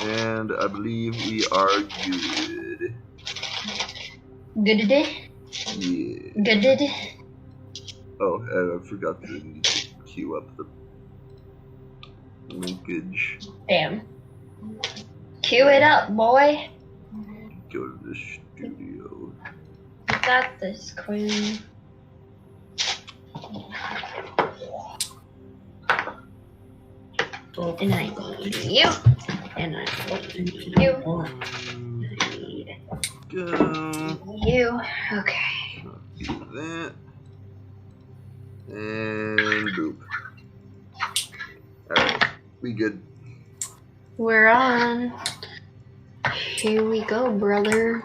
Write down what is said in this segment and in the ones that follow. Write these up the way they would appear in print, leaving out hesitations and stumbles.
And I believe we are good. Good? Yeah. Good? Oh, I forgot to need to queue up the linkage. Damn. Cue it up, boy. Go to the studio. You got this, queen. And I need you. And I need you. I need Go. you. Okay. Do that. And boop. Alright, we good. We're on. Here we go, brother.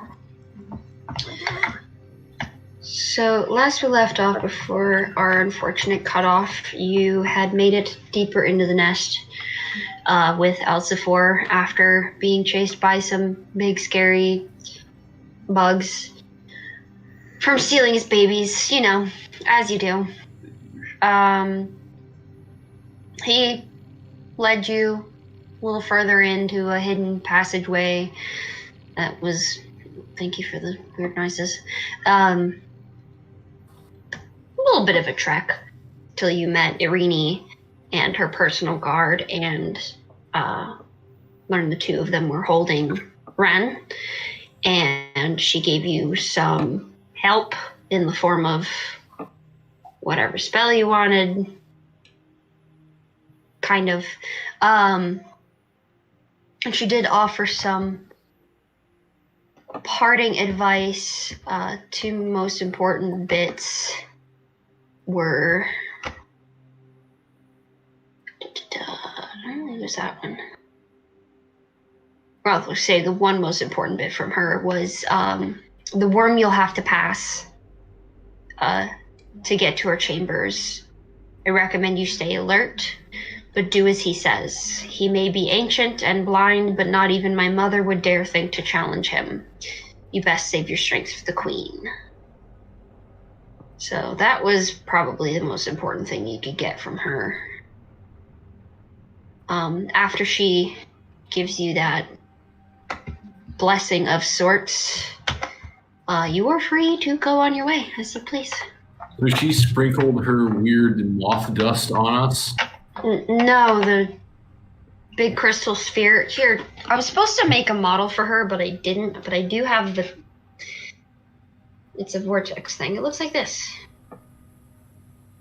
So, last we left off before our unfortunate cutoff, you had made it deeper into the nest with Elsifor after being chased by some big, scary bugs from stealing his babies, you know, as you do. He led you a little further into a hidden passageway that was, thank you for the weird noises, a little bit of a trek till you met Irini and her personal guard and learned the two of them were holding Ren, and she gave you some help in the form of whatever spell you wanted, kind of. And she did offer some parting advice. Two most important bits were... I don't really use that one. Well, let's say the one most important bit from her was the worm you'll have to pass to get to her chambers. I recommend you stay alert, but do as he says. He may be ancient and blind, but not even my mother would dare think to challenge him. You best save your strength for the queen. So that was probably the most important thing you could get from her. After she gives you that blessing of sorts, you are free to go on your way as you please. So she sprinkled her weird moth dust on us? No, the big crystal sphere. Here, I was supposed to make a model for her, but I didn't. But I do have the... It's a vortex thing. It looks like this.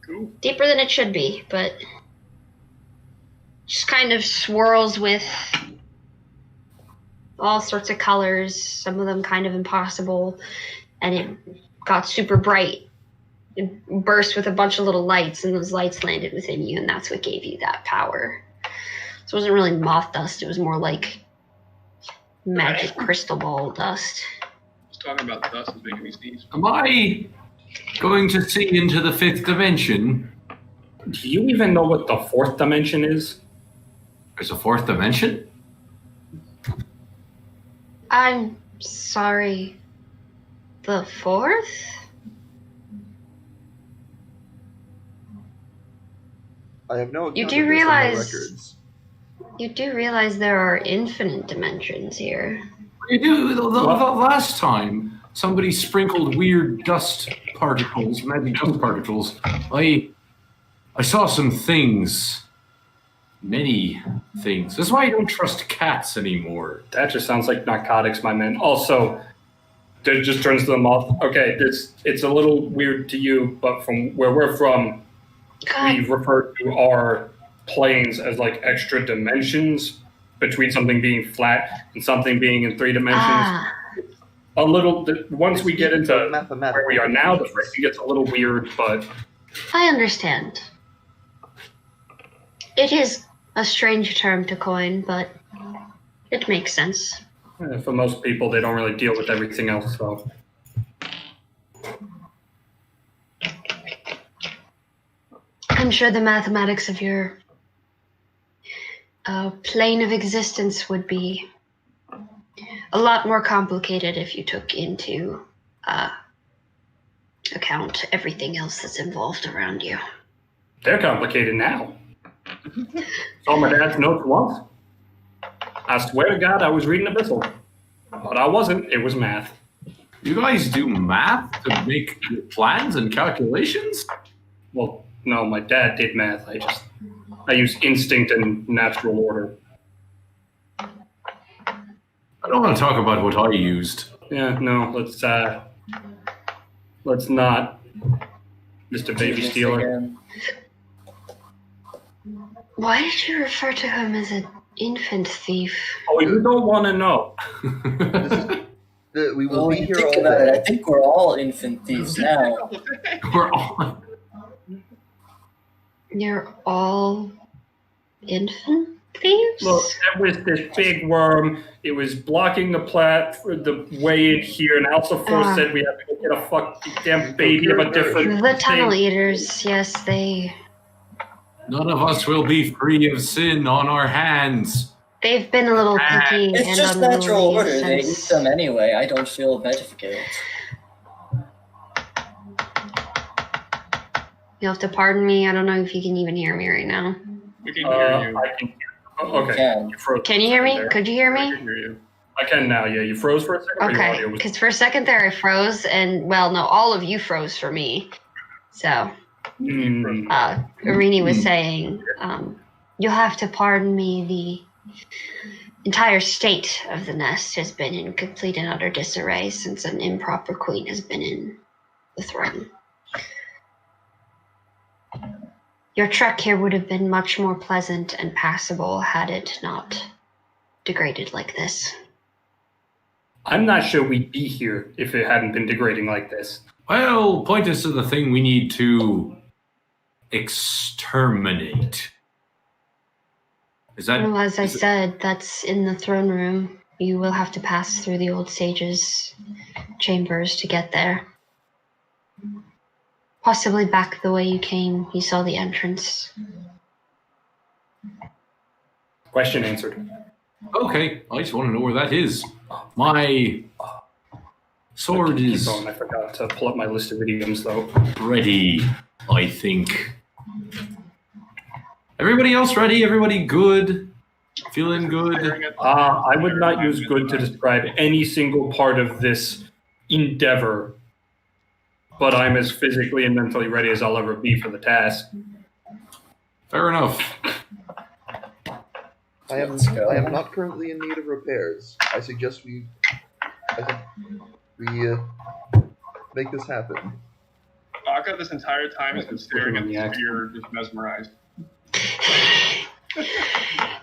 Cool. Deeper than it should be, but just kind of swirls with all sorts of colors, some of them kind of impossible, and it got super bright. It burst with a bunch of little lights, and those lights landed within you, and that's what gave you that power. So it wasn't really moth dust, it was more like magic crystal ball dust. I was talking about the dust is making me sneeze. Am I going to see into the fifth dimension? Do you even know what the fourth dimension is? There's a fourth dimension? I'm sorry. The fourth? I have no account You of do this in my realize- records. You do realize there are infinite dimensions here. You do. The last time somebody sprinkled weird dust particles, magic dust particles, I saw some things. Many things. That's why I don't trust cats anymore. That just sounds like narcotics, my man. Also, it just turns to the moth. Okay, it's a little weird to you, but from where we're from, we refer to our planes as like extra dimensions between something being flat and something being in three dimensions. A little, once we get into where we are now, the phrasing gets a little weird, but... I understand. It is a strange term to coin, but it makes sense. For most people, they don't really deal with everything else, so... I'm sure the mathematics of your plane of existence would be a lot more complicated if you took into account everything else that's involved around you. They're complicated now. All my dad's notes once. I swear to God, I was reading Abyssal. But I wasn't. It was math. You guys do math to make your plans and calculations? Well, no, my dad did math. I use instinct and natural order. I don't want to talk about what I used. Yeah, no, let's not, Mr. Baby Stealer. Why did you refer to him as an infant thief? Oh, you don't want to know. We will Well, be when you here think all about it, I day. think we're all infant thieves now. We're all... You're all infant thieves? Look, there was this big worm. It was blocking the way in here, and Alcifor said we have to go get a fucking damn baby of a different The tunnel thing. eaters, yes, they... None of us will be free of sin on our hands. They've been a little picky It's and just unruly natural order. They eat since... them anyway. I don't feel vegetated. You'll have to pardon me. I don't know if you can even hear me right now. We can hear you. I can. Oh, okay. Can. You froze Can you for a hear me? second there. Could you hear I me? can hear you. I can now. Yeah, you froze for a second. or your Okay, audio was- because for a second there I froze, and, well, no, all of you froze for me. So, Mm. Irini was saying, you'll have to pardon me, the entire state of the nest has been in complete and utter disarray since an improper queen has been in the throne. Your trek here would have been much more pleasant and passable had it not degraded like this. I'm not sure we'd be here if it hadn't been degrading like this. Well, point us to the thing we need to exterminate. Is that... Well, as I said, that's in the throne room. You will have to pass through the old sage's chambers to get there. Possibly back the way you came. You saw the entrance. Question answered. Okay, I just want to know where that is. My sword Keep is going. I forgot to pull up my list of idioms, though. ready, I think. Everybody else ready? Everybody good? Feeling good? I would not use good to describe any single part of this endeavor, but I'm as physically and mentally ready as I'll ever be for the task. Fair enough. I Let's go. am not currently in need of repairs. I suggest we make this happen. Aka this entire time has been staring at the Yeah. spear, just mesmerized.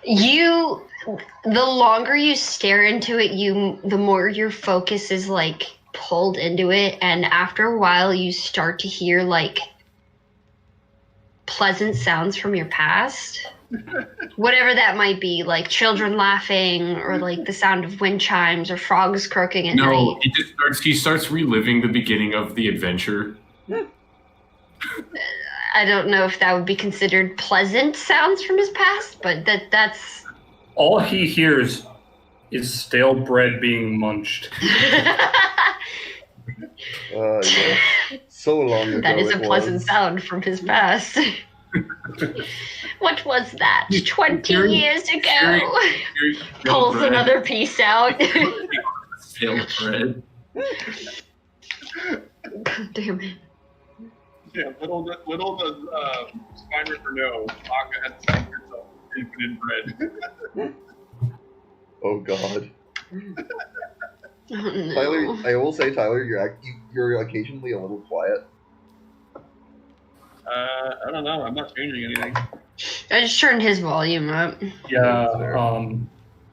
The longer you stare into it, the more your focus is like pulled into it, and after a while you start to hear like pleasant sounds from your past. Whatever that might be, like children laughing or like the sound of wind chimes or frogs croaking at No, night. he starts reliving the beginning of the adventure. I don't know if that would be considered pleasant sounds from his past, but that's All he hears is stale bread being munched. Yeah. So long ago. that is a it pleasant was. sound from his past. What was that? 20 years ago. Pulls another piece out. Stale bread. God damn it. Yeah, little does Spine Ripper know, Aka had to find herself infinite bread. Oh God. Oh, no. Tyler, I will say, Tyler, you're occasionally a little quiet. I don't know. I'm not changing anything. I just turned his volume up. Yeah,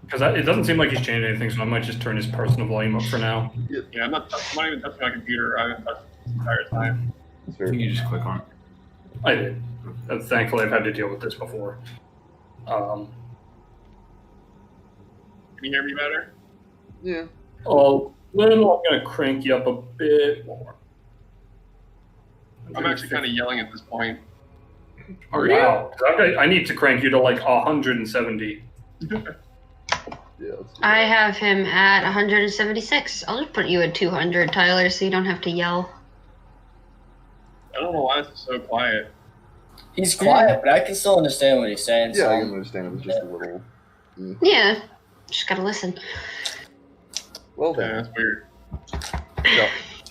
because it doesn't seem like he's changed anything, so I might just turn his personal volume up for now. Yeah, I'm not even touching my computer. I haven't touched it the entire time. That's I fair. think you just click on it. I did. Thankfully, I've had to deal with this before. Can you hear me better? Yeah. Oh, little, I'm going to crank you up a bit more. I'm actually kind of yelling at this point. Are you? Wow. 'Cause I need to crank you to like 170. Yeah. Let's do I that. have him at 176. I'll just put you at 200, Tyler, so you don't have to yell. I don't know why this is so quiet. He's quiet, but I can still understand what he's saying. Yeah, so I can understand. It was just a little. Yeah. Just gotta listen. Well Yeah, then, that's weird.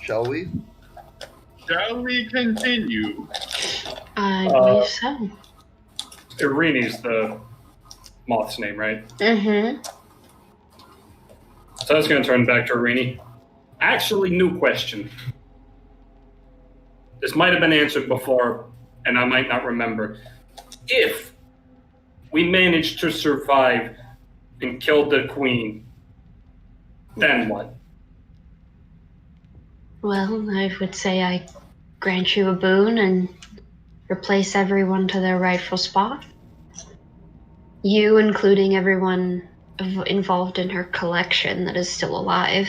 shall we? Shall we continue? I believe so. Irini's the moth's name, right? Mm-hmm. So I was going to turn back to Irini. Actually, new question. This might have been answered before, and I might not remember. If we managed to survive and kill the queen, then what? Well, I would say I grant you a boon and replace everyone to their rightful spot. You, including everyone involved in her collection that is still alive.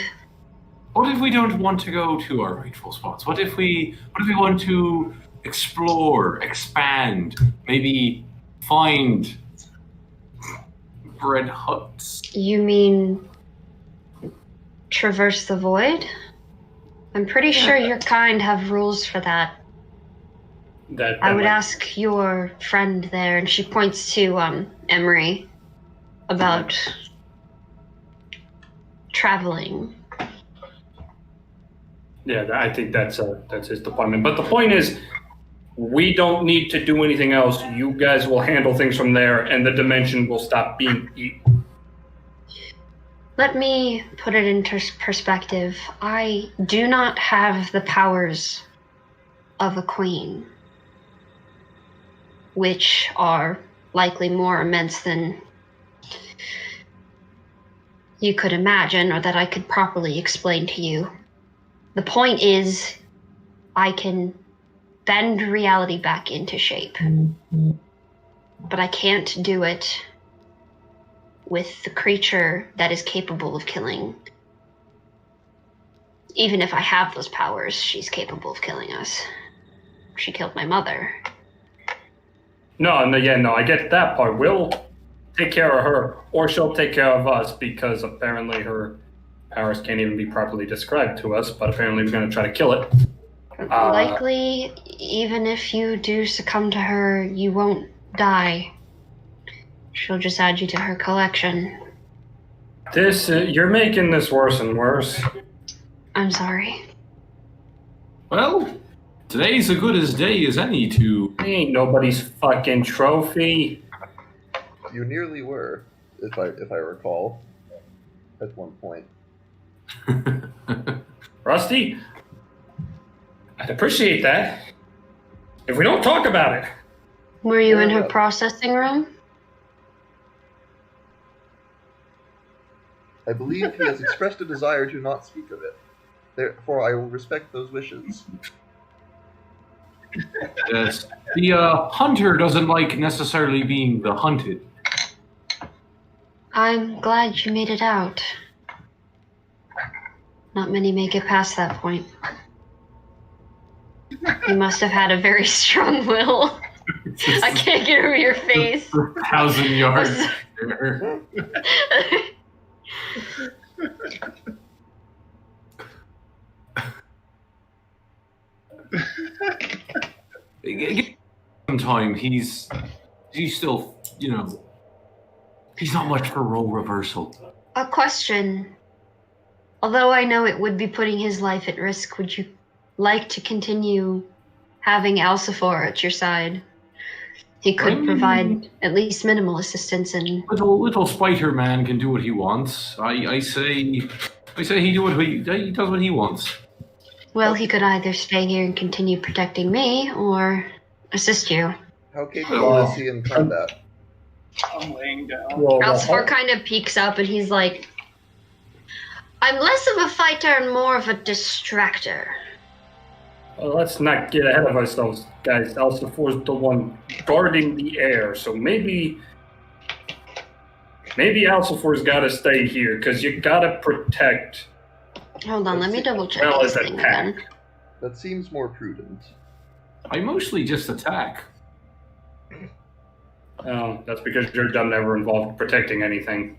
What if we don't want to go to our rightful spots? What if we want to explore, expand, maybe find bread huts? You mean traverse the void? I'm pretty sure your kind have rules for that. I would ask your friend there, and she points to Emery about traveling. Yeah, I think that's his department. But the point is, we don't need to do anything else. You guys will handle things from there, and the dimension will stop being eaten. Let me put it into perspective. I do not have the powers of a queen, which are likely more immense than you could imagine, or that I could properly explain to you. The point is, I can bend reality back into shape, but I can't do it with the creature that is capable of killing. Even if I have those powers, she's capable of killing us. She killed my mother. No, I get that part. We'll take care of her, or she'll take care of us, because apparently her powers can't even be properly described to us, but apparently we're going to try to kill it. Likely, even if you do succumb to her, you won't die. She'll just add you to her collection. You're making this worse and worse. I'm sorry. Well, today's as good as day as any to... Ain't nobody's fucking trophy. You nearly were, if I recall, at one point. Rusty, I'd appreciate that. If we don't talk about it. Were you in her processing room? I believe he has expressed a desire to not speak of it. Therefore, I will respect those wishes. Yes. The hunter doesn't like necessarily being the hunted. I'm glad you made it out. Not many make it past that point. You must have had a very strong will. I can't get over your face. 1,000 yards. Sometime he's still, he's not much for role reversal. A question. Although I know it would be putting his life at risk, would you like to continue having Alcifor at your side? He could provide at least minimal assistance and... Little spider man can do what he wants. I say he does what he wants. Well, he could either stay here and continue protecting me, or assist you. How capable is he in combat? I'm laying down. Alcifor kind of peeks up and he's like, I'm less of a fighter and more of a distractor. Well, let's not get ahead of ourselves, guys. Alcifor's the one guarding the air, so maybe Alcifor's got to stay here, because you got to protect. Hold on, let me double check Well, this as thing attack. again. That seems more prudent. I mostly just attack. Oh, that's because your dumb never involved protecting anything.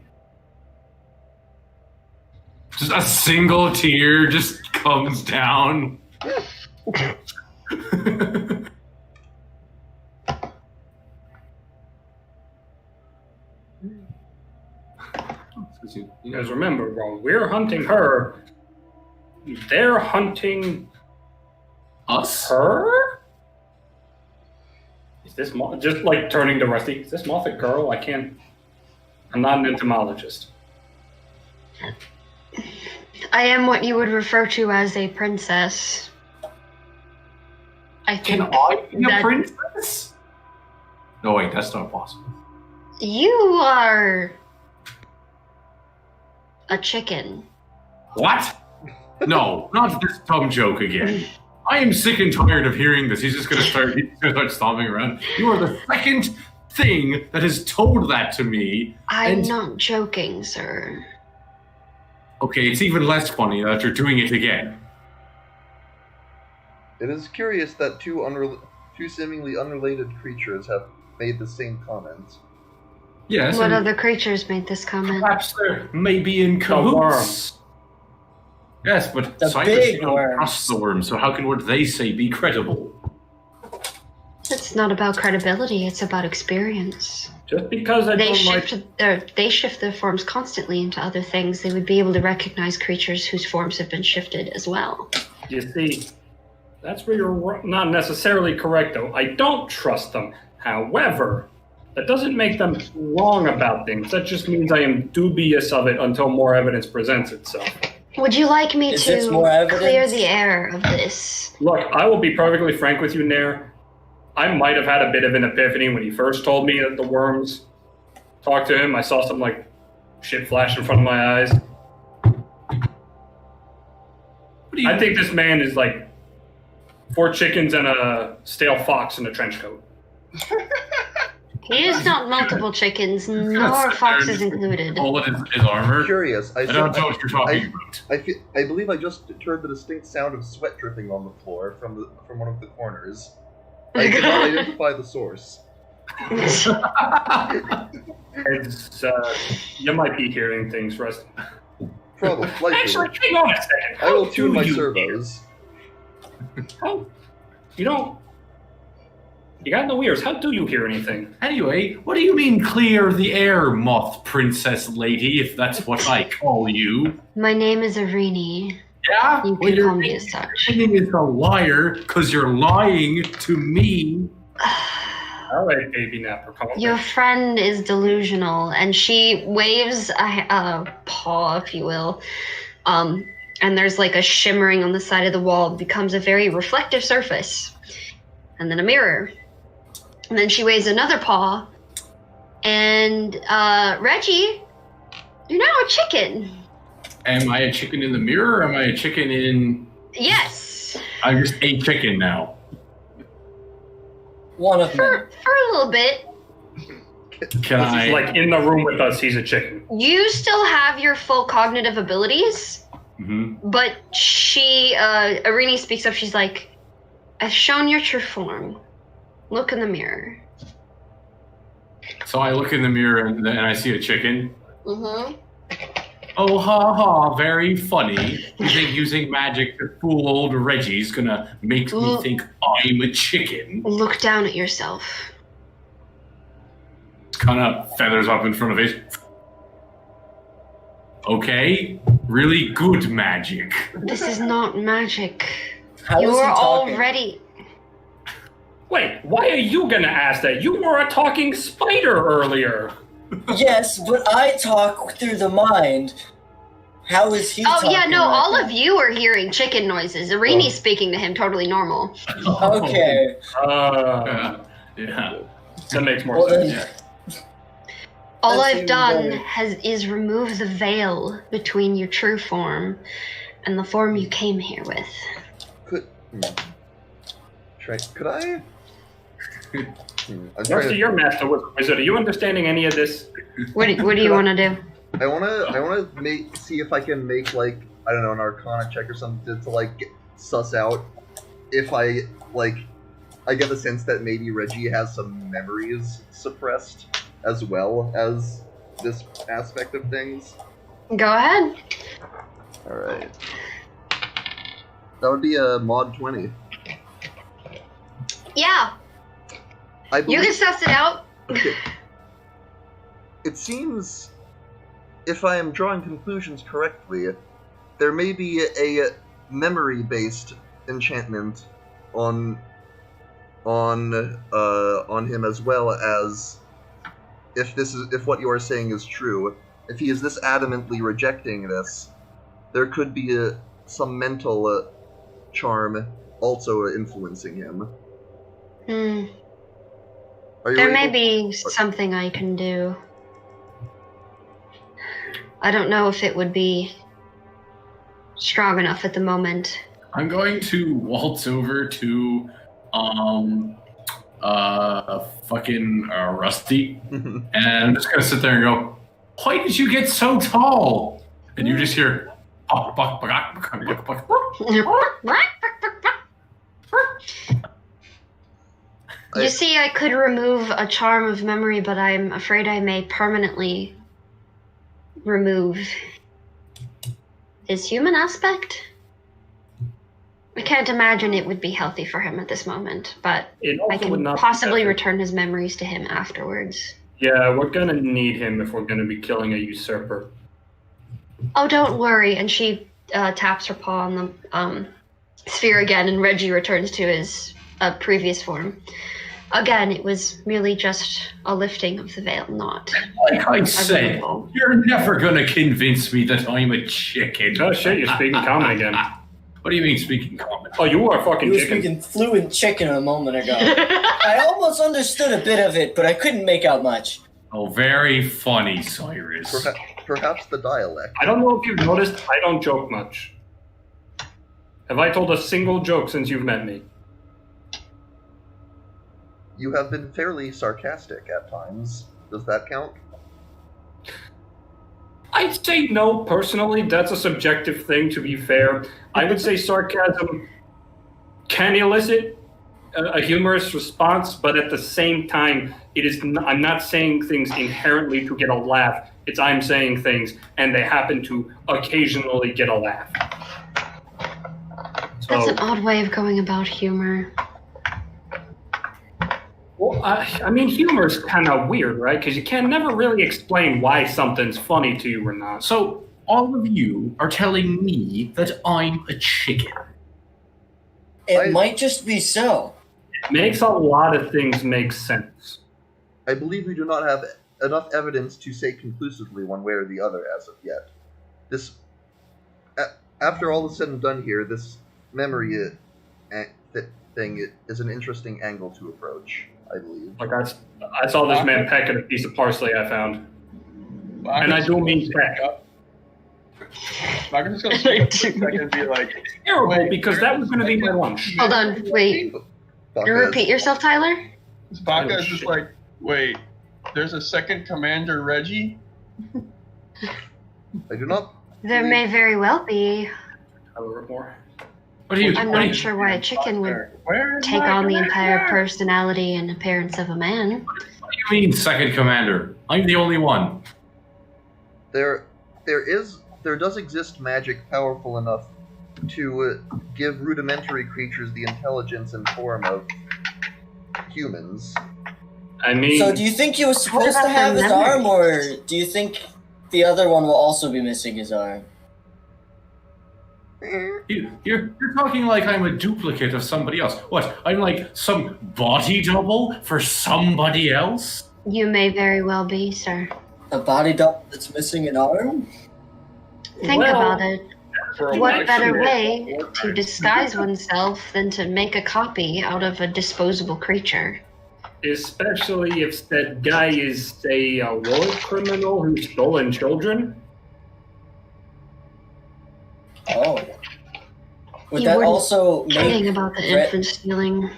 Just a single tear just comes down. Because remember, while we're hunting her, they're hunting Us? her? Is this moth... Just like turning to Rusty, is this moth a girl? I'm not an entomologist. I am what you would refer to as a princess. I think Can I be a that princess? No, wait, that's not possible. you are a chicken. What? No, not this dumb joke again. I am sick and tired of hearing this. He's gonna start stomping around. You are the second thing that has told that to me. I'm and- not joking, sir. Okay, it's even less funny that you're doing it again. It is curious that two seemingly unrelated creatures have made the same comment. Yes. What and other creatures made this comment? perhaps they're maybe in cahoots. Yes, but The scientists big don't worms. trust the worms, so how can what they say be credible? It's not about credibility, it's about experience. Just because I don't like... They shift their forms constantly into other things. They would be able to recognize creatures whose forms have been shifted as well. You see, that's where you're not necessarily correct, though. I don't trust them. However, that doesn't make them wrong about things. That just means I am dubious of it until more evidence presents itself. Would you like me Is this more to evidence? clear the air of this? Look, I will be perfectly frank with you, Nair. I might have had a bit of an epiphany when he first told me that the worms talked to him. I saw some, shit flash in front of my eyes. I think this man is, 4 chickens and a stale fox in a trench coat. He is not multiple chickens, nor foxes included. All it is armor. Curious. I don't know what you're talking about. I believe I just heard the distinct sound of sweat dripping on the floor from one of the corners. I did not identify the source. It's, you might be hearing things, Rusty. Probably. Actually, hang on a second. I will How tune do my you servos. How? You got no ears. How do you hear anything? Anyway, what do you mean clear the air, moth princess lady, if that's what I call you? My name is Irini. Yeah? You Well, can you're call me as such. saying is a liar because you're lying to me. All right, baby napper. Come on. Your friend is delusional, and she waves a paw, if you will. And there's a shimmering on the side of the wall. It becomes a very reflective surface. And then a mirror. And then she waves another paw. And, Reggie, you're now a chicken. Am I a chicken in the mirror or am I a chicken in... Yes. I'm just a chicken now. One of For them. a little bit. Can I... He's in the room with us. He's a chicken. You still have your full cognitive abilities. Mm-hmm. But she, Irini speaks up. She's like, I've shown your true form. Look in the mirror. So I look in the mirror and I see a chicken. Mm-hmm. Oh, ha ha, very funny. You think using magic to fool old Reggie's gonna make me think I'm a chicken? Look down at yourself. Kind of feathers up in front of it. Okay, really good magic. This is not magic. How You is he are talking? already... Wait, why are you gonna ask that? You were a talking spider earlier. Yes, but I talk through the mind. How is he Oh, talking? yeah, no, right all now? of you are hearing chicken noises. Irini's speaking to him totally normal. Okay. Yeah. That makes more Well, sense. then, All That's I've even done better. is remove the veil between your true form and the form you came here with. Could I? I'm trying Rusty, to, you're master wizard. Are you understanding any of this? What do you want to do? I wanna see if I can make I don't know, an Arcana check or something to suss out if I get the sense that maybe Reggie has some memories suppressed as well as this aspect of things. Go ahead. All right, that would be a mod 20. Yeah, I you believe. can suss it out. Okay. It seems if I am drawing conclusions correctly, there may be a memory-based enchantment on him, as well as if what you are saying is true. If he is this adamantly rejecting this, there could be some mental charm also influencing him. There may be something I can do. I don't know if it would be strong enough at the moment. I'm going to waltz over to Rusty, and I'm just gonna sit there and go, "Why did you get so tall?" And you just hear, You see, I could remove a charm of memory, but I'm afraid I may permanently remove his human aspect. I can't imagine it would be healthy for him at this moment, but I can possibly return his memories to him afterwards. Yeah, we're gonna need him if we're gonna be killing a usurper. Oh, don't worry. And she taps her paw on the sphere again, and Reggie returns to his previous form. Again, it was merely just a lifting of the veil, not like I said, you're never gonna convince me that I'm a chicken. Oh shit, you're speaking common again. What do you mean speaking common? Oh, you are fucking You were chicken. speaking fluent chicken a moment ago. I almost understood a bit of it, but I couldn't make out much. Oh, very funny, Cyrus. Perhaps the dialect. I don't know if you've noticed, I don't joke much. Have I told a single joke since you've met me? You have been fairly sarcastic at times. Does that count? I'd say no, personally. That's a subjective thing, to be fair. I would say sarcasm can elicit a humorous response, but at the same time, I'm not saying things inherently to get a laugh. It's I'm saying things, and they happen to occasionally get a laugh. That's an odd way of going about humor. Well, I mean, humor is kind of weird, right? Because you can never really explain why something's funny to you or not. So, all of you are telling me that I'm a chicken. It might just be so. It makes a lot of things make sense. I believe we do not have enough evidence to say conclusively one way or the other as of yet. After all is said and done here, this memory thing is an interesting angle to approach, I believe. Like I saw this man peck at a piece of parsley I found. And I do mean peck. I'm just going to stay a quick second and be like... It's terrible, because that was going to be my lunch. Hold on, wait. You repeat yourself, Tyler? Baka is just like, wait, there's a second Commander Reggie? I do not... There may very well be. What are you? I'm not sure why a chicken would take on the entire personality and appearance of a man. What do you mean, second commander? I'm the only one. There does exist magic powerful enough to give rudimentary creatures the intelligence and form of humans. I mean... So do you think he was supposed to have his arm, or do you think the other one will also be missing his arm? You're talking like I'm a duplicate of somebody else. What? I'm like some body double for somebody else? You may very well be, sir. A body double that's missing an arm? Think about it. What better way to disguise oneself than to make a copy out of a disposable creature? Especially if that guy is a war criminal who's stolen children. Oh. Would You that wouldn't also kidding make about the infant stealing.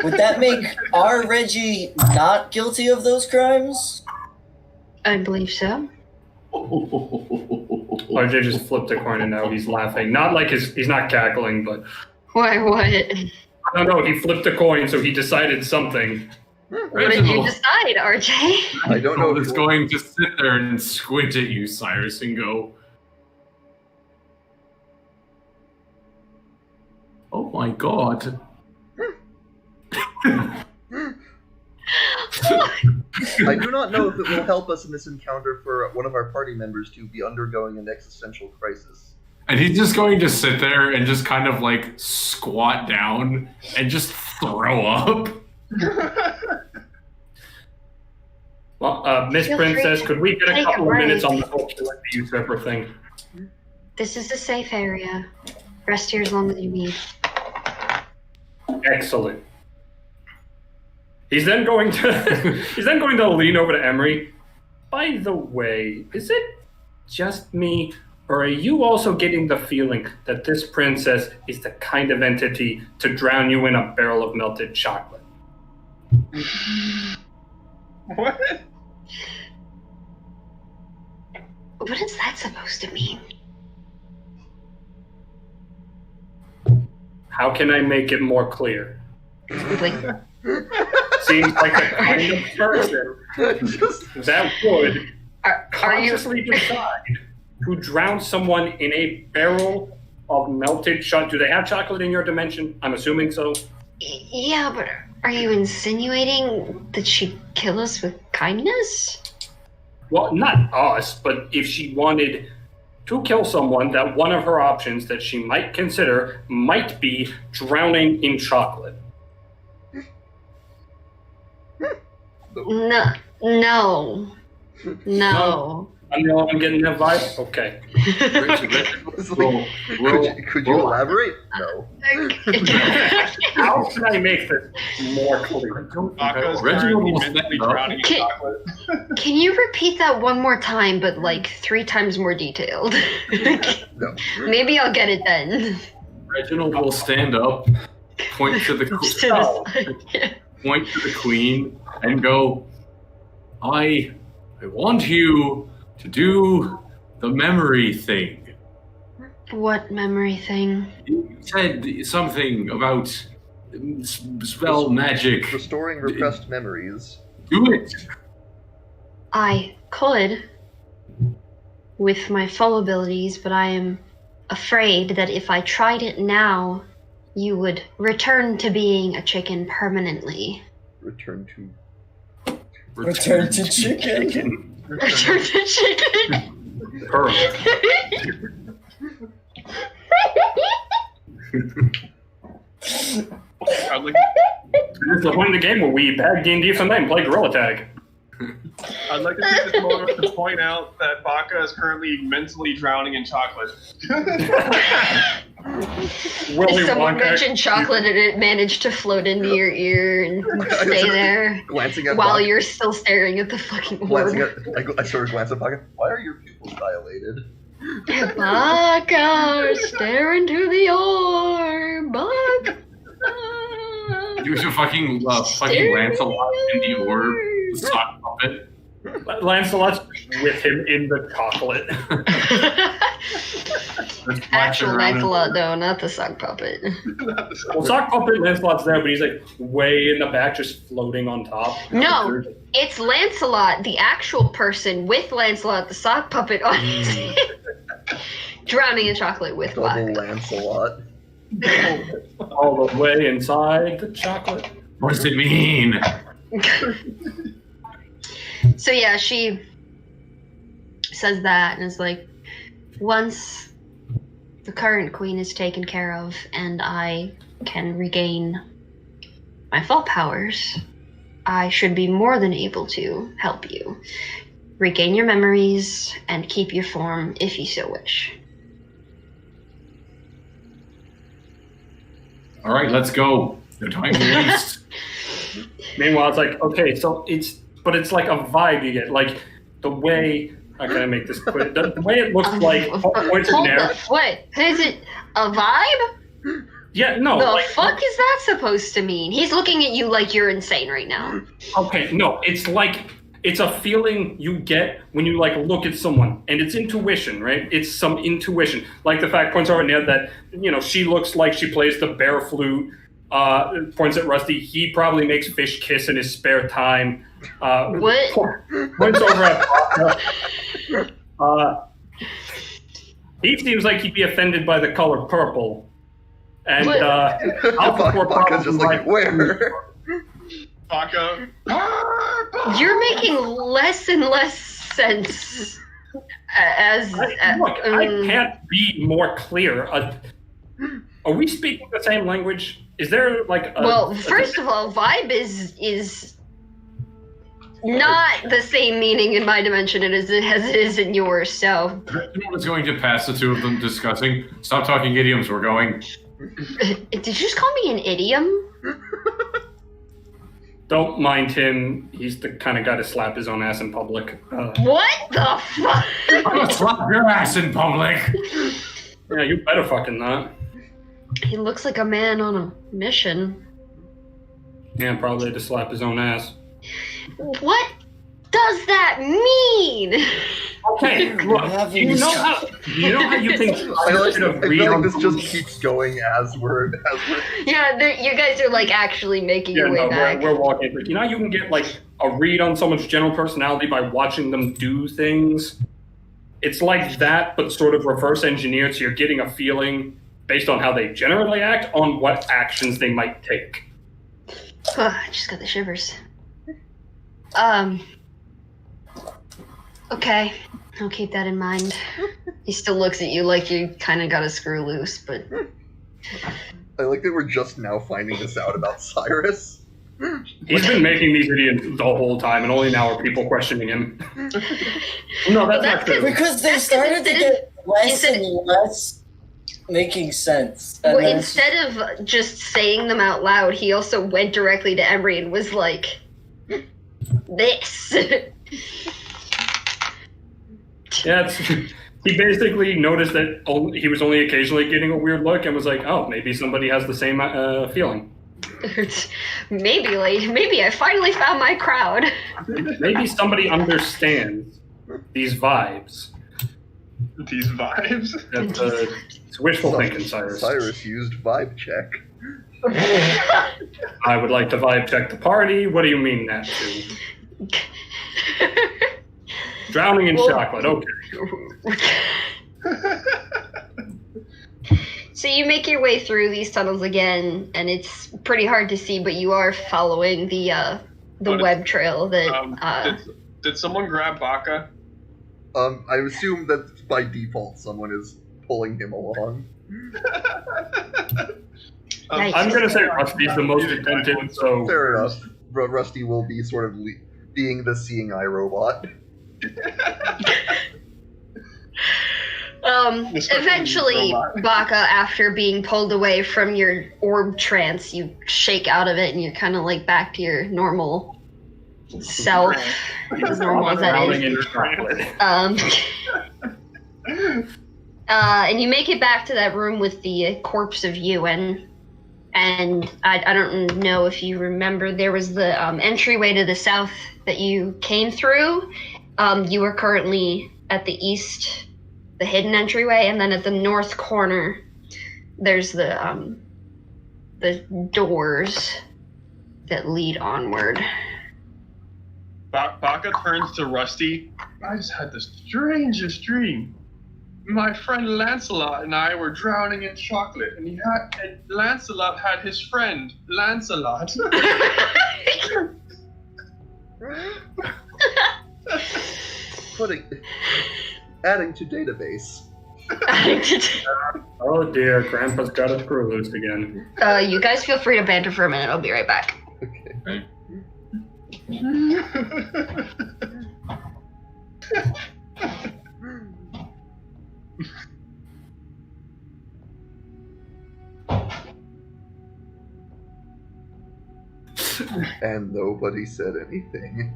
Would that make our Reggie not guilty of those crimes? I believe so. RJ just flipped a coin and now he's laughing. Not like he's not cackling, but Why, what? I don't know. He flipped a coin, so he decided something. What did you decide, RJ? I don't know. I was going to sit there and squint at you, Cyrus, and go, "Oh my god." I do not know if it will help us in this encounter for one of our party members to be undergoing an existential crisis. And he's just going to sit there and just kind of like squat down and just throw up. Well, Miss Feel Princess, free could we get a take couple a of minutes break. on the whole killing the usurper thing? This is a safe area. Rest here as long as you need. Excellent. He's then going to lean over to Emery. By the way, is it just me, or are you also getting the feeling that this princess is the kind of entity to drown you in a barrel of melted chocolate? What? What is that supposed to mean? How can I make it more clear? Like, Seems like the kind of person that would are you? consciously decide to drown someone in a barrel of melted chocolate. Do they have chocolate in your dimension? I'm assuming so. Yeah, but are you insinuating that she'd kill us with kindness? Well, not us, but if she wanted to kill someone, that one of her options that she might consider might be drowning in chocolate. No. I'm the only one getting that vibe? Okay. Could you elaborate? No. How can I make this more clear? Aka's Reginald currently will mentally stand up. drowning in Okay. chocolate. Can you repeat that one more time, but like 3 times more detailed? No. Maybe I'll get it then. Reginald will stand up, point to the To the side. point to the queen, and go, I want you to do the memory thing. What memory thing? You said something about spell magic. Restoring repressed memories. Do it. I could, with my full abilities, but I am afraid that if I tried it now, you would return to being a chicken permanently. Return to... Return to chicken. Return to chicken? Perfect. I'd like, This is the point of the game where we bag D&D for the night and play Gorilla Tag. I'd like to take this moment to point out that Baka is currently mentally drowning in chocolate. Willy Someone Wonka. mentioned chocolate and it managed to float into your ear and stay there Glancing at while Baka. you're still staring at the fucking Glancing orb. at, I sort of glance at Baka. Why are your pupils dilated? Baka, stare into the orb. Baka. You should fucking Lancelot in the orb, the sock puppet. Lancelot's with him in the chocolate. Actual Lancelot, though, not the sock puppet. Well, sock puppet Lancelot's there, but he's like way in the back, just floating on top. No, it's Lancelot, the actual person, with Lancelot, the sock puppet, on his head, drowning in chocolate with Double black. Lancelot. All the way inside the chocolate. What does it mean? So yeah, she says that and is like, once the current queen is taken care of and I can regain my full powers, I should be more than able to help you regain your memories and keep your form if you so wish. All right, let's go. No time to waste. Meanwhile, it's like, okay, so it's like a vibe you get. Like, the way, how can I make this quick? The way it looks like, points in Hold there. up, what? Is it a vibe? Yeah, no. The like, fuck is that supposed to mean? He's looking at you like you're insane right now. Okay, no, it's like, it's a feeling you get when you like look at someone, and it's intuition, right? It's some intuition. Like the fact points over now that, you know, she looks like she plays the bear flute, points at Rusty. He probably makes fish kiss in his spare time. What? Points over at Baka. He seems like he'd be offended by the color purple. And What? Alpha Baka's just like, where? Baka. You're making less and less sense as. Look, I can't be more clear. Are we speaking the same language? Is there like a... Well, first of all, vibe is not the same meaning in my dimension as it is in yours, so... It's going to pass the two of them discussing. Stop talking idioms, we're going. Did you just call me an idiom? Don't mind him. He's the kind of guy to slap his own ass in public. What the fuck? I'm gonna slap your ass in public! Yeah, you better fucking not. He looks like a man on a mission. Yeah, probably to slap his own ass. What does that mean? Okay, look, you know how you think I feel like this just keeps going as we're Yeah, you guys are like actually making your way back. We're walking. You know how you can get like a read on someone's general personality by watching them do things? It's like that, but sort of reverse engineered, so you're getting a feeling based on how they generally act on what actions they might take. I just got the shivers. Okay, I'll keep that in mind. He still looks at you like you kind of got a screw loose, but... I like that we're just now finding this out about Cyrus. He's been making these idiots the whole time, and only now are people questioning him. No, that's not true. Because they started to get less and less making sense. Well, instead of just saying them out loud, he also went directly to Emery and was like, this. Yeah, he basically noticed that he was only occasionally getting a weird look and was like, oh, maybe somebody has the same feeling. Maybe I finally found my crowd. Maybe somebody understands these vibes. These vibes? It's wishful thinking, Cyrus. Cyrus used vibe check. I would like to vibe check the party. What do you mean that to? Drowning in chocolate, okay. So you make your way through these tunnels again, and it's pretty hard to see, but you are following the web trail that... Did someone grab Baka? I assume that by default someone is pulling him along. I'm going to say Rusty's the most attentive, so... Fair enough. Rusty will be sort of being the seeing eye robot. Eventually, Baka, after being pulled away from your orb trance, you shake out of it and you're kind of like back to your normal self, as normal as that is. And you make it back to that room with the corpse of Ewan. And I don't know if you remember, there was the entryway to the south that you came through. You are currently at the east, the hidden entryway, and then at the north corner, there's the doors that lead onward. Baka turns to Rusty. I just had the strangest dream. My friend Lancelot and I were drowning in chocolate, and Lancelot had his friend, Lancelot. Adding to database. Oh dear, Grandpa's got a screw loose again. You guys feel free to banter for a minute. I'll be right back. Okay. And nobody said anything.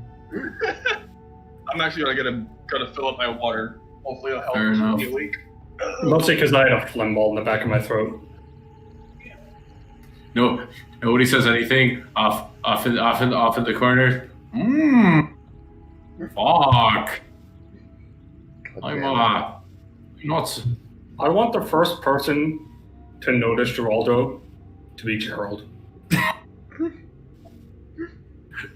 I'm actually gonna fill up my water. Hopefully it'll help Fair enough. me weak. Mostly because I had a phlegm ball in the back of my throat. No, nobody says anything. Off in the corner. Fuck. I'm not. I want the first person to notice Geraldo to be Gerald.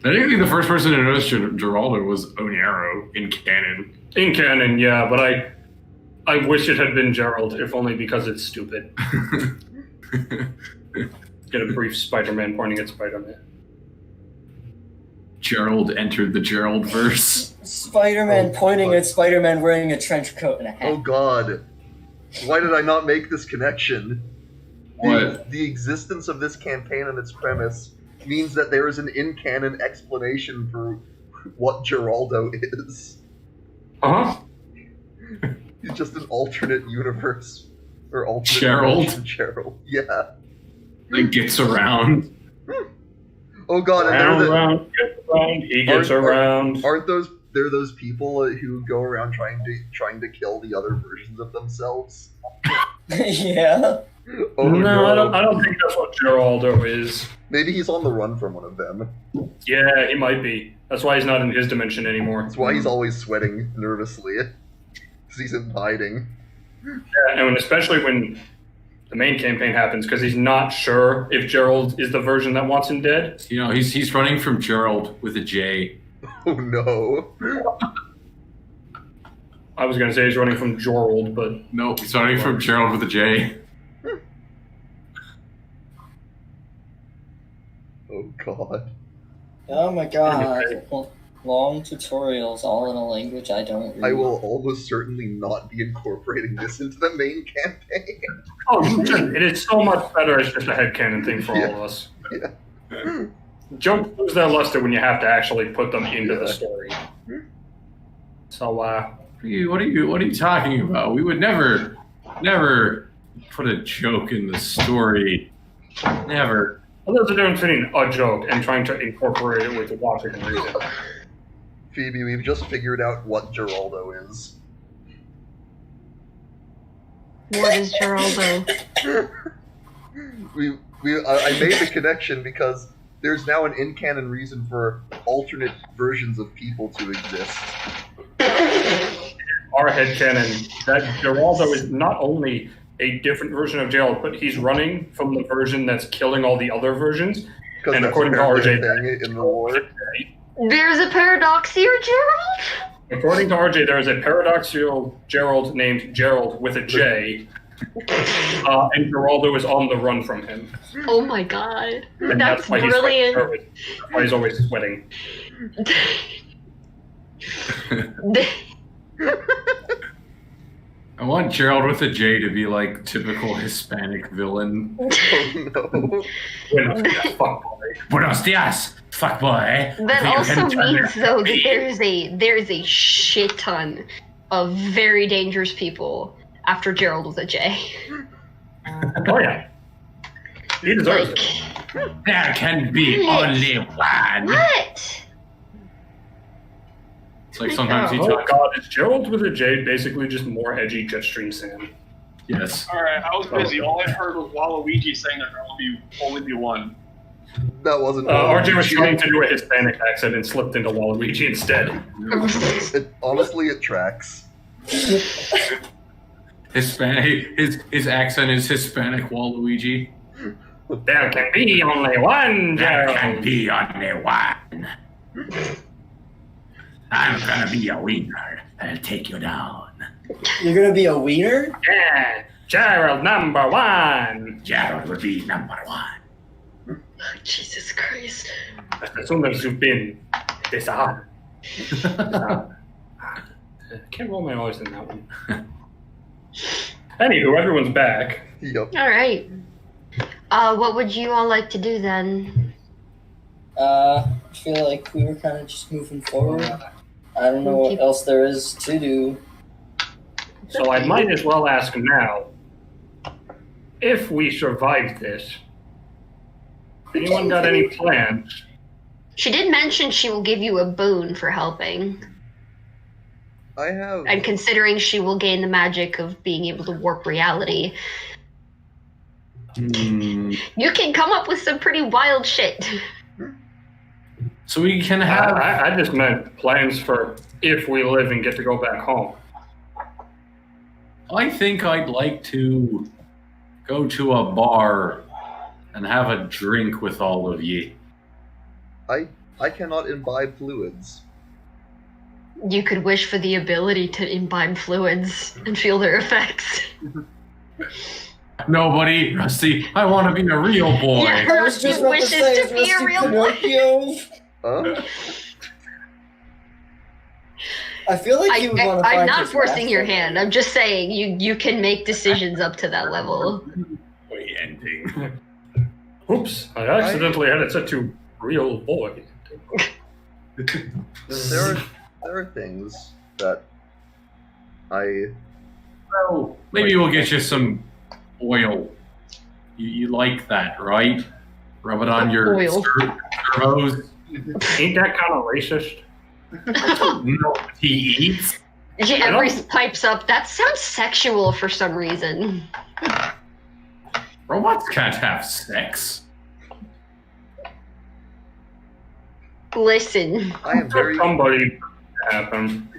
I think the first person to notice Geraldo was Oniero in canon. In canon, yeah, but I wish it had been Gerald, if only because it's stupid. Get a brief Spider-Man pointing at Spider-Man. Gerald entered the Gerald verse. Spider-Man pointing at Spider-Man wearing a trench coat and a hat. Oh god. Why did I not make this connection? What? The existence of this campaign and its premise means that there is an in-canon explanation for what Geraldo is. Uh-huh. He's just an alternate universe. Or alternate Gerald? dimension Gerald. Yeah. That gets around. Oh god, and they're Round, gets around, he gets around. Aren't those people who go around trying to kill the other versions of themselves? Yeah. Oh No, I don't think that's what Geraldo is. Maybe he's on the run from one of them. Yeah, he might be. That's why he's not in his dimension anymore. That's why he's always sweating nervously. Because he's in hiding. Yeah, and especially when the main campaign happens, because he's not sure if Gerald is the version that wants him dead. You know, he's running from Gerald with a J. Oh no. I was going to say he's running from Gerald, but... No, he's running from Gerald with a J. Oh god. Oh my god. Long tutorials, all in a language I don't read. I will almost certainly not be incorporating this into the main campaign. Oh, it is so much better as just a headcanon thing for all of us. Yeah. Jokes lose their luster when you have to actually put them into the story. So, What are you talking about? We would never put a joke in the story. Never. well, there's a difference between a joke and trying to incorporate it with logic and reason. Phoebe, we've just figured out what Geraldo is. What is Geraldo? I made the connection because there's now an in-canon reason for alternate versions of people to exist. Our headcanon that Geraldo is not only a different version of Gerald, but he's running from the version that's killing all the other versions. Because And that's according to apparently RJ, a thing in the lore. There's a paradox here, Gerald? According to RJ, there is a paradoxical Gerald named Gerald with a J, and Geraldo is on the run from him. Oh my god. And That's why he's brilliant. nervous. That's why he's always sweating. I want Gerald with a J to be like typical Hispanic villain. Oh Buenos dias, fuckboy. That also means, though, that there's a shit ton of very dangerous people after Gerald with a J. Oh yeah. He deserves Like, it. There can be only one. what? It's like sometimes he Oh talks. god, is Gerald with a J basically just more edgy Jetstream Sam? Yes. Alright, I was busy. All I heard was Waluigi saying that there will only be one. That wasn't. RJ was trying to do a Hispanic accent and slipped into Waluigi instead. Honestly, it tracks. Hispanic. His accent is Hispanic Waluigi. There can be only one There Gerald. can be only one. I'm gonna be a wiener. I'll take you down. You're gonna be a wiener? Yeah, Gerald number one. Gerald will be number one. Jesus Christ. As soon as you've been disarmed. Can't roll my R's in that one. Anywho, everyone's back. Yep. Alright. What would you all like to do then? I feel like we were kind of just moving forward. I don't know what else there is to do. So I might as well ask now, if we survived this, anyone got any plans? She did mention she will give you a boon for helping. I have. And considering she will gain the magic of being able to warp reality, you can come up with some pretty wild shit. So we can have. I just meant plans for if we live and get to go back home. I think I'd like to go to a bar and have a drink with all of ye. I cannot imbibe fluids. You could wish for the ability to imbibe fluids and feel their effects. Nobody, Rusty. I want to be a real boy. Yeah. I was just about to Wishes say, to is be a Rusty real boy. Pinocchio? I feel like you would want to find I'm not his forcing your master. hand. I'm just saying you can make decisions up to that level. Boy ending. Oops, I accidentally had it set to real boy. There are things that I Well, maybe we'll get you some oil. You like that, right? Rub it on your Oil. servos. Ain't that kind of racist? No, he eats. Yeah, Reese pipes up. That sounds sexual for some reason. Robots can't have sex. Listen. I am very Somebody happen.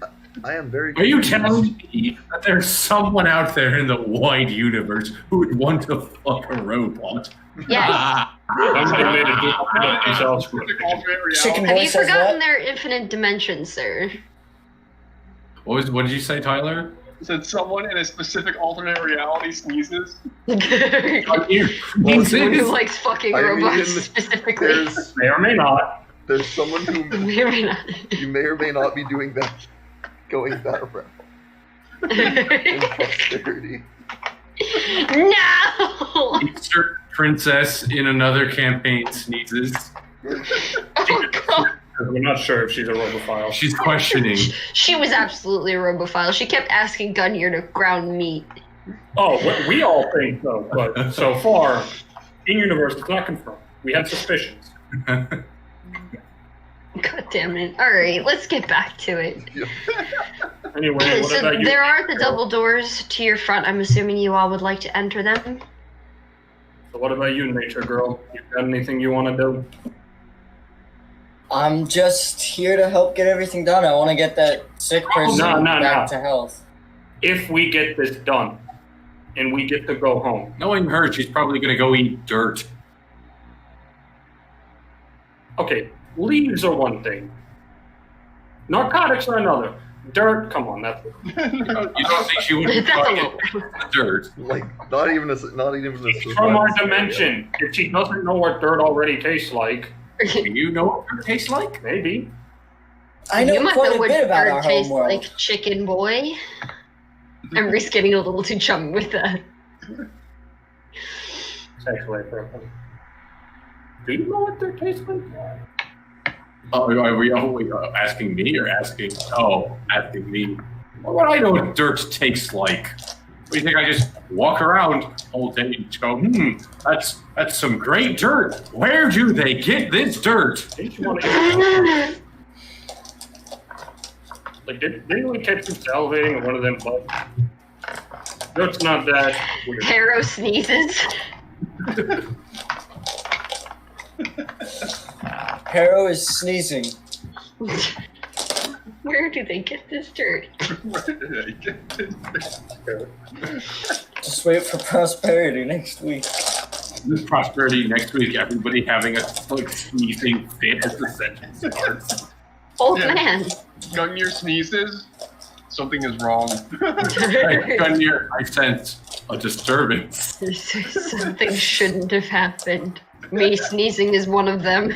I am very Are you confused. telling me that there's someone out there in the wide universe who would want to fuck a robot? Yes. Somebody made a good of themselves. Specific alternate Chicken reality. Have boy you says forgotten what? their infinite dimensions, sir? What did you say, Tyler? Said someone in a specific alternate reality sneezes. Someone who likes fucking I robots mean, specifically. May or may not. There's someone who May or may not. you may or may not be doing that, going that route in posterity. No! Easter princess in another campaign sneezes. Oh, God. We're not sure if she's a robophile. She's questioning. She was absolutely a robophile. She kept asking Gunyer to ground meat. Oh, we all think so, but so far, in universe, it's not confirmed. We have suspicions. God damn it. Alright, let's get back to it. Anyway, what So about you? there are the double doors to your front. I'm assuming you all would like to enter them. So what about you, nature girl? You got anything you want to do? I'm just here to help get everything done. I want to get that sick person No. back to health. If we get this done, and we get to go home, Knowing her, she's probably going to go eat dirt. okay, leaves are one thing. Narcotics are another. Dirt, come on, that's You don't think she would That's a fucking little. dirt? Like not even a it's from our dimension. If she doesn't know what dirt already tastes like, Do you know what dirt tastes like? maybe. I know You might quite know a what bit about bird our tastes homeworld. like, chicken boy. I'm Reese getting a little too chummy with that. Sexually appropriate. Do you know what dirt tastes like? Oh, are we asking me or asking? Oh, asking me. What would I know what dirt tastes like? What do you think? I just walk around all day and go, that's some great dirt. Where do they get this dirt? Didn't you want to like, didn't we catch you salivating in one of them butts? Dirt's not that weird. Harrow sneezes. Harrow is sneezing. Where do they get this dirt? Where did I get this? Just wait for prosperity next week. This prosperity next week, everybody having a like sneezing fit as the sentence starts. Old Yeah. man. Gunyer sneezes. Something is wrong. Hey, Gunyer, I sense a disturbance. Something shouldn't have happened. Me sneezing is one of them.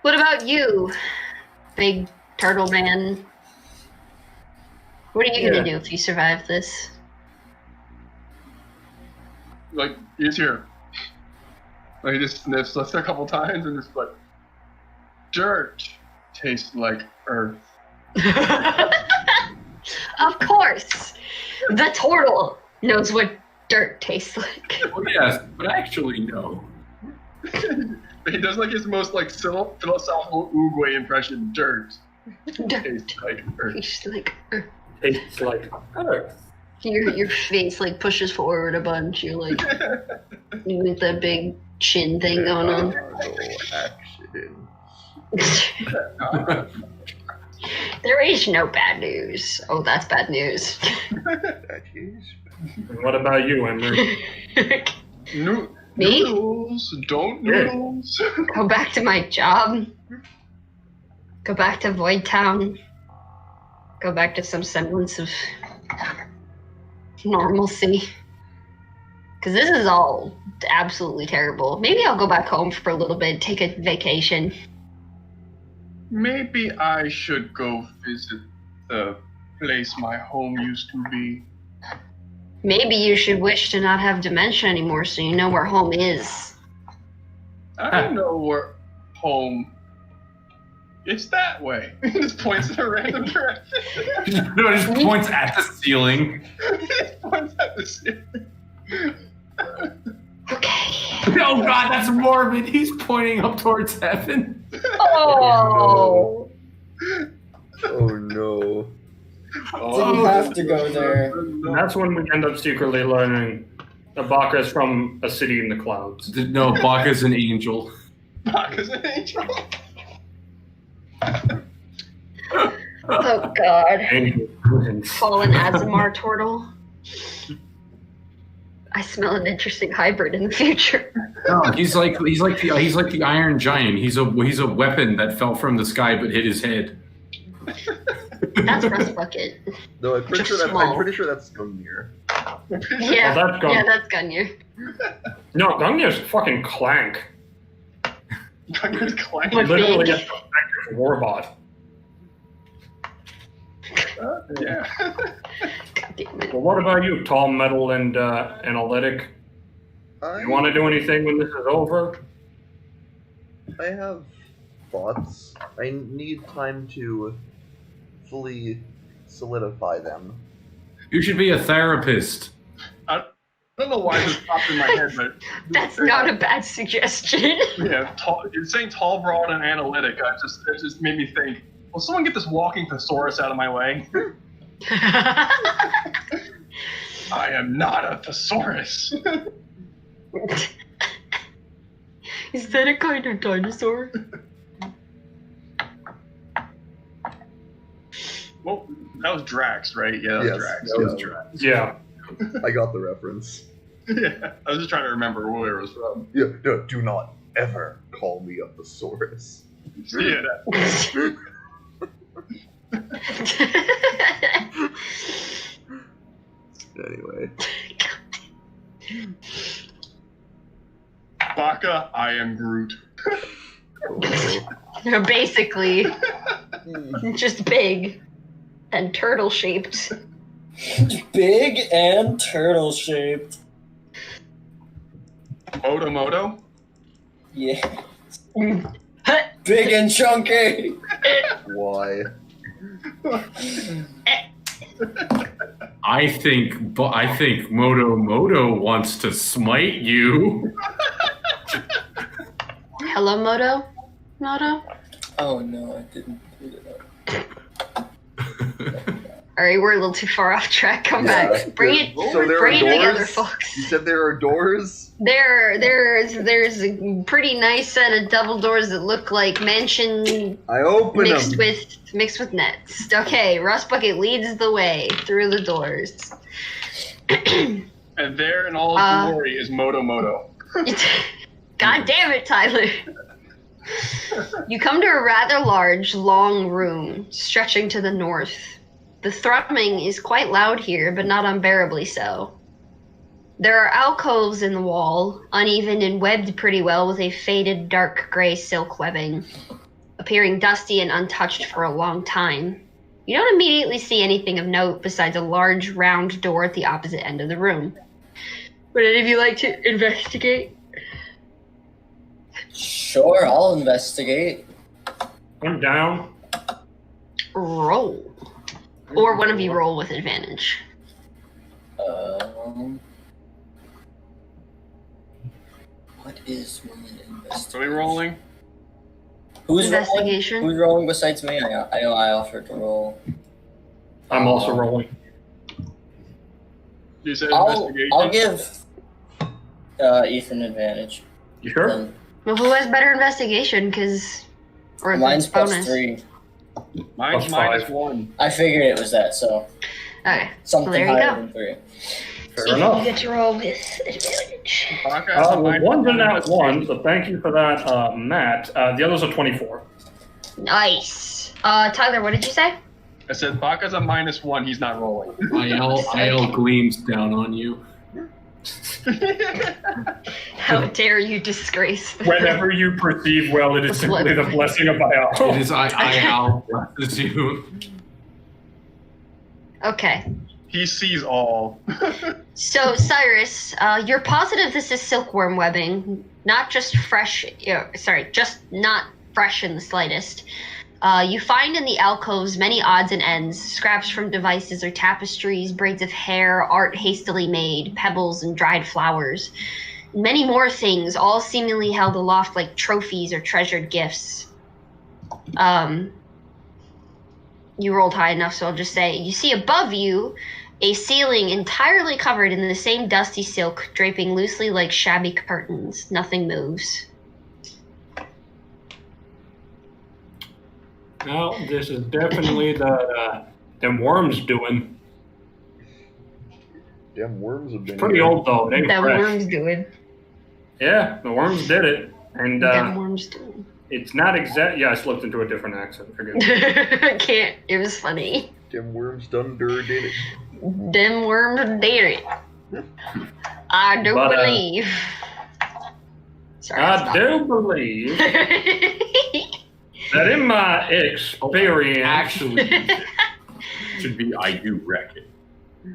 What about you, big turtle man? What are you gonna do if you survive this? Like, he's here. Like, he just sniffs us a couple times and just like, dirt tastes like earth. Of course! The turtle knows what dirt tastes like. Well, yes, but actually, no. He does like his most like philosophical Uruguay impression, dirt. Dirt Tastes like earth. tastes like earth. Tastes like earth. Your face like pushes forward a bunch. You're like with that big chin thing going on. Action. There is no bad news. Oh, that's bad news. That is. And what about you, Emily? Me? Noodles, don't Yeah. noodles. Go back to my job. Go back to Void Town. Go back to some semblance of normalcy. Because this is all absolutely terrible. Maybe I'll go back home for a little bit, take a vacation. Maybe I should go visit the place my home used to be. Maybe you should wish to not have dementia anymore so you know where home is. I know where home. It's that way. He just points in a random direction. No, it just points at the ceiling. He just points at the ceiling. Okay. Oh god, that's morbid. He's pointing up towards heaven. Oh. Oh no. Didn't have to go there. And that's when we end up secretly learning that Baka is from a city in the clouds. No, Baka's an angel. Baka's an angel. Oh god. Angel. Fallen Azamar turtle. I smell an interesting hybrid in the future. No, he's like the Iron Giant. He's a weapon that fell from the sky but hit his head. That's Rust Bucket. No, I'm pretty Just sure small. that's Gungnir. Yeah, Oh, that's Gun- yeah, that's Gunyer. No, Gungnir's fucking Clank. Gungnir's Clank. But Literally big. a effective warbot. Yeah. God damn it. Well, what about you, tall metal and analytic? You want to do anything when this is over? I have thoughts. I need time to fully solidify them. You should be a therapist. I don't know why this popped in my head, but That's not a bad suggestion. yeah, you're saying tall, broad, and analytic. It just made me think. Will someone get this walking thesaurus out of my way? I am not a thesaurus. Is that a kind of dinosaur? Well, that was Drax, right? Yeah, that was Drax. that was Drax. Yeah. I got the reference. Yeah, I was just trying to remember where it was from. Yeah, no, do not ever call me a thesaurus. Yeah, that. Anyway. Baka, I am Groot. They're basically just big and turtle shaped. Big and turtle shaped. Moto. Yeah. Big and chunky. Why? I think Moto wants to smite you. Hello, Moto? Moto? Oh no, I didn't put it up. Alright, we're a little too far off track. Come back. Bring it So there bring are it together, doors? folks. You said there are doors? There's a pretty nice set of double doors that look like mansion I open mixed them. with nets. Okay, Rust Bucket leads the way through the doors. And there in all its glory is Moto. God damn it, Tyler. You come to a rather large, long room stretching to the north. The thrumming is quite loud here, but not unbearably so. There are alcoves in the wall, uneven and webbed pretty well with a faded dark gray silk webbing, appearing dusty and untouched for a long time. You don't immediately see anything of note besides a large round door at the opposite end of the room. Would any of you like to investigate? Sure, I'll investigate. I'm down. Roll. Or one of you roll with advantage. What is my investigation? Are we rolling? Who's Investigation. rolling? Who's rolling besides me? I offered to roll. I'm also rolling. You said I'll investigation? give Ethan advantage. You sure? Then Well, who has better investigation? Or mine's bonus? plus 3. Mine's Plus minus 5. 1. I figured it was that, so Okay. something there you higher go. than 3. Fair You enough. get to roll with advantage. Baka has a Well, minus one's in that 1. one, so thank you for that, Matt. The other's a 24. Nice. Tyler, what did you say? I said Baka's a minus 1. He's not rolling. IL gleams down on you. How dare you disgrace them. Whenever you perceive well, it is simply the blessing of Baal. It is I'll bless you. Okay. He sees all. So, Cyrus, you're positive this is silkworm webbing, not just fresh, just not fresh in the slightest. You find in the alcoves many odds and ends, scraps from devices or tapestries, braids of hair, art hastily made, pebbles and dried flowers. Many more things, all seemingly held aloft like trophies or treasured gifts. You rolled high enough, so I'll just say, you see above you a ceiling entirely covered in the same dusty silk, draping loosely like shabby curtains. Nothing moves. Well, this is definitely them worms doing. Damn worms have been Pretty here. old though. It ain't That fresh. worm's doing. Yeah, the worms did it, and That worm's doing. it's not exact. Yeah, I slipped into a different accent. Forget it. I can't. It was funny. Damn worms done did it. Them worms did it. I do But, believe. Sorry. I do believe that in my experience, Actually, should be I do reckon.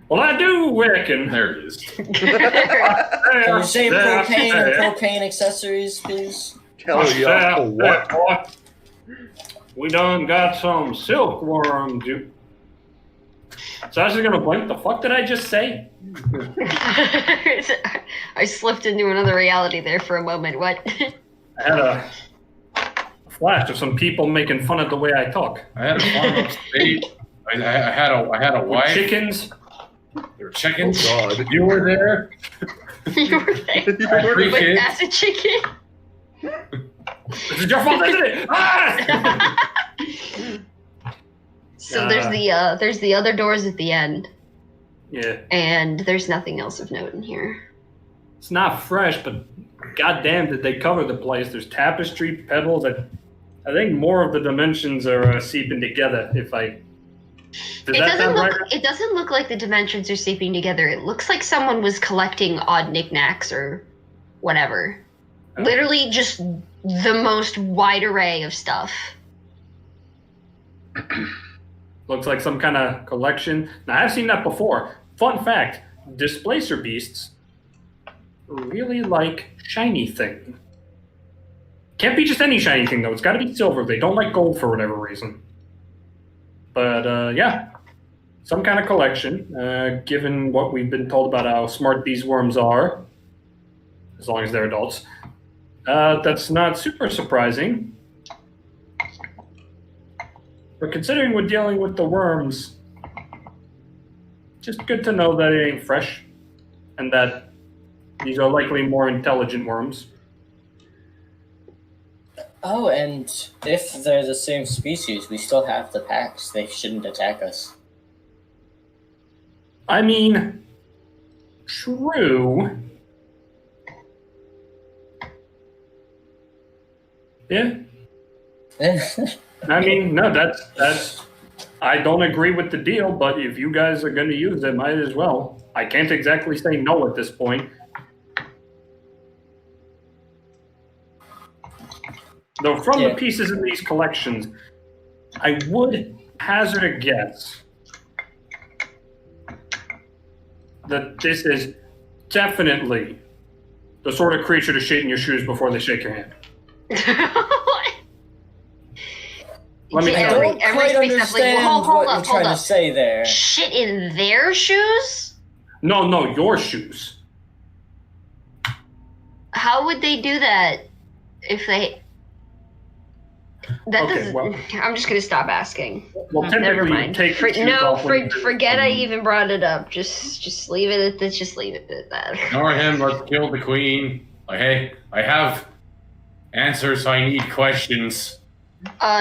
well, I do reckon. There it is. Can you say propane or propane accessories, please? Tell ya what? We done got some silkworm juice. So I was gonna blink. The fuck did I just say? I slipped into another reality there for a moment. What? I had a flash of some people making fun of the way I talk. I had a farm upstate. I had a With wife. chickens. There were chickens. Oh, God. You were there. You were there. You were Three With kids. acid chicken. This is your fault, isn't it? Ah! So there's the other doors at the end, Yeah, and there's nothing else of note in here. it's not fresh, but goddamn, did they cover the place? There's tapestry, pebbles. I think more of the dimensions are seeping together. If I does that sound right? It doesn't look like the dimensions are seeping together. It looks like someone was collecting odd knickknacks or whatever. Oh. Literally just the most wide array of stuff. Looks like some kind of collection. Now, I've seen that before. Fun fact, displacer beasts really like shiny thing. Can't be just any shiny thing, though. It's got to be silver. They don't like gold for whatever reason. But, yeah. Some kind of collection, given what we've been told about how smart these worms are, as long as they're adults. That's not super surprising. But considering we're dealing with the worms, just good to know that it ain't fresh, and that these are likely more intelligent worms. Oh, and if they're the same species, we still have the packs. They shouldn't attack us. I mean, true. Yeah. I mean, no, that's. I don't agree with the deal, but if you guys are going to use it, might as well. I can't exactly say no at this point. Though from the pieces in these collections, I would hazard a guess that this is definitely the sort of creature to shit in your shoes before they shake your hand. Let me I tell don't you. quite understand what you're trying to say there. Shit in their shoes? No, your shoes. How would they do that if they... That Okay, doesn't... well- I'm just going to stop asking. Well, Never typically you mind. take your shoes off when you do Forget I something. even brought it up. Just leave it at this. Just leave it at that. Ignore him. Let's kill the queen. Like, hey, I have answers. I need questions.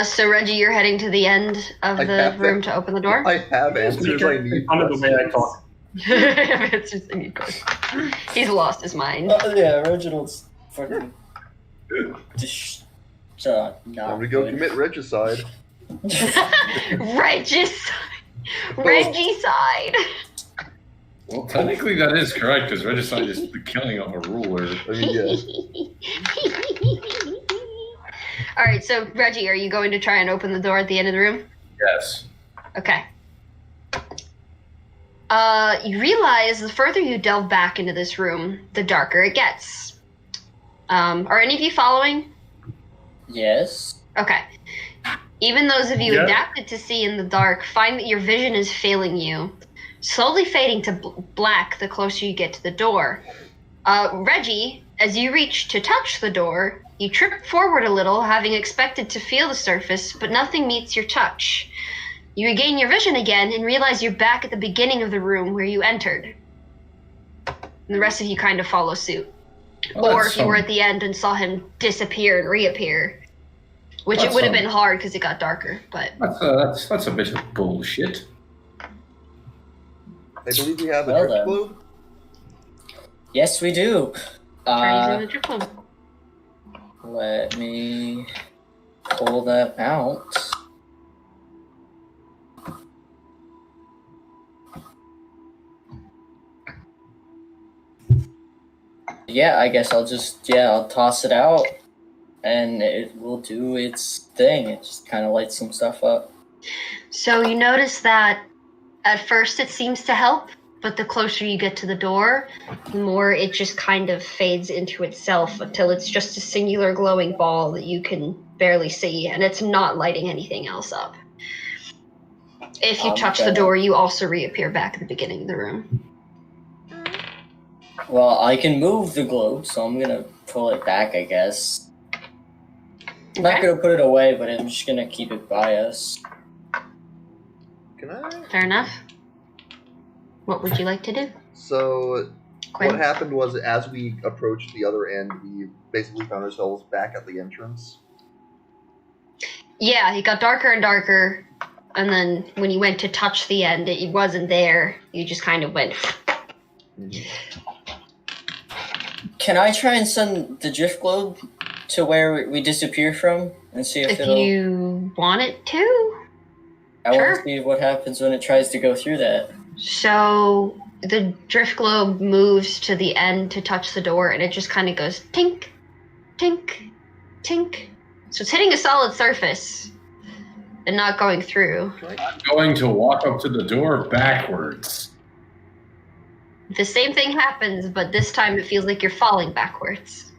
So Reggie, you're heading to the end of I the have room to- to open the door? I have answers I need. Under the way I talk. Answers I need questions. He's lost his mind. Yeah, Reginald's fucking. Just. I'm gonna go commit regicide. Regicide. Well, technically that is correct, because regicide is the killing of a ruler. I mean, yeah. Alright, so Reggie, are you going to try and open the door at the end of the room? Yes. Okay. You realize the further you delve back into this room, the darker it gets. Are any of you following? Yes. Okay. Even those of you Yeah. adapted to see in the dark find that your vision is failing you, slowly fading to black the closer you get to the door. Reggie, as you reach to touch the door, you trip forward a little, having expected to feel the surface, but nothing meets your touch. You regain your vision again and realize you're back at the beginning of the room where you entered. And the rest of you kind of follow suit. Well, Or that's if you were some- at the end and saw him disappear and reappear. Which it That's would have some- been hard because it got darker, but... That's a bit of bullshit. I believe we have a Well drift then. globe. Yes, we do. Try using the triple. Let me pull that out. Yeah, I guess I'll toss it out, and it will do its thing. It just kind of lights some stuff up. So you notice that at first it seems to help, but the closer you get to the door, the more it just kind of fades into itself until it's just a singular glowing ball that you can barely see, and it's not lighting anything else up. If you touch the door, you also reappear back at the beginning of the room. Well, I can move the globe, so I'm gonna pull it back, I guess. I'm not gonna put it away, but I'm just gonna keep it by us. Can I? Fair enough. What would you like to do, So, Quinn? what happened was, as we approached the other end, we basically found ourselves back at the entrance. Yeah, it got darker and darker, and then when you went to touch the end, it wasn't there. You just kind of went... Can I try and send the drift globe to where we disappear from and see if If it'll... you want it to. I want sure. to see what happens when it tries to go through that. So the drift globe moves to the end to touch the door, and it just kind of goes tink, tink, tink. So it's hitting a solid surface and not going through. I'm going to walk up to the door backwards. The same thing happens, but this time it feels like you're falling backwards.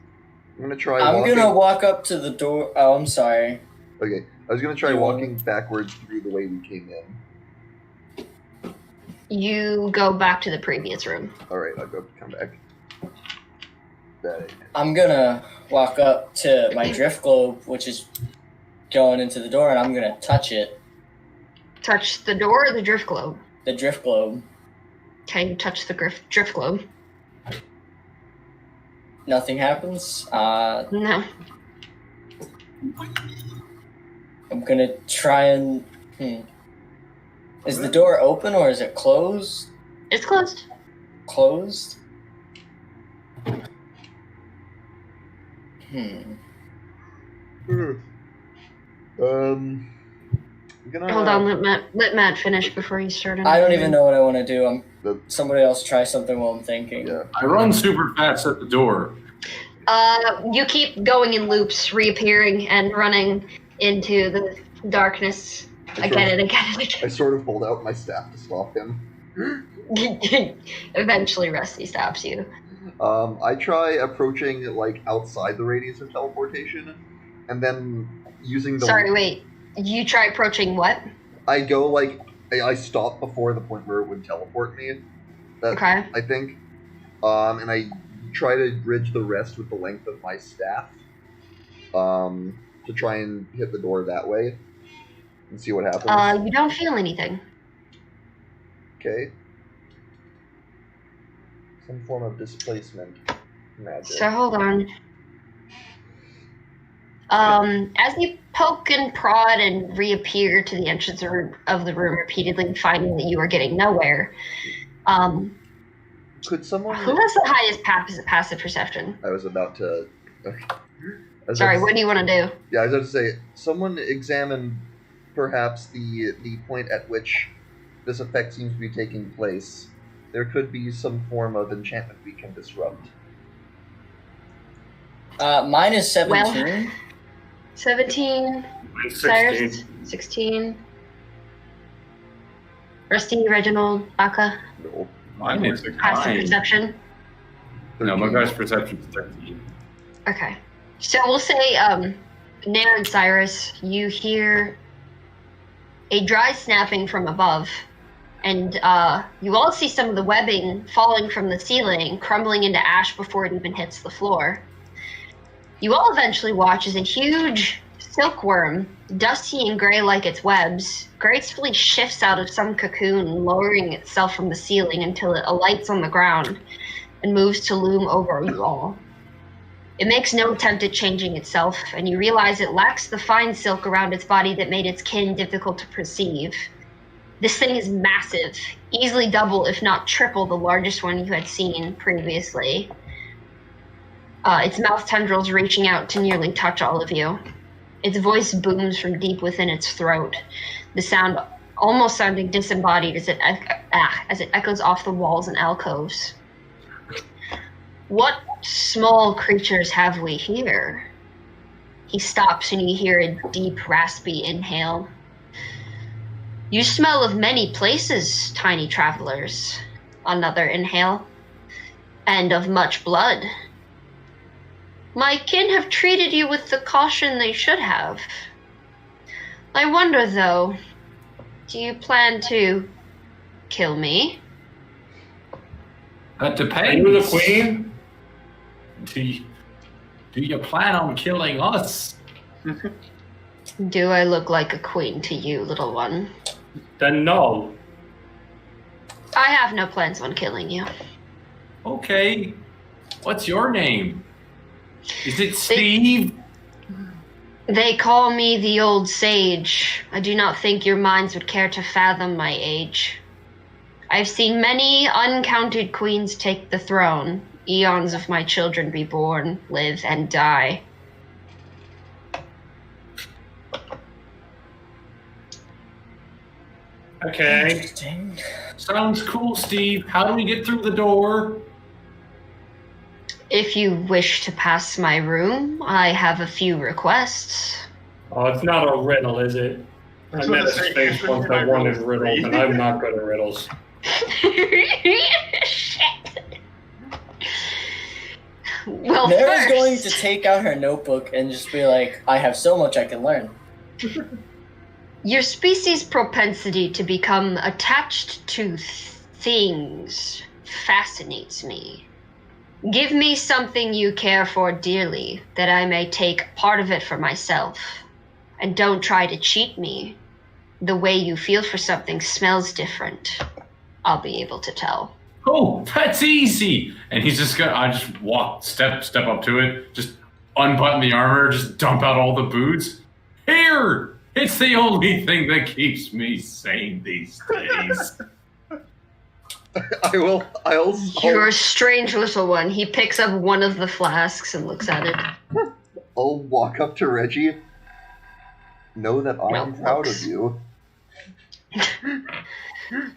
I'm gonna try I'm walking. gonna walk up to the door. Oh, I'm sorry. Okay, I was gonna try You- walking backwards through the way we came in. You go back to the previous room. Alright, I'll come back. That I'm gonna walk up to my drift globe, which is going into the door, and I'm gonna touch it. Touch the door or the drift globe? The drift globe. Okay, you touch the drift globe. Nothing happens. No. I'm gonna try and. Is the door open or is it closed? It's closed. Closed? I'm gonna Hold on, let Matt finish before you start. I don't even know what I want to do. The- Somebody else try something while I'm thinking. Yeah. I run super fast at the door. You keep going in loops, reappearing and running into the darkness again and again and I again. sort of hold out my staff to stop him. Eventually, Rusty stops you. I try approaching like outside the radius of teleportation, and then using the. Sorry, wait. You try approaching what? I go like I stop before the point where it would teleport me. Okay. I think, and I try to bridge the rest with the length of my staff, to try and hit the door that way, and see what happens. You don't feel anything. Okay. Some form of displacement magic. So hold on. As you poke and prod and reappear to the entrance of the room repeatedly, finding that you are getting nowhere, Could someone? who has the highest passive perception? I was about to. Okay. Sorry, what do you want to do? Yeah, I was about to say, someone examine perhaps the point at which this effect seems to be taking place. there could be some form of enchantment we can disrupt. Mine is 17. Well, 17. Mine's Cyrus, 16. 16. Rusty, Reginald, Aka, No. Mine is passive 9. perception. No, my guy's perception is 13. Okay. So we'll say, Nair and Cyrus, you hear a dry snapping from above, and you all see some of the webbing falling from the ceiling, crumbling into ash before it even hits the floor. You all eventually watch as a huge silkworm, dusty and gray like its webs, gracefully shifts out of some cocoon, lowering itself from the ceiling until it alights on the ground and moves to loom over you all. It makes no attempt at changing itself, and you realize it lacks the fine silk around its body that made its kin difficult to perceive. This thing is massive, easily double if not triple the largest one you had seen previously. Its mouth tendrils reaching out to nearly touch all of you. Its voice booms from deep within its throat, the sound almost sounding disembodied as it echoes off the walls and alcoves. What small creatures have we here? He stops and you hear a deep, raspy inhale. You smell of many places, tiny travelers. Another inhale. And of much blood. My kin have treated you with the caution they should have. I wonder, though, do you plan to kill me? That Are depends. you the queen? Do you plan on killing us? Do I look like a queen to you, little one? Then no. I have no plans on killing you. Okay. What's your name? Is it Steve? They call me the old sage. I do not think your minds would care to fathom my age. I've seen many uncounted queens take the throne, eons of my children be born, live, and die. Okay. Interesting. Sounds cool, Steve. How do we get through the door? If you wish to pass my room, I have a few requests. Oh, it's not a riddle, is it? I That's met what a the same space thing once when I I wanted rolled riddles, three. and I'm not good at riddles. Shit. Well, Nara's first, going to take out her notebook and just be like, I have so much I can learn. your species' propensity to become attached to things fascinates me. Give me something you care for dearly, that I may take part of it for myself. And don't try to cheat me. The way you feel for something smells different. I'll be able to tell. Oh, that's easy. And he's just gonna. I just walk, step up to it, just unbutton the armor, just dump out all the booze. Here, it's the only thing that keeps me sane these days. I'll You're a strange little one. He picks up one of the flasks and looks at it. I'll walk up to Reggie. Know that I'm No, proud looks. of you.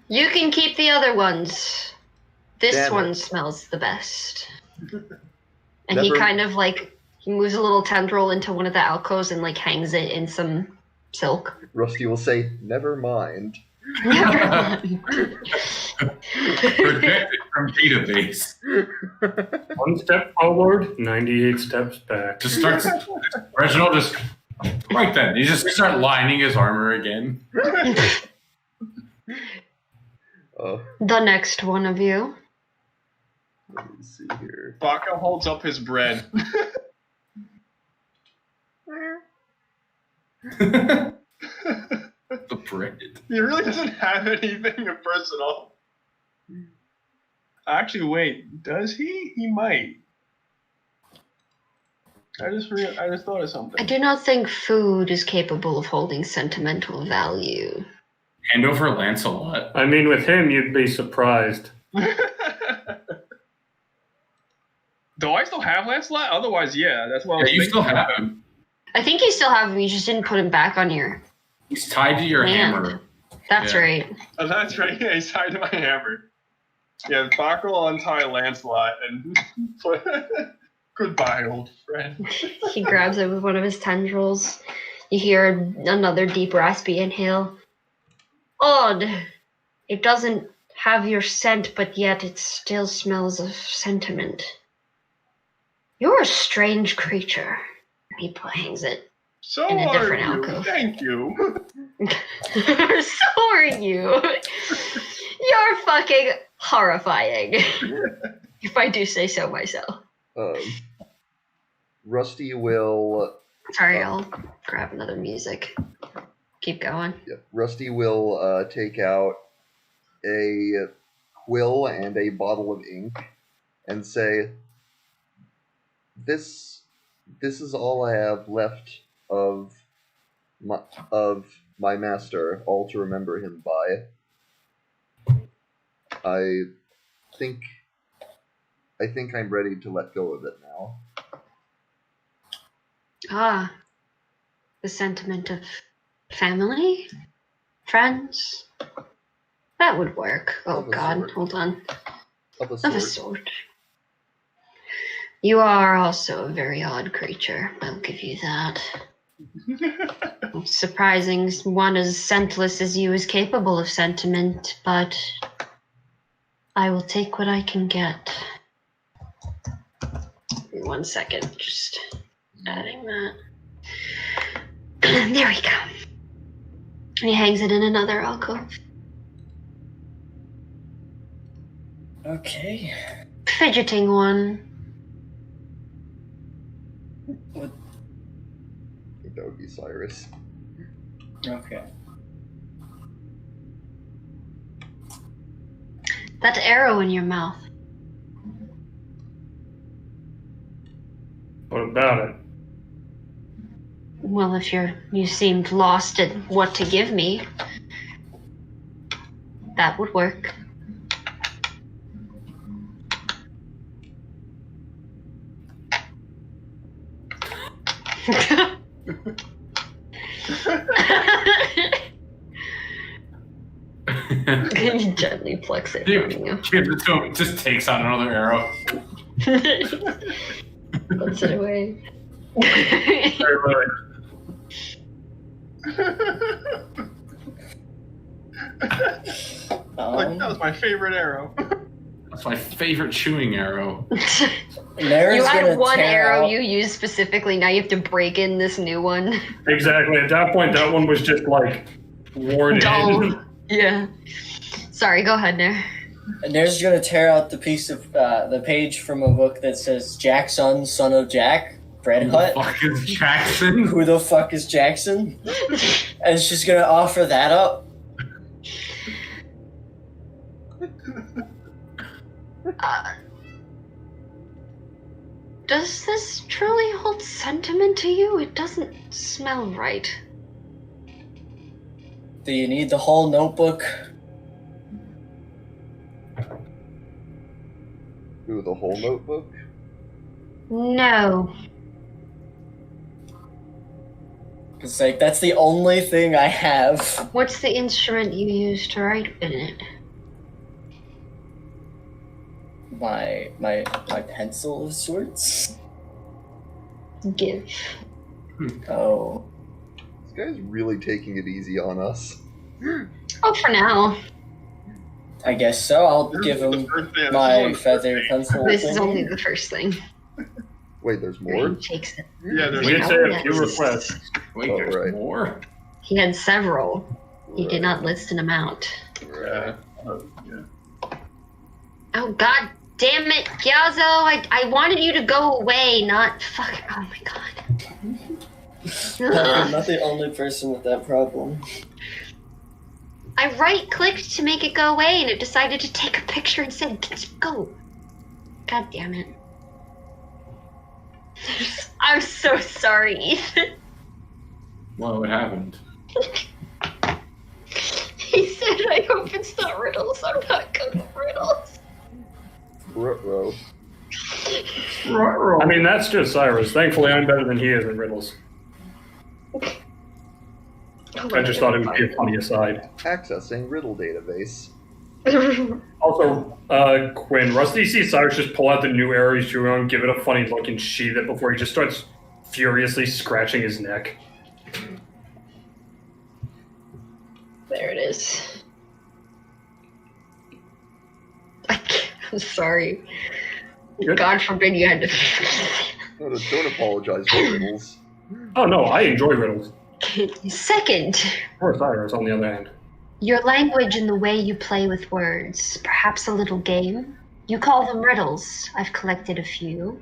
You can keep the other ones. This Damn it. one smells the best. And he Never- kind of he moves a little tendril into one of the alcoves and hangs it in some silk. Rusty will say, "Never mind." Protected from database. One step forward, 98 steps back. Just starts. Reginald just. Right then, he just start lining his armor again. The next one of you. Let me see here. Baka holds up his bread. The bread. He really doesn't have anything personal. Actually, wait. Does he? He might. I just thought of something. I do not think food is capable of holding sentimental value. Hand over Lancelot. I mean, with him, you'd be surprised. Do I still have Lancelot? Otherwise, yeah. That's what I Yeah, was you thinking. still have him. I think you still have him, you just didn't put him back on your He's tied to your hand. hammer. That's Yeah. right. Oh, that's right. Yeah, he's tied to my hammer. Yeah, Bach will untie Lancelot and goodbye, old friend. He grabs it with one of his tendrils. You hear another deep, raspy inhale. Odd. It doesn't have your scent, but yet it still smells of sentiment. You're a strange creature. He hangs it. So In a are different you. alcove. Thank you. So are you. You're fucking horrifying. If I do say so myself. Rusty will. Sorry, I'll grab another music. Keep going. Yeah, Rusty will take out a quill and a bottle of ink and say, "This is all I have left of my master, all to remember him by. I think I'm ready to let go of it now." Ah, the sentiment of family? Friends? That would work. Oh Of a god, sort. hold on. Of a Of a sort. sort. You are also a very odd creature, I'll give you that. It's surprising one as scentless as you is capable of sentiment, but I will take what I can get. 1 second, just adding that. There we go. He hangs it in another alcove. Okay. Fidgeting one. I think that would be Cyrus. Okay. That arrow in your mouth. What about it? Well, if you seemed lost at what to give me, that would work. You gently flex it from you. Gives it to him, just takes out another arrow. Puts it away. Like, that was my favorite arrow. That's my favorite chewing arrow. Nara's You gonna had one tear arrow out- you used specifically, now you have to break in this new one. Exactly. At that point, that one was just like worn in. Dull. Yeah. Sorry, go ahead, Nair. Nara's gonna tear out the piece of the page from a book that says Jackson, son of Jack, Bread Who the Hut. fuck is Jackson? Who the fuck is Jackson? And she's gonna offer that up. Does this truly hold sentiment to you? It doesn't smell right. Do you need the whole notebook? Ooh, the whole notebook? No. It's like that's the only thing I have. What's the instrument you use to write in it? My pencil of sorts. Give. Oh. This guy's really taking it easy on us. Oh, for now. I guess so. I'll give him my feather pencil. This is thingy. only the first thing. Wait, there's more? He takes it. Yeah, there's We did Oh, say a yes. few requests. Wait, Oh, there's right. more? He had several. He did not list an amount. Right. Yeah. Oh, god damn it, Gyazo! I wanted you to go away, not fuck. Oh my god. I'm not the only person with that problem. I right-clicked to make it go away, and it decided to take a picture and said, "Go." God damn it. I'm so sorry, Ethan. Well, what happened? He said, "I hope it's not riddles. I'm not good at riddles." Ruh-roh. I mean, that's just Cyrus. Thankfully, I'm better than he is at riddles. I just thought it would be a funny aside. Accessing riddle database. Also, Quinn, Rusty sees Cyrus just pull out the new arrow he's chewing on, give it a funny look, and sheath it before he just starts furiously scratching his neck. There it is. I'm sorry. Good. God forbid you had to. No, don't apologize for riddles. Oh no, I enjoy riddles. Second, Poor Cyrus, on the other hand. your language and the way you play with words. Perhaps a little game. You call them riddles. I've collected a few.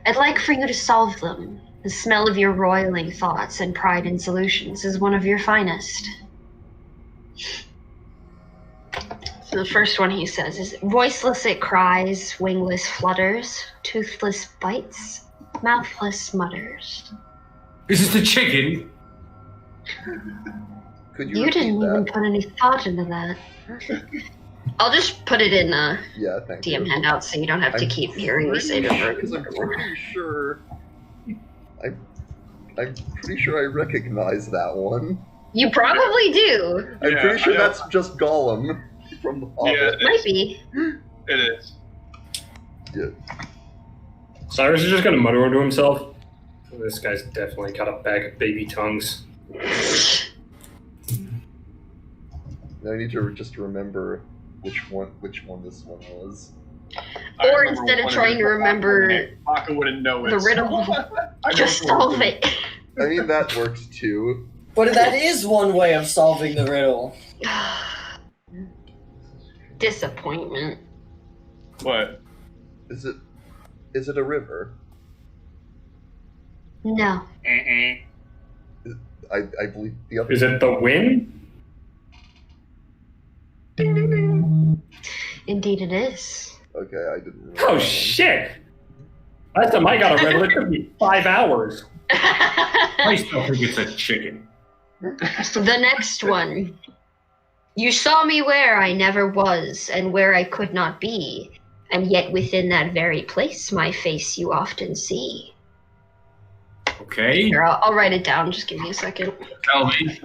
I'd like for you to solve them. The smell of your roiling thoughts and pride in solutions is one of your finest. So the first one he says is, voiceless it cries, wingless flutters, toothless bites, mouthless mutters. Is this the chicken? Could You repeat didn't that? even put any thought into that. I'll just put it in Yeah, thank DM you. handout so you don't have to keep hearing me say it over Because I'm and over. pretty sure. I'm pretty sure I recognize that one. You probably do. I'm Yeah, pretty sure I that's just Gollum from the Hobbit. Yeah, Might be. it is. Yeah. Cyrus is just gonna mutter to himself. This guy's definitely got a bag of baby tongues. Now I need to just remember which one this one was. I Or remember instead of one trying to it, remember Baka wouldn't know it. the riddle, I just don't know. solve it. I mean, that works too. But that is one way of solving the riddle. Disappointment. What? Is it a river? No. I believe the other. Is it the wind? Indeed it is. Okay, I didn't. Remember Oh that one. shit! Last time I got a riddle, it took me 5 hours. I still think it's a chicken. The next one. You saw me where I never was, and where I could not be, and yet within that very place my face you often see. Okay? Here, I'll write it down. Just give me a second. Tell me.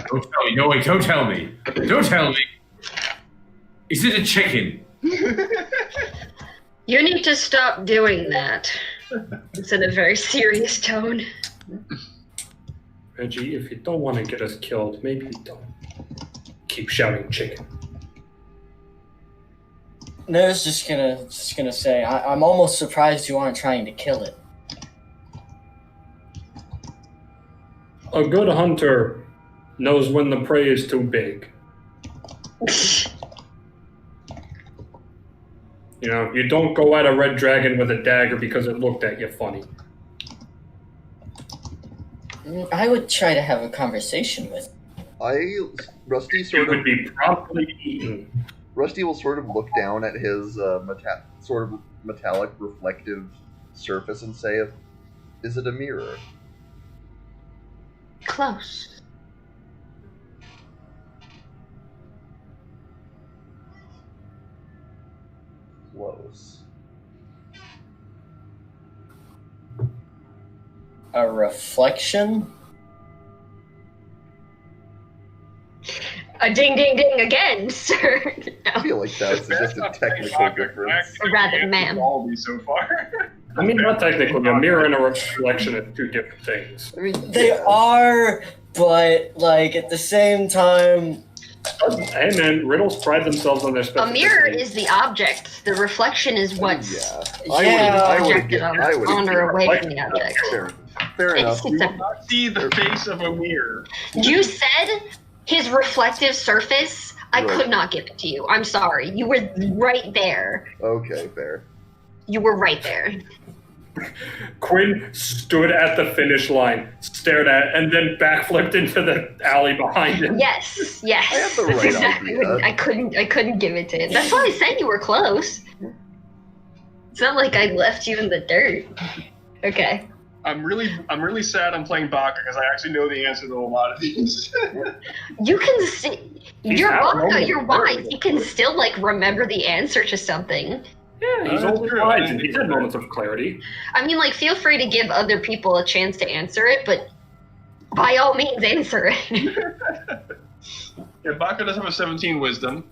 Don't tell me. No, wait, don't tell me. Don't tell me. Is it a chicken? You need to stop doing that. It's in a very serious tone. Reggie, if you don't want to get us killed, maybe don't keep shouting chicken. No, I was just gonna say I'm almost surprised you aren't trying to kill it. A good hunter knows when the prey is too big. You know, you don't go at a red dragon with a dagger because it looked at you funny. I would try to have a conversation with. Rusty You sort would of be promptly eaten. Rusty will sort of look down at his sort of metallic reflective surface and say, "Is it a mirror?" Close. Close. A reflection? A ding ding ding again, sir. I feel like that's just a technical difference. Or rather, ma'am. All these so far. I mean, not technically. A mirror and a reflection are two different things. I mean, They yeah. are, but like at the same time, Hey man, riddles pride themselves on their A specificity. mirror is the object. The reflection is what's Yeah. Yeah. projected on or away from the object. Fair enough. It's a- Not see the face of a mirror. You said his reflective surface. I Right. could not give it to you. I'm sorry. You were right there. Okay, fair. You were right there. Quinn stood at the finish line, stared at it, and then backflipped into the alley behind him. Yes, yes. I had the That's right exactly idea. what- I couldn't give it to him. That's why I said you were close. It's not like I left you in the dirt. Okay. I'm really sad I'm playing Baka because I actually know the answer to a lot of these. You can see. He's You're not Baka, normal. you're wise. You can still like remember the answer to something. Yeah, he's That's old true. wise, and he's had moments of clarity. I mean, like, feel free to give other people a chance to answer it, but by all means, answer it. Yeah, Baka does have a 17 wisdom.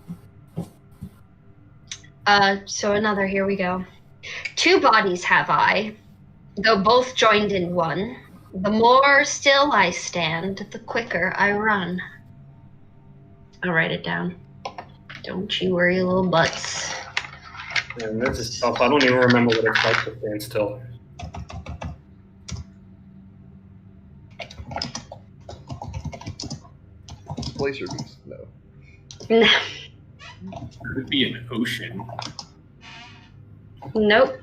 So another, here we go. 2 bodies have I, though both joined in one. The more still I stand, the quicker I run. I'll write it down. Don't you worry, little butts. Man, this is tough. I don't even remember what it's like to stand still. Glacier beast, no. No. Could be an ocean. Nope.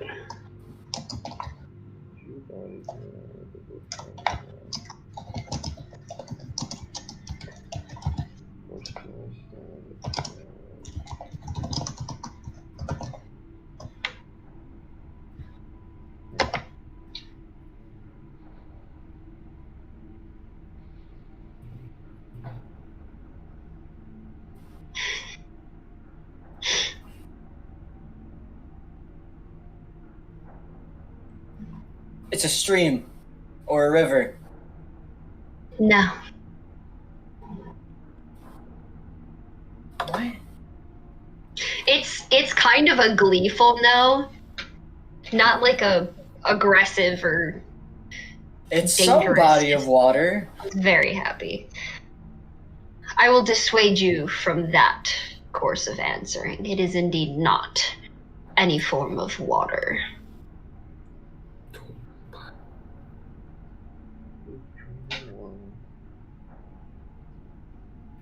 It's a stream or a river. No. What? It's kind of a gleeful no. Not like a aggressive or It's dangerous. some body of water. Very happy. I will dissuade you from that course of answering. It is indeed not any form of water.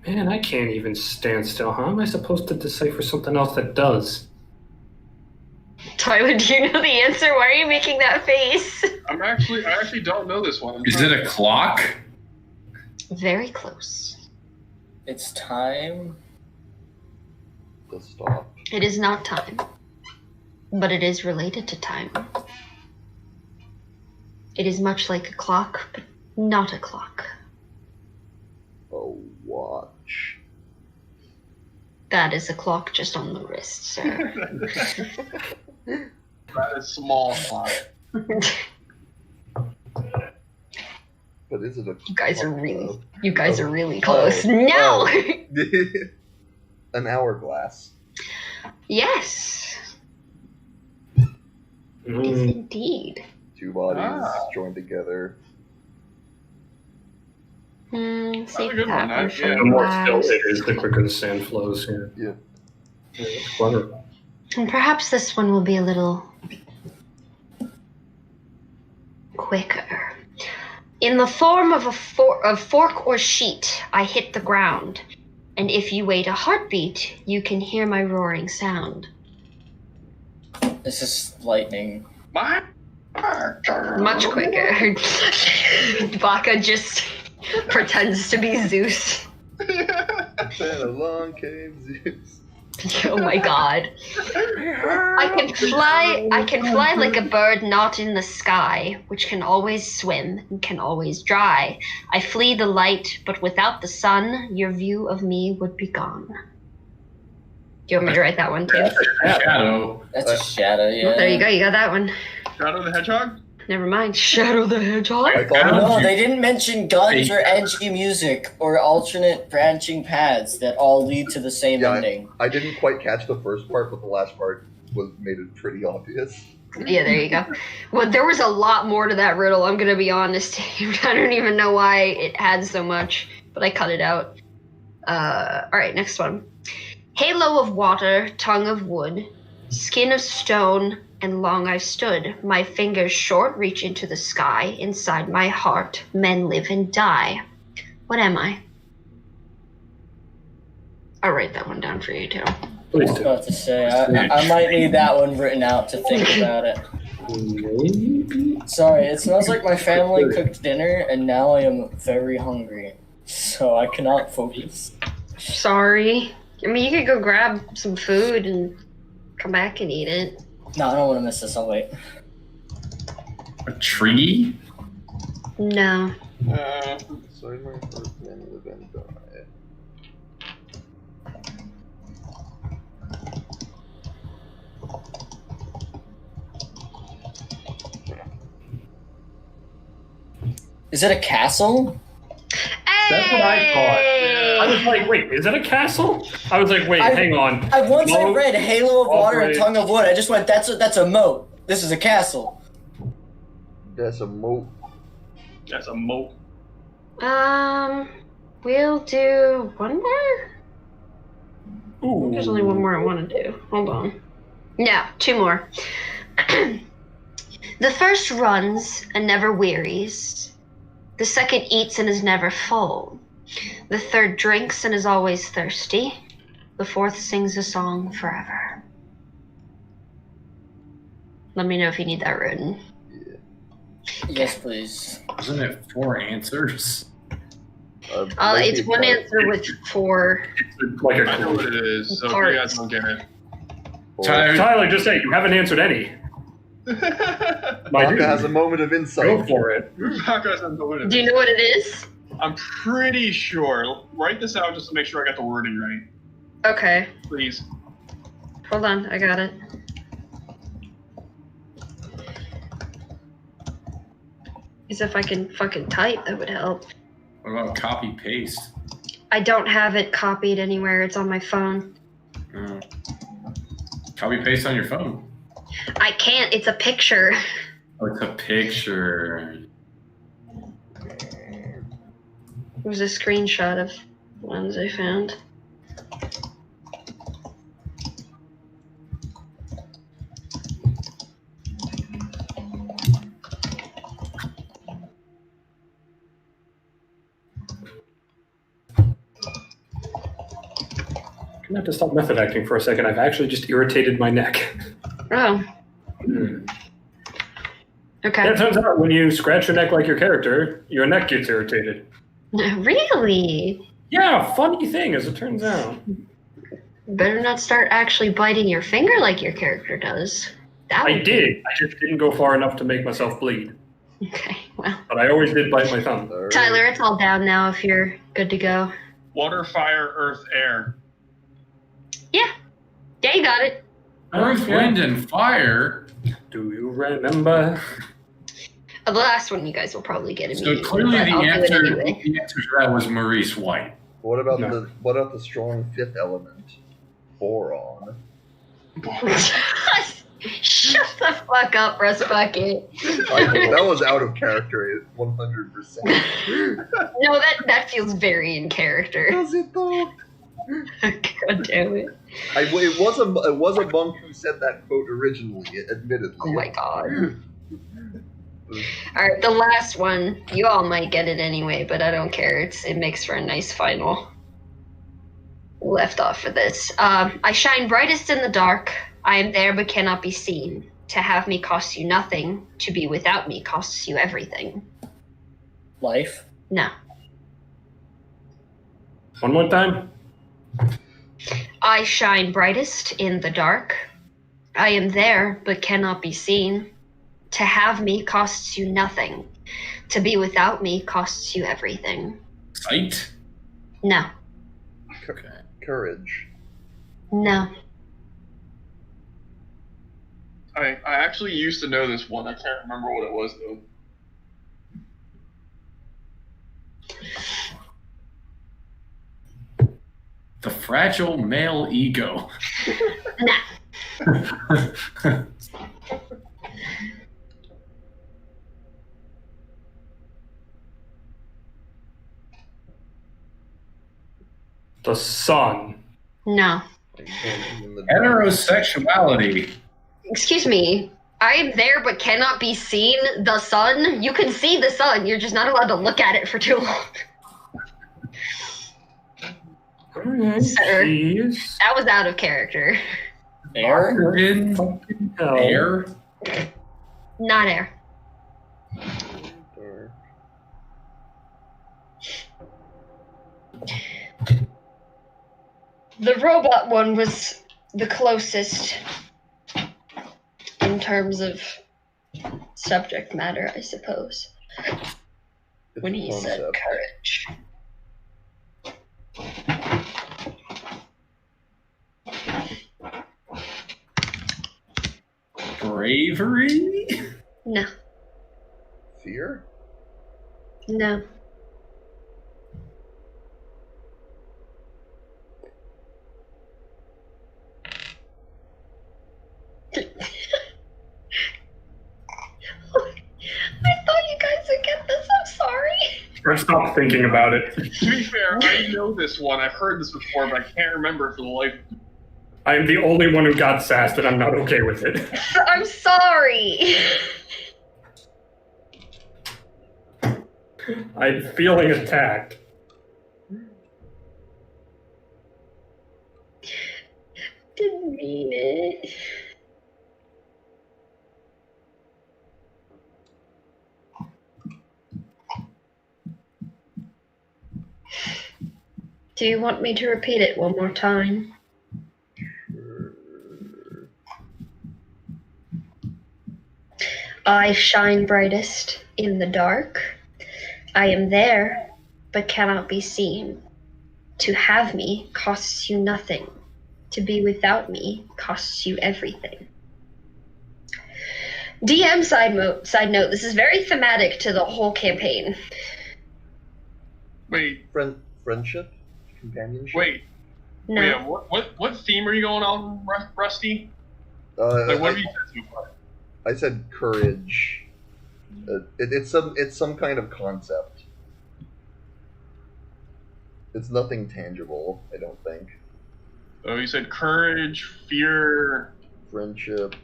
Man, I can't even stand still. How am I supposed to decipher something else that does? Tyler, do you know the answer? Why are you making that face? I actually don't know this one. Is it a clock? Very close. It's time. To stop. It is not time, but it is related to time. It is much like a clock, but not a clock. A watch. That is a clock just on the wrist, sir. That is small clock. But is it a You guys are clock, really, though? you guys are really close. Oh. No! An hourglass. Yes, it is Mm, indeed. 2 bodies Ah. joined together. Save That's a good that one. one for Yeah. the more still last. it is, the quicker the sand flows here. Yeah. It's clever. And perhaps this one will be a little quicker. In the form of a fork or sheet, I hit the ground, and if you wait a heartbeat, you can hear my roaring sound. This is lightning. My Much quicker. Baka just pretends to be Zeus. Then along came Zeus. Oh my god. I can fly like a bird not in the sky, which can always swim and can always dry. I flee the light, but without the sun, your view of me would be gone. Do you want me to write that one too? Shadow. That's a shadow, yeah. There you go, you got that one. Shadow the Hedgehog? Never mind. Shadow the Hedgehog? I thought No, they didn't mention guns or edgy music or alternate branching paths that all lead to the same Yeah, ending. I didn't quite catch the first part, but the last part made it pretty obvious. Yeah, there you go. Well, there was a lot more to that riddle, I'm gonna be honest. I don't even know why it had so much, but I cut it out. Alright, next one. Halo of water, tongue of wood, skin of stone, and long I've stood. My fingers short reach into the sky. Inside my heart, men live and die. What am I? I'll write that one down for you, too. I Please was do. about to say, I might need that one written out to think about it. Maybe. Sorry, it smells like my family cooked dinner, and now I am very hungry. So I cannot focus. Sorry. I mean, you could go grab some food and come back and eat it. No, I don't want to miss this. I'll wait. A tree? No. Inside my heart, men live and die. Is it a castle? That's what I thought. Hey! I was like, wait, is that a castle? I was like, wait, hang on. I Moat, read Halo of Water and bridge. Tongue of Wood. I just went, that's a moat. This is a castle. That's a moat. That's a moat. We'll do one more? Ooh. There's only one more I want to do. Hold on. No, two more. The first runs and never wearies. The second eats and is never full. The third drinks and is always thirsty. The fourth sings a song forever. Let me know if you need that written. Yes, please. Isn't it 4 answers? It's one answer with 4. It's like a I know what it is, so if you guys don't get it. Tyler, just say you haven't answered any. My Baka dude, has a moment of insight. go for it. Baka doesn't know what it is. Do you know what it is? I'm pretty sure. Write this out just to make sure I got the wording right. Okay. Please. Hold on, I got it. Because if I can fucking type, that would help. What about copy paste? I don't have it copied anywhere. It's on my phone. Copy paste on your phone. I can't. It's a picture. Oh, it's a picture. It was a screenshot of ones I found. I'm gonna have to stop method acting for a second. I've actually just irritated my neck. Oh. Okay. Yeah, it turns out when you scratch your neck like your character, your neck gets irritated. Really? Yeah, funny thing, as it turns out. Better not start actually biting your finger like your character does. That I would did. I just didn't go far enough to make myself bleed. Okay, well. But I always did bite my thumb. Alright. Tyler, it's all down now if you're good to go. Water, fire, earth, air. Yeah, you got it. Earth, wind, and fire. Do you remember? The last one you guys will probably get So immediately. clearly but I'll do it the anyway. answer to that was Maurice White. What about No. the strong fifth element? Boron. Shut the fuck up, Russ Bucket. That was out of character, 100%. No, that feels very in character. Does it though? God damn it. It was a monk who said that quote originally, admittedly. Oh my god. Alright, the last one. You all might get it anyway, but I don't care. It makes for a nice final. Left off for this. I shine brightest in the dark. I am there but cannot be seen. To have me costs you nothing. To be without me costs you everything. Life. No. One more time? I shine brightest in the dark. I am there but cannot be seen. To have me costs you nothing. To be without me costs you everything. Sight? No. Courage. No. I actually used to know this one. I can't remember what it was though. The fragile male ego. No. The sun. No. Heterosexuality. Excuse me. I am there but cannot be seen. The sun? You can see the sun. You're just not allowed to look at it for too long. Sir, Jeez. that was out of character. Air. In Hell. air. Not air. The robot one was the closest in terms of subject matter, I suppose. When he said courage. Bravery? No. Fear? No. I thought you guys would get this. I'm sorry. Stop thinking about it. To be fair, I know this one. I've heard this before, but I can't remember for the life of me. I am the only one who got sassed, and I'm not okay with it. I'm sorry. I'm feeling attacked. Didn't mean it. Do you want me to repeat it one more time? I shine brightest in the dark. I am there, but cannot be seen. To have me costs you nothing. To be without me costs you everything. DM side note, this is very thematic to the whole campaign. Wait, Friendship? Companionship? wait. No. Yeah, what theme are you going on, Rusty? Like, what have you said so far? I said courage. It's some kind of concept. It's nothing tangible, I don't think. Oh, you said courage, fear. Friendship.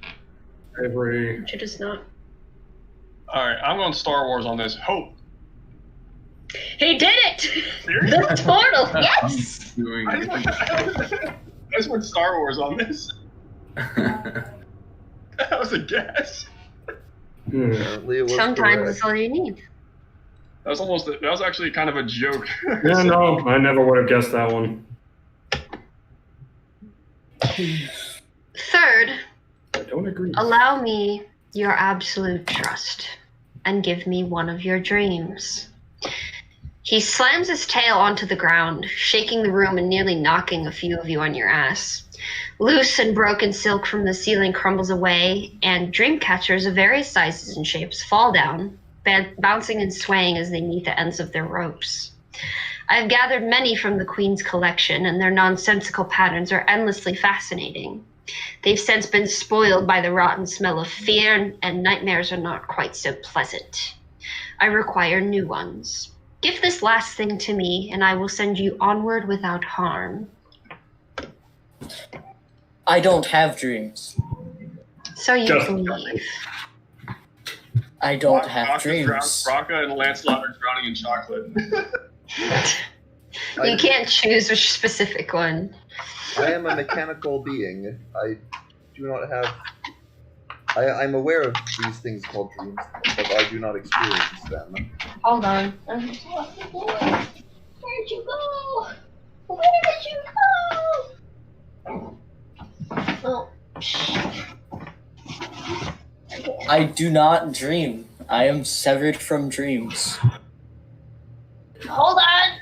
Every Which it is not. Alright, I'm going Star Wars on this. Hope. He did it! Seriously? The total, yes! Doing I just went Star Wars on this. That was a guess. Apparently it was Sometimes correct. that's all you need. That was actually kind of a joke. Yeah, no, I never would have guessed that one. Third, I don't agree. allow me your absolute trust and give me one of your dreams. He slams his tail onto the ground, shaking the room and nearly knocking a few of you on your ass. Loose and broken silk from the ceiling crumbles away, and dream catchers of various sizes and shapes fall down, bouncing and swaying as they meet the ends of their ropes. I have gathered many from the Queen's collection, and their nonsensical patterns are endlessly fascinating. They've since been spoiled by the rotten smell of fear, and nightmares are not quite so pleasant. I require new ones. Give this last thing to me, and I will send you onward without harm. I don't have dreams. So you Just- believe. I don't have Rocca dreams. Rocca and Lancelot are drowning in chocolate. You can't choose which specific one. I am a mechanical being. I do not have... I'm aware of these things called dreams, but I do not experience them. Hold on. Where'd you go? Where did you go? Oh. I do not dream. I am severed from dreams. Hold on.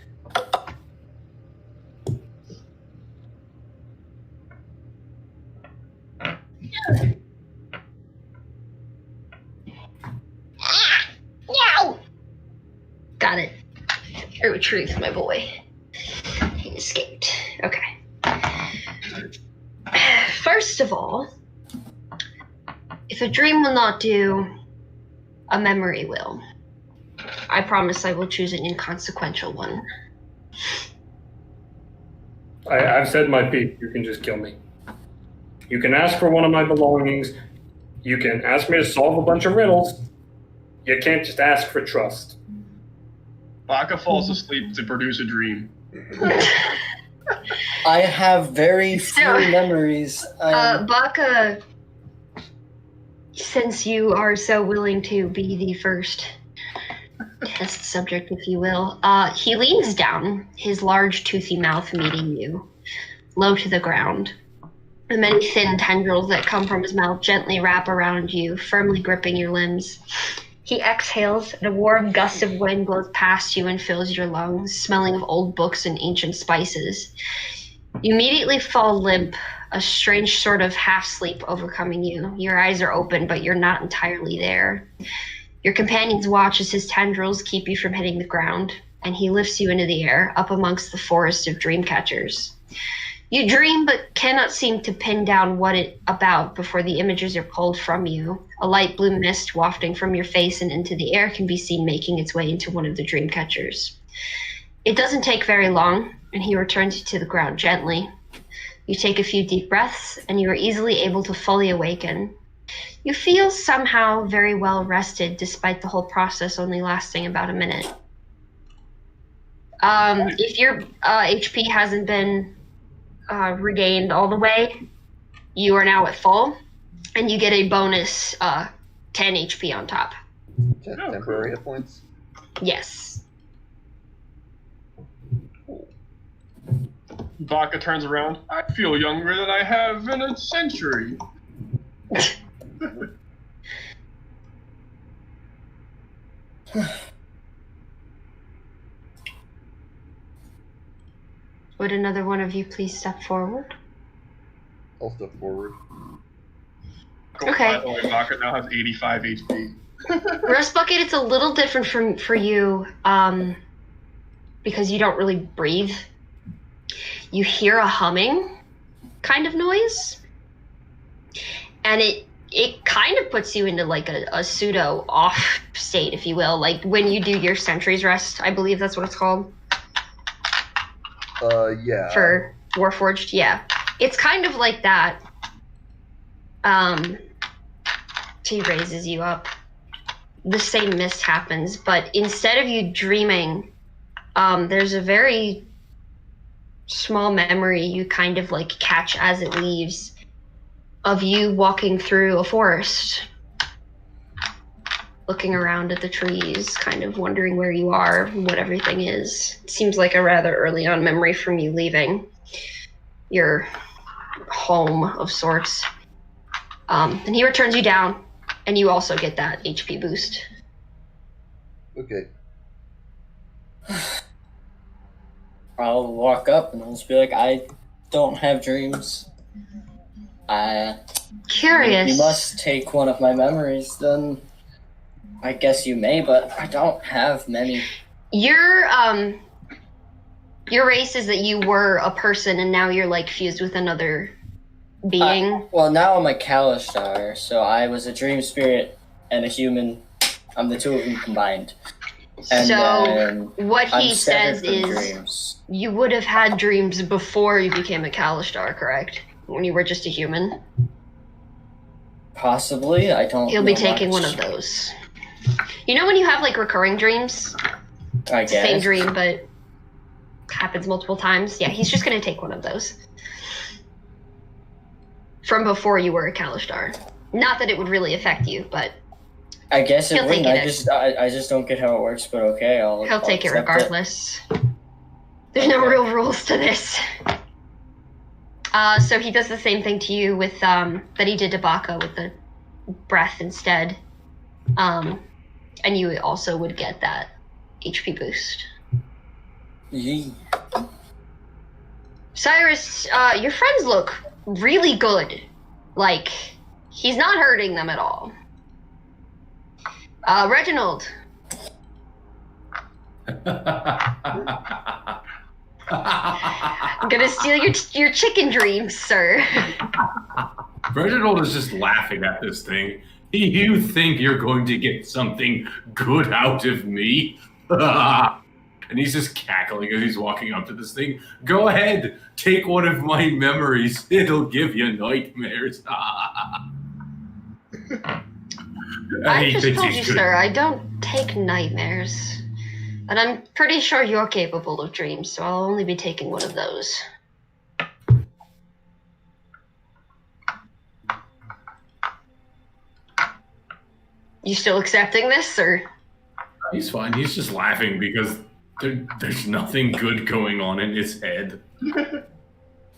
No. Got it. True truth, my boy. He escaped. Okay. First of all, if a dream will not do, a memory will. I promise I will choose an inconsequential one. I've said my piece. You can just kill me. You can ask for one of my belongings. You can ask me to solve a bunch of riddles. You can't just ask for trust. Baka falls asleep to produce a dream. I have very few So- memories. Baka, since you are so willing to be the first test subject, if you will, he leans down, his large toothy mouth meeting you, low to the ground. The many thin tendrils that come from his mouth gently wrap around you, firmly gripping your limbs. He exhales, and a warm gust of wind blows past you and fills your lungs, smelling of old books and ancient spices. You immediately fall limp, a strange sort of half-sleep overcoming you. Your eyes are open, but you're not entirely there. Your companions watch as his tendrils keep you from hitting the ground, and he lifts you into the air, up amongst the forest of dream catchers. You dream but cannot seem to pin down what it about before the images are pulled from you. A light blue mist wafting from your face and into the air can be seen making its way into one of the dream catchers. It doesn't take very long, and he returns you to the ground gently. You take a few deep breaths, and you are easily able to fully awaken. You feel somehow very well rested, despite the whole process only lasting about a minute. If your HP hasn't been regained all the way, you are now at full, and you get a bonus 10 HP on top. Temporary hit points? Yes. Vodka turns around. I feel younger than I have in a century. Would another one of you please step forward? I'll step forward. Okay. By the way, Vodka now has 85 HP. Rust Bucket, it's a little different for you because you don't really breathe. You hear a humming kind of noise, and it kind of puts you into like a pseudo off state, if you will. Like when you do your sentry's rest, I believe that's what it's called. Yeah. For Warforged, yeah. It's kind of like that. He raises you up. The same mist happens, but instead of you dreaming, there's a very small memory you kind of like catch as it leaves of you walking through a forest, looking around at the trees, kind of wondering where you are and what everything is. It seems like a rather early on memory from you leaving your home of sorts. And he returns you down, and you also get that HP boost. Okay. I'll walk up and I'll just be like, I don't have dreams. Curious. You must take one of my memories, then I guess you may, but I don't have many. Your race is that you were a person and now you're like fused with another being. Well, now I'm a Kalishtar, so I was a dream spirit and a human. I'm the two of them combined. And so what he I'm says severed from is dreams. you would have had dreams before you became a Kalishtar, correct? When you were just a human? Possibly, I don't He'll know be taking much. one of those. You know when you have like recurring dreams? I It's the guess. same dream, but happens multiple times. Yeah, he's just gonna take one of those. From before you were a Kalishtar. Not that it would really affect you, but I guess it He'll take wouldn't. it. I just don't get how it works, but okay, I'll he'll take it accept regardless. There's no Okay. real rules to this. So he does the same thing to you with that he did to Baka with the breath instead. And you also would get that HP boost. Yee. Cyrus, your friends look really good. Like, he's not hurting them at all. Reginald. I'm gonna steal your chicken dreams, sir. Reginald is just laughing at this thing. You think you're going to get something good out of me? And he's just cackling as he's walking up to this thing. Go ahead, take one of my memories. It'll give you nightmares. I just told you, sir, I don't take nightmares. And I'm pretty sure you're capable of dreams, so I'll only be taking one of those. You still accepting this, or? He's fine. He's just laughing because there's nothing good going on in his head.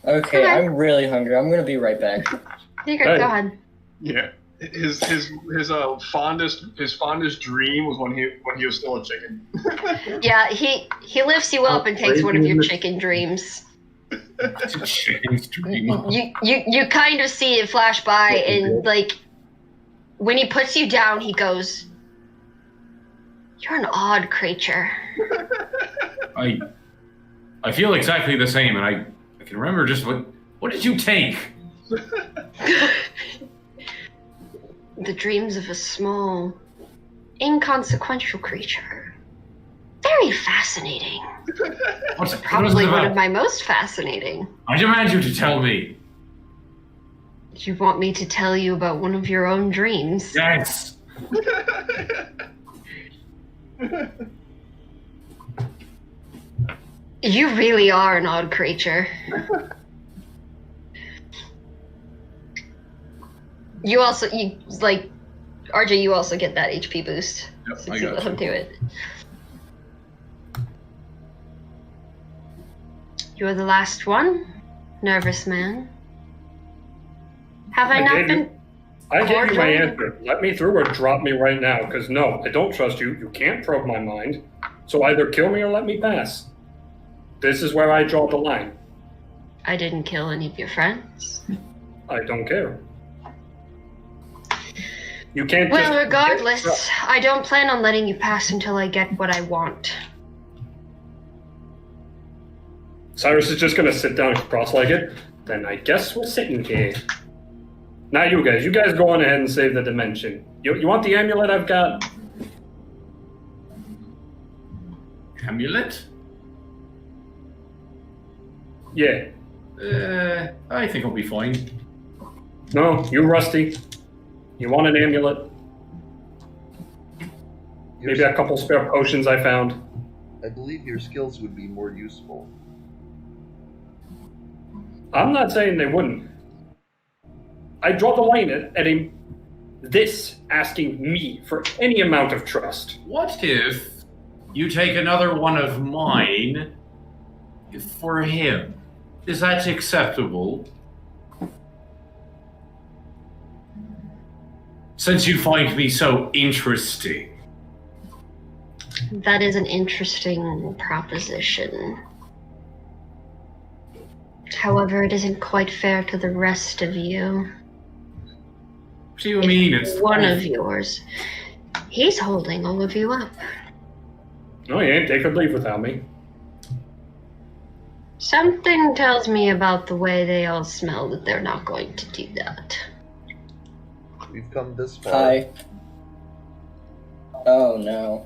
Okay, I'm really hungry. I'm gonna be right back. You go ahead. Yeah. His fondest dream was when he was still a chicken. Yeah, he lifts you up and takes one of your chicken dreams. It's a chicken's dream. You kind of see it flash by, and like when he puts you down, he goes, "You're an odd creature." I feel exactly the same, and I can remember just what did you take? The dreams of a small, inconsequential creature. Very fascinating. Probably one of my most fascinating. I demand you to tell me. You want me to tell you about one of your own dreams? Yes. You really are an odd creature. You RJ, you also get that HP boost. Yep, Since I you got let him you. do it. You're the last one, nervous man. Have I not been... I gave you my cordial? answer. Let me through or drop me right now, because no, I don't trust you. You can't probe my mind. So either kill me or let me pass. This is where I draw the line. I didn't kill any of your friends. I don't care. You can't just... Well, regardless, I don't plan on letting you pass until I get what I want. Cyrus is just going to sit down cross-legged. Then I guess we're sitting here. Now you guys go on ahead and save the dimension. You want the amulet I've got? Amulet? Yeah. I think I'll be fine. No, you Rusty. You want an amulet? Maybe a couple spare potions I found. I believe your skills would be more useful. I'm not saying they wouldn't. I draw the line at this asking me for any amount of trust. What if you take another one of mine for him? Is that acceptable? Since you find me so interesting. That is an interesting proposition. However, it isn't quite fair to the rest of you. What do you mean? It's One of yours. He's holding all of you up. No, you ain't. They could leave without me. Something tells me about the way they all smell that they're not going to do that. We've come this far. Hi. Oh no.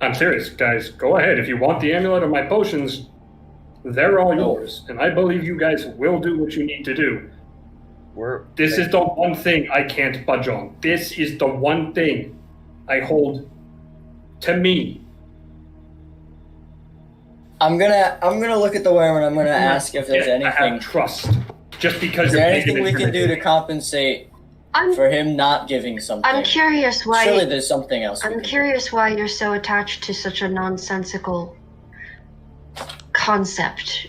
I'm serious, guys. Go ahead. If you want the amulet or my potions, they're all yours. And I believe you guys will do what you need to do. This is the one thing I can't budge on. This is the one thing I hold to me. I'm gonna look at the worm and I'm gonna ask if there's I anything. have trust. Just because Is you're there pagan anything we can do to compensate for him not giving something? I'm curious why. Surely there's something else. I'm curious why you're so attached to such a nonsensical concept.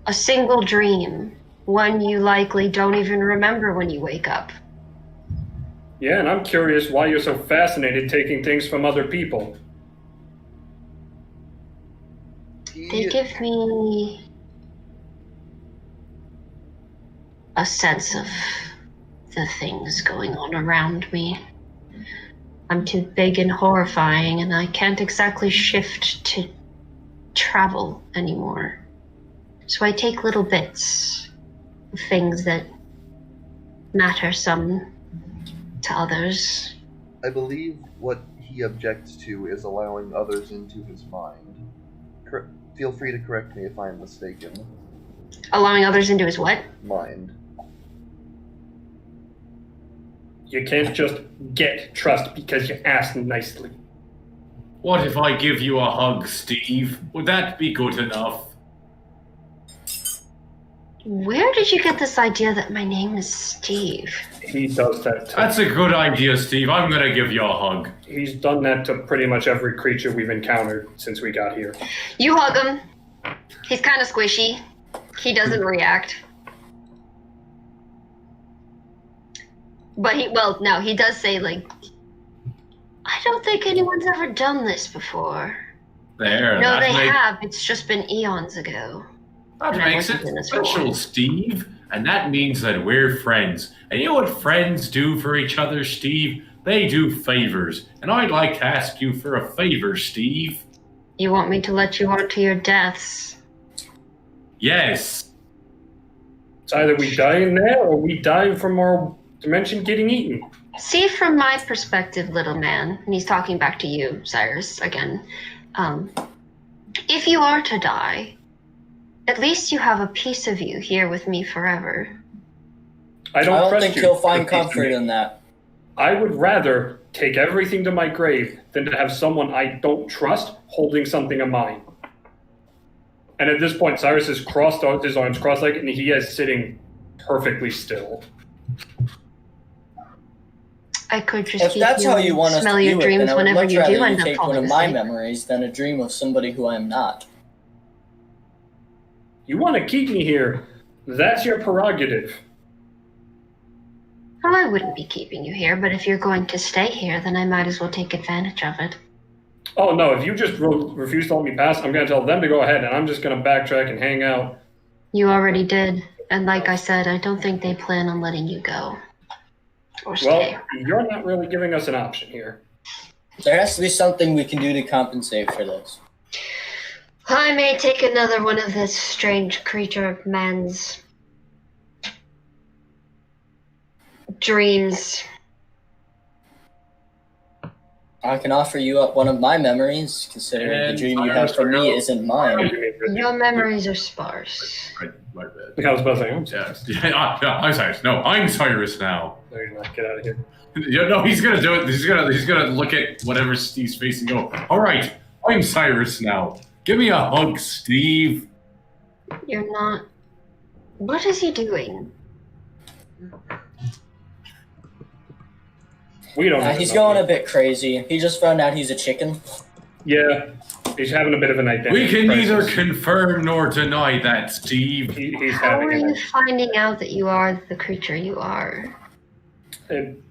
A single dream, one you likely don't even remember when you wake up. Yeah, and I'm curious why you're so fascinated taking things from other people. They give me a sense of the things going on around me. I'm too big and horrifying, and I can't exactly shift to travel anymore. So I take little bits of things that matter some to others. I believe what he objects to is allowing others into his mind. Feel free to correct me if I'm mistaken. Allowing others into his what? Mind. You can't just get trust because you asked nicely. What if I give you a hug, Steve? Would that be good enough? Where did you get this idea that my name is Steve? He does that too. That's a good idea, Steve. I'm gonna give you a hug. He's done that to pretty much every creature we've encountered since we got here. You hug him. He's kind of squishy. He doesn't react. But he does say, like, I don't think anyone's ever done this before. There. No, they have. It's just been eons ago. That makes it special, Steve. And that means that we're friends. And you know what friends do for each other, Steve? they do favors, and I'd like to ask you for a favor, Steve. You want me to let you on to your deaths? Yes. It's either we die in there or we die from our dimension getting eaten. See, from my perspective, little man, and he's talking back to you, Cyrus, again. If you are to die, at least you have a piece of you here with me forever. I don't think he'll find comfort in that. I would rather take everything to my grave than to have someone I don't trust holding something of mine. And at this point, Cyrus has crossed his arms cross-legged, and he is sitting perfectly still. I could just If that's how you want us to smell your do it, dreams then I would whenever much you rather do end you up take one falling of my asleep. memories than a dream of somebody who I am not. You want to keep me here? That's your prerogative. Well, I wouldn't be keeping you here, but if you're going to stay here, then I might as well take advantage of it. Oh, no, if you just refuse to let me pass, I'm going to tell them to go ahead, and I'm just going to backtrack and hang out. You already did, and like I said, I don't think they plan on letting you go. Or stay. Well, you're not really giving us an option here. There has to be something we can do to compensate for this. I may take another one of this strange creature man's dreams. I can offer you up one of my memories, considering the dream you have for me isn't mine. Your memories are sparse. My bad. I was about to say, Yeah, I'm Cyrus. No, I'm Cyrus now. no, you're not. Get out of here. Yeah, no, he's gonna do it. He's gonna look at whatever Steve's face and go, all right, I'm Cyrus now. Give me a hug, Steve. You're not. What is he doing? We don't know. He's going a bit crazy. He just found out he's a chicken. Yeah, he's having a bit of an identity We can crisis. neither confirm nor deny that, Steve. He's How having are an you finding out that you are the creature you are? identity.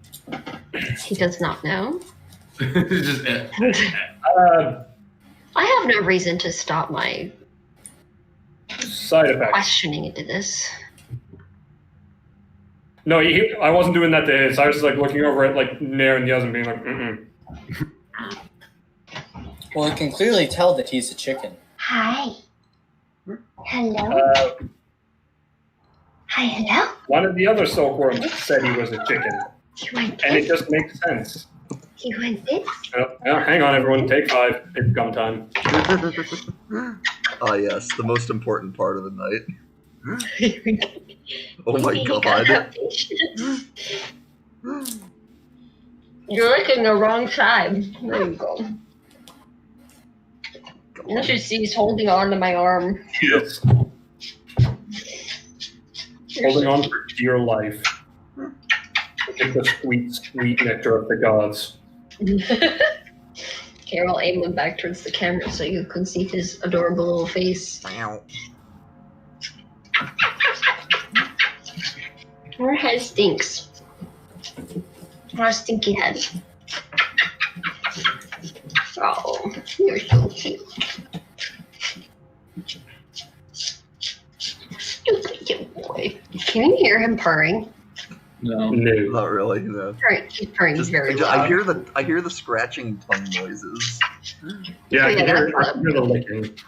He does not know. Just, I have no reason to stop my Side effect. questioning into this. No, I wasn't doing that to his. I was like looking over at like Nair and Yaz and being like, mm-mm. Well, you can clearly tell that he's a chicken. Hi. Hello. Hi, hello. One of the other silkworms said he was a chicken, You went and it this. just makes sense. You went this. Hang on, everyone, take 5. It's gum time. Ah, yes, the most important part of the night. Oh my You god. gotta have patience. You're looking the wrong side. There you go. You should see he's holding on to my arm. Yes. Holding on for dear life. Get the sweet, sweet nectar of the gods. Here, I'll aim him back towards the camera so you can see his adorable little face. Her head stinks. Her stinky head. Oh, you're so cute. You good boy. Can you hear him purring? no. No. Not really, no. He's purring very I loud. hear the scratching tongue noises. Yeah, Oh, I yeah, can hear, that's I can hear the licking.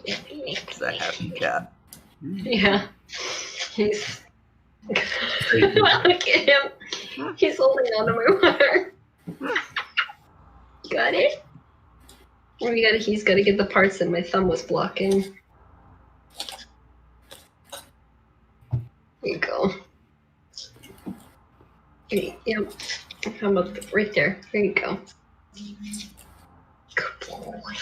It's a happy cat. Yeah. He's. Look at him. He's holding on to my water. Got it? He's got to get the parts that my thumb was blocking. There you go. Yep. I'm up right there. There you go. Good boy.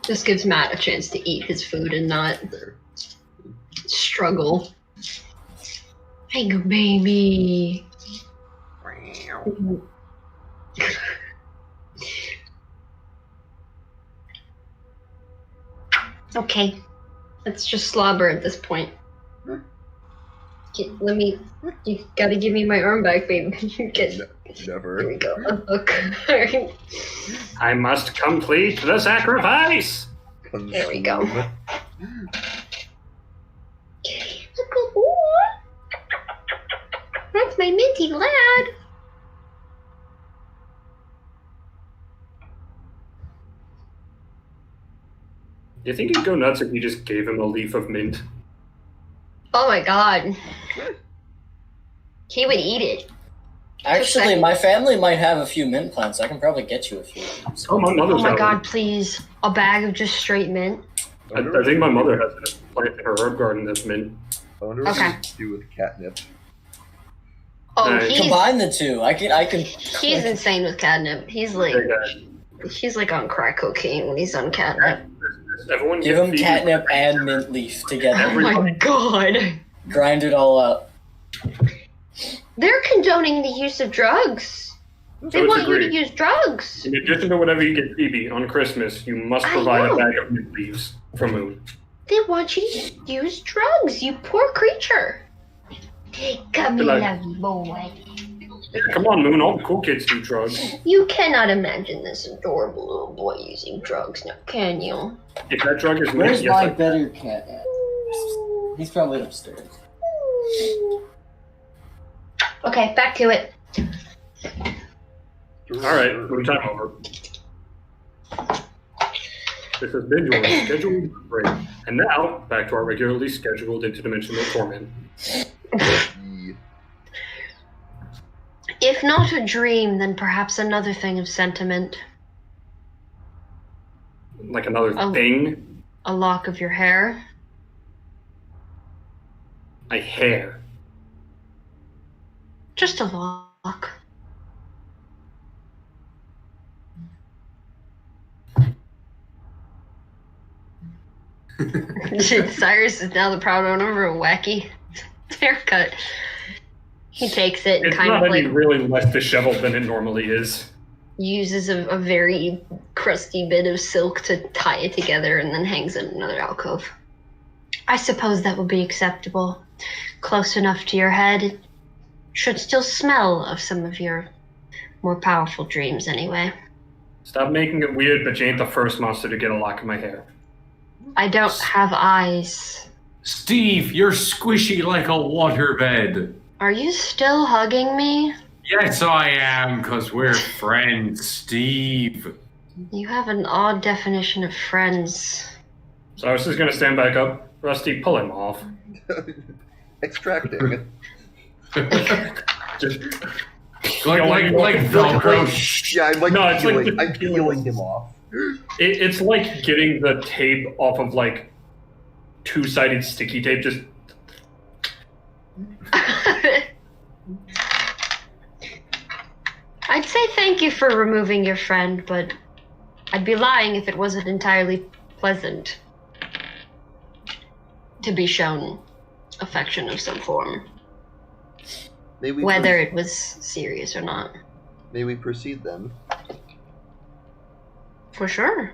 This gives Matt a chance to eat his food and not struggle. Hey, good baby. Okay. It's just slobber at this point. Let me. You gotta give me my arm back, babe. Here Never. we go. A book. Alright. I must complete the sacrifice. There we go. That's my minty lad. Do you think he'd go nuts if you just gave him a leaf of mint? Oh my god. He would eat it. Actually, my family might have a few mint plants. I can probably get you a few. Oh, my mother's Oh my got god, one. please. A bag of just straight mint. I think my mother has a plant in her herb garden that's mint. I wonder what Okay. to do with catnip. Oh, Nice. he's Combine the two. I can. he's insane with catnip. He's like on crack cocaine when he's on catnip. Everyone Give get him Phoebe- catnip and mint leaf together. Oh my god. Grind it all up. They're condoning the use of drugs. So They it's want you agreed. to use drugs. In addition to whatever you get Phoebe on Christmas, you must I provide a know. bag of mint leaves for Moon. They want you to use drugs, you poor creature. Come Good here, night. lovely boy. Yeah, come on, Moon. All the cool kids do drugs. You cannot imagine this adorable little boy using drugs now, can you? If that drug is mint, Where's yes, my I- better cat at? He's probably upstairs. Okay, back to it. All right, Moon time over. This has been your scheduled break. And now, back to our regularly scheduled interdimensional torment. Yeah. If not a dream, then perhaps another thing of sentiment. Like another Oh. thing. A lock of your hair. My hair. Just a lock. Cyrus is now the proud owner of a wacky haircut. He takes it and It's kind not of any like really less disheveled than it normally is. uses a very crusty bit of silk to tie it together and then hangs it in another alcove. I suppose that would be acceptable. Close enough to your head. It should still smell of some of your more powerful dreams anyway. Stop making it weird, but you ain't the first monster to get a lock of my hair. I don't have eyes. Steve, you're squishy like a waterbed. Are you still hugging me? Yes, I am, because we're friends, Steve. You have an odd definition of friends. Cyrus is gonna stand back up. Rusty, pull him off. Extracting. Just Like Velcro. Yeah, I'm like No, it's like peeling, the- I'm peeling him off. it's like getting the tape off of like two-sided sticky tape. Just I'd say thank you for removing your friend, but I'd be lying if it wasn't entirely pleasant to be shown affection of some form, May we whether it was serious or not. may we proceed then? For sure.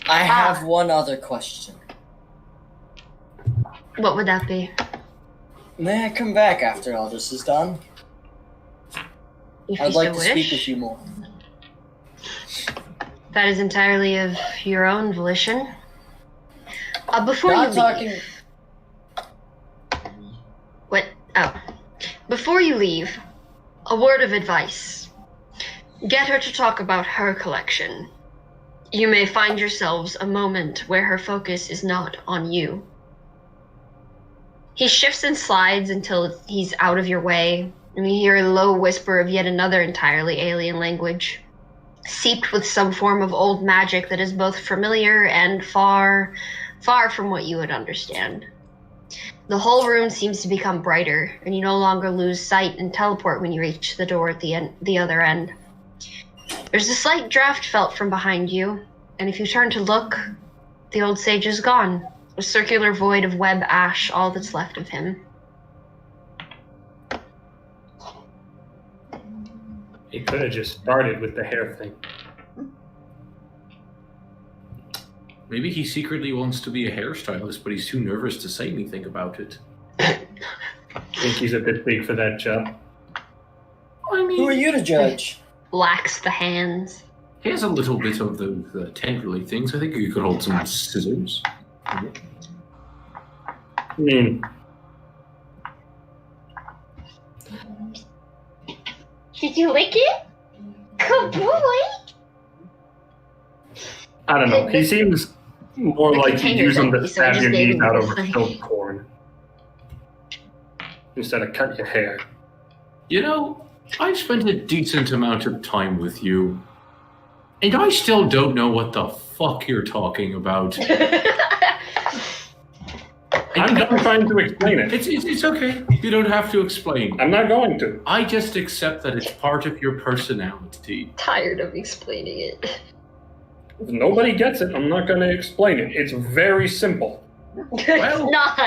I have one other question. What would that be? May I come back after all this is done? If I'd you like so to wish. speak with you more. That is entirely of your own volition. Before Not you talking. leave. What? Oh. Before you leave, a word of advice. Get her to talk about her collection. You may find yourselves a moment where her focus is not on you. He shifts and slides until he's out of your way, and you hear a low whisper of yet another entirely alien language, seeped with some form of old magic that is both familiar and far, far from what you would understand. The whole room seems to become brighter, and you no longer lose sight and teleport when you reach the door at the other end. There's a slight draft felt from behind you, and if you turn to look, the old sage is gone. A circular void of web ash, all that's left of him. he could have just started with the hair thing. Maybe he secretly wants to be a hairstylist, but he's too nervous to say anything about it. think he's a bit big for that job. I mean, Who are you to judge? Lacks the hands. he has a little bit of the tendrily things. I think you could hold some scissors. I mean, Did you lick it? Good boy. I don't know. He seems more The like he'd use them to container's empty, so I stab just your gave knees him out this of thing. silk corn instead of cut your hair. You know, I've spent a decent amount of time with you, and I still don't know what the fuck you're talking about. I'm done trying to explain it. It's okay. You don't have to explain. I'm not going to. I just accept that it's part of your personality. Tired of explaining it. If nobody gets it, I'm not going to explain it. It's very simple. Well- It's not.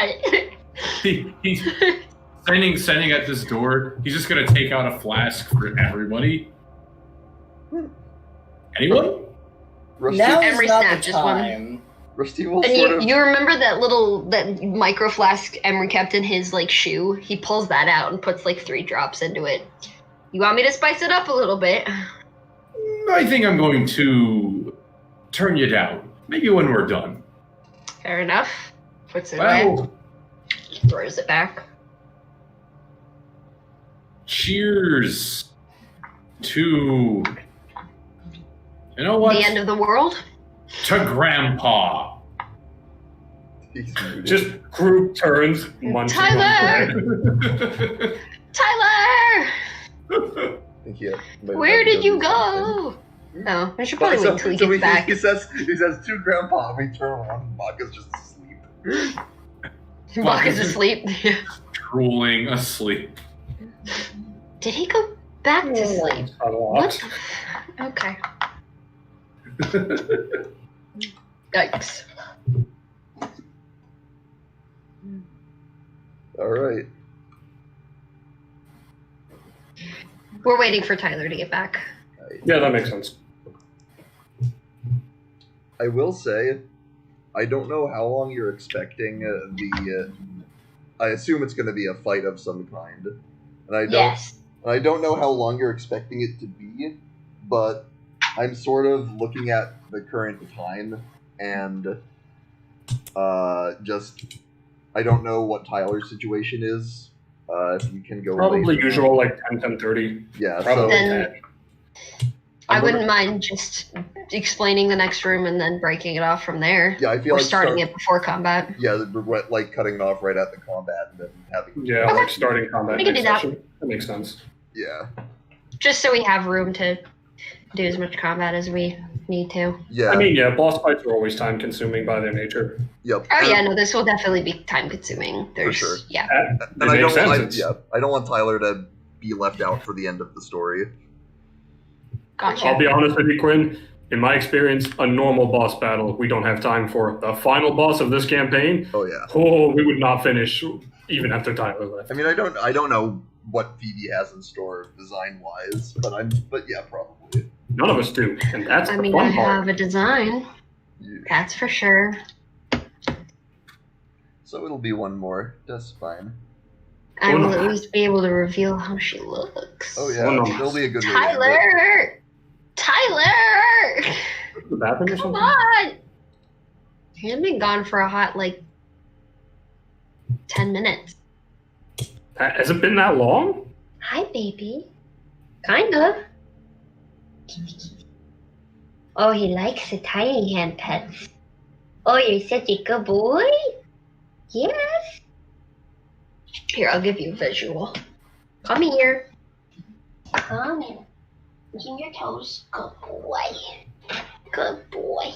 He's standing at this door. He's just gonna take out a flask for everybody. Anyone? Rusty, Now Emery is not snapped the just one. time. Rusty will And sort of. you remember that micro flask Emery kept in his like shoe? He pulls that out and puts like 3 drops into it. You want me to spice it up a little bit? I think I'm going to turn you down. Maybe when we're done. Fair enough. Puts it away. Well, Throws it back. cheers to. You know what? The end of the world? To Grandpa. He's muted. Just group turns, munching on Tyler! bread. Tyler! I think he might Where have to did you do go? No, I should something. probably wait till he So gets back. he says to Grandpa, we turn around and Maka's just asleep. Buck is asleep. Drooling asleep. Did he go back to sleep? A lot. What? Okay. Yikes. Alright. We're waiting for Tyler to get back. Yeah, that makes sense. I will say, I don't know how long you're expecting I assume it's going to be a fight of some kind, and I don't know how long you're expecting it to be, but I'm sort of looking at the current time and just I don't know what Tyler's situation is. If you can go Probably later. usual, like 10:30. Yeah, Probably so Then- 10. I I'm wouldn't gonna- mind just explaining the next room and then breaking it off from there. Yeah, I feel Or like starting it before combat. Yeah, like cutting it off right at the combat and then having. Yeah, like starting combat We can next do that. session. That makes sense. Yeah. Just so we have room to do as much combat as we need to. Yeah. I mean, yeah, boss fights are always time consuming by their nature. Yep. Oh yeah, no, this will definitely be time consuming. There's sure. yeah. It And I makes don't, sense. I don't want Tyler to be left out for the end of the story. Gotcha. I'll be honest with you, Quinn. In my experience, a normal boss battle we don't have time for. The final boss of this campaign, Oh yeah. we would not finish even after Tyler left. I mean, I don't know what Phoebe has in store design wise, but yeah, probably. None of us do, and that's I the mean, I fun part. have a design. Yeah. That's for sure. So it'll be one more. That's fine. I Oh, will no. at least be able to reveal how she looks. Oh yeah, Oh, no. it'll be a good way to end it. Tyler! Tyler! The bathroom or Come something? on! He's been gone for a hot, 10 minutes. Has it been that long? Hi, baby. Kinda. Oh, he likes the tiny hand pets. Oh, you're such a good boy? Yes. Here, I'll give you a visual. Come here. Come in. Between your toes. Good boy. Good boy.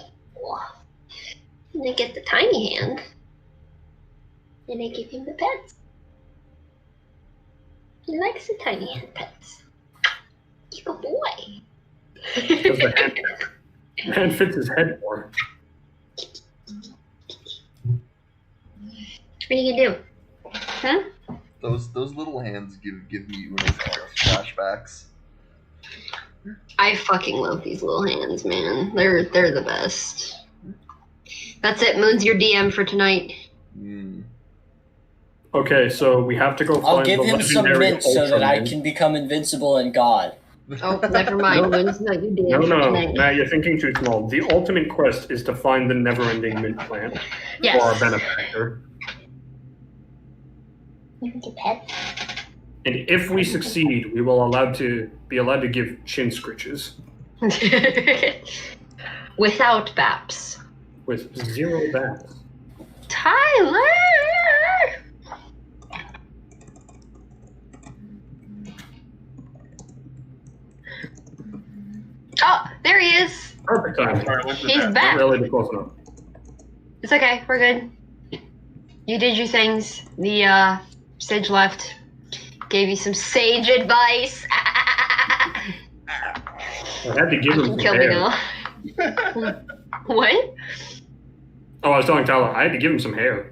And I get the tiny hand. And I give him the pets. He likes the tiny hand pets. Good boy. Because the hand fits his head more. What are you gonna do? Huh? Those little hands give me Uno's flashbacks. I fucking love these little hands, man. They're the best. That's it. Moon's your DM for tonight. Mm. Okay, so we have to go I'll find give the him some legendary mint so that I Ultraman. can become invincible and God. Oh, never mind. Moon's not your day No, for no, tonight. Matt, you're thinking too small. The ultimate quest is to find the never-ending mint plant Yes. for our benefactor. And if we succeed, we will be allowed to give chin scritches Without Baps. with 0 bats. Tyler! Oh, there he is. Perfect time. Sorry, I went to He's bed. back. Not really close enough. It's okay. We're good. You did your things. The sage left. Gave you some sage advice. I had to give him some Kill me hair. now. What? Oh, I was telling Tyler, I had to give him some hair.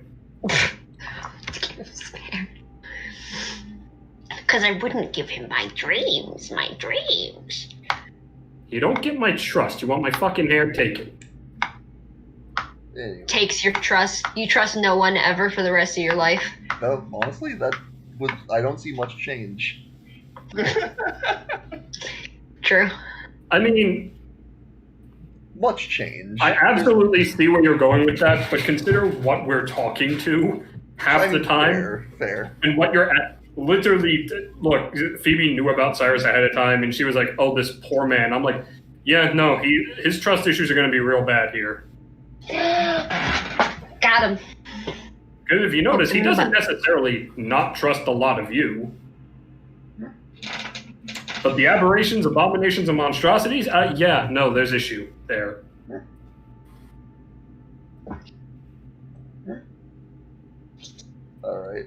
Because I wouldn't give him my dreams. My dreams. You don't get my trust. You want my fucking hair taken. Anyway, Takes your trust. You trust no one ever for the rest of your life. honestly, I don't see much change. True. I mean, Much change. I absolutely see where you're going with that, but consider what we're talking to half the time Fair. and what you're at. Literally, look, Phoebe knew about Cyrus ahead of time, and she was like, "Oh, this poor man." I'm like, "Yeah, no, his trust issues are going to be real bad here." Got him. Because if you notice, he doesn't necessarily not trust a lot of you. But the aberrations, abominations, and monstrosities, yeah, no, there's issue there. Alright.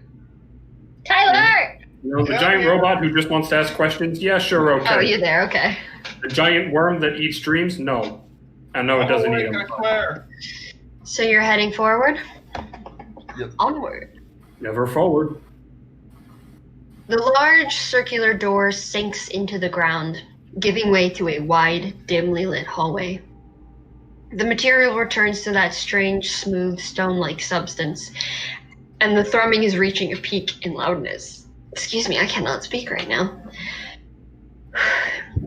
Tyler! You know, the giant robot who just wants to ask questions, yeah, sure, okay. Oh, you're there. Okay. The giant worm that eats dreams, no. I know it doesn't eat them. Claire. So you're heading forward? Yep. Onward. Never forward. The large circular door sinks into the ground, giving way to a wide, dimly lit hallway. The material returns to that strange, smooth, stone-like substance, and the thrumming is reaching a peak in loudness. Excuse me, I cannot speak right now.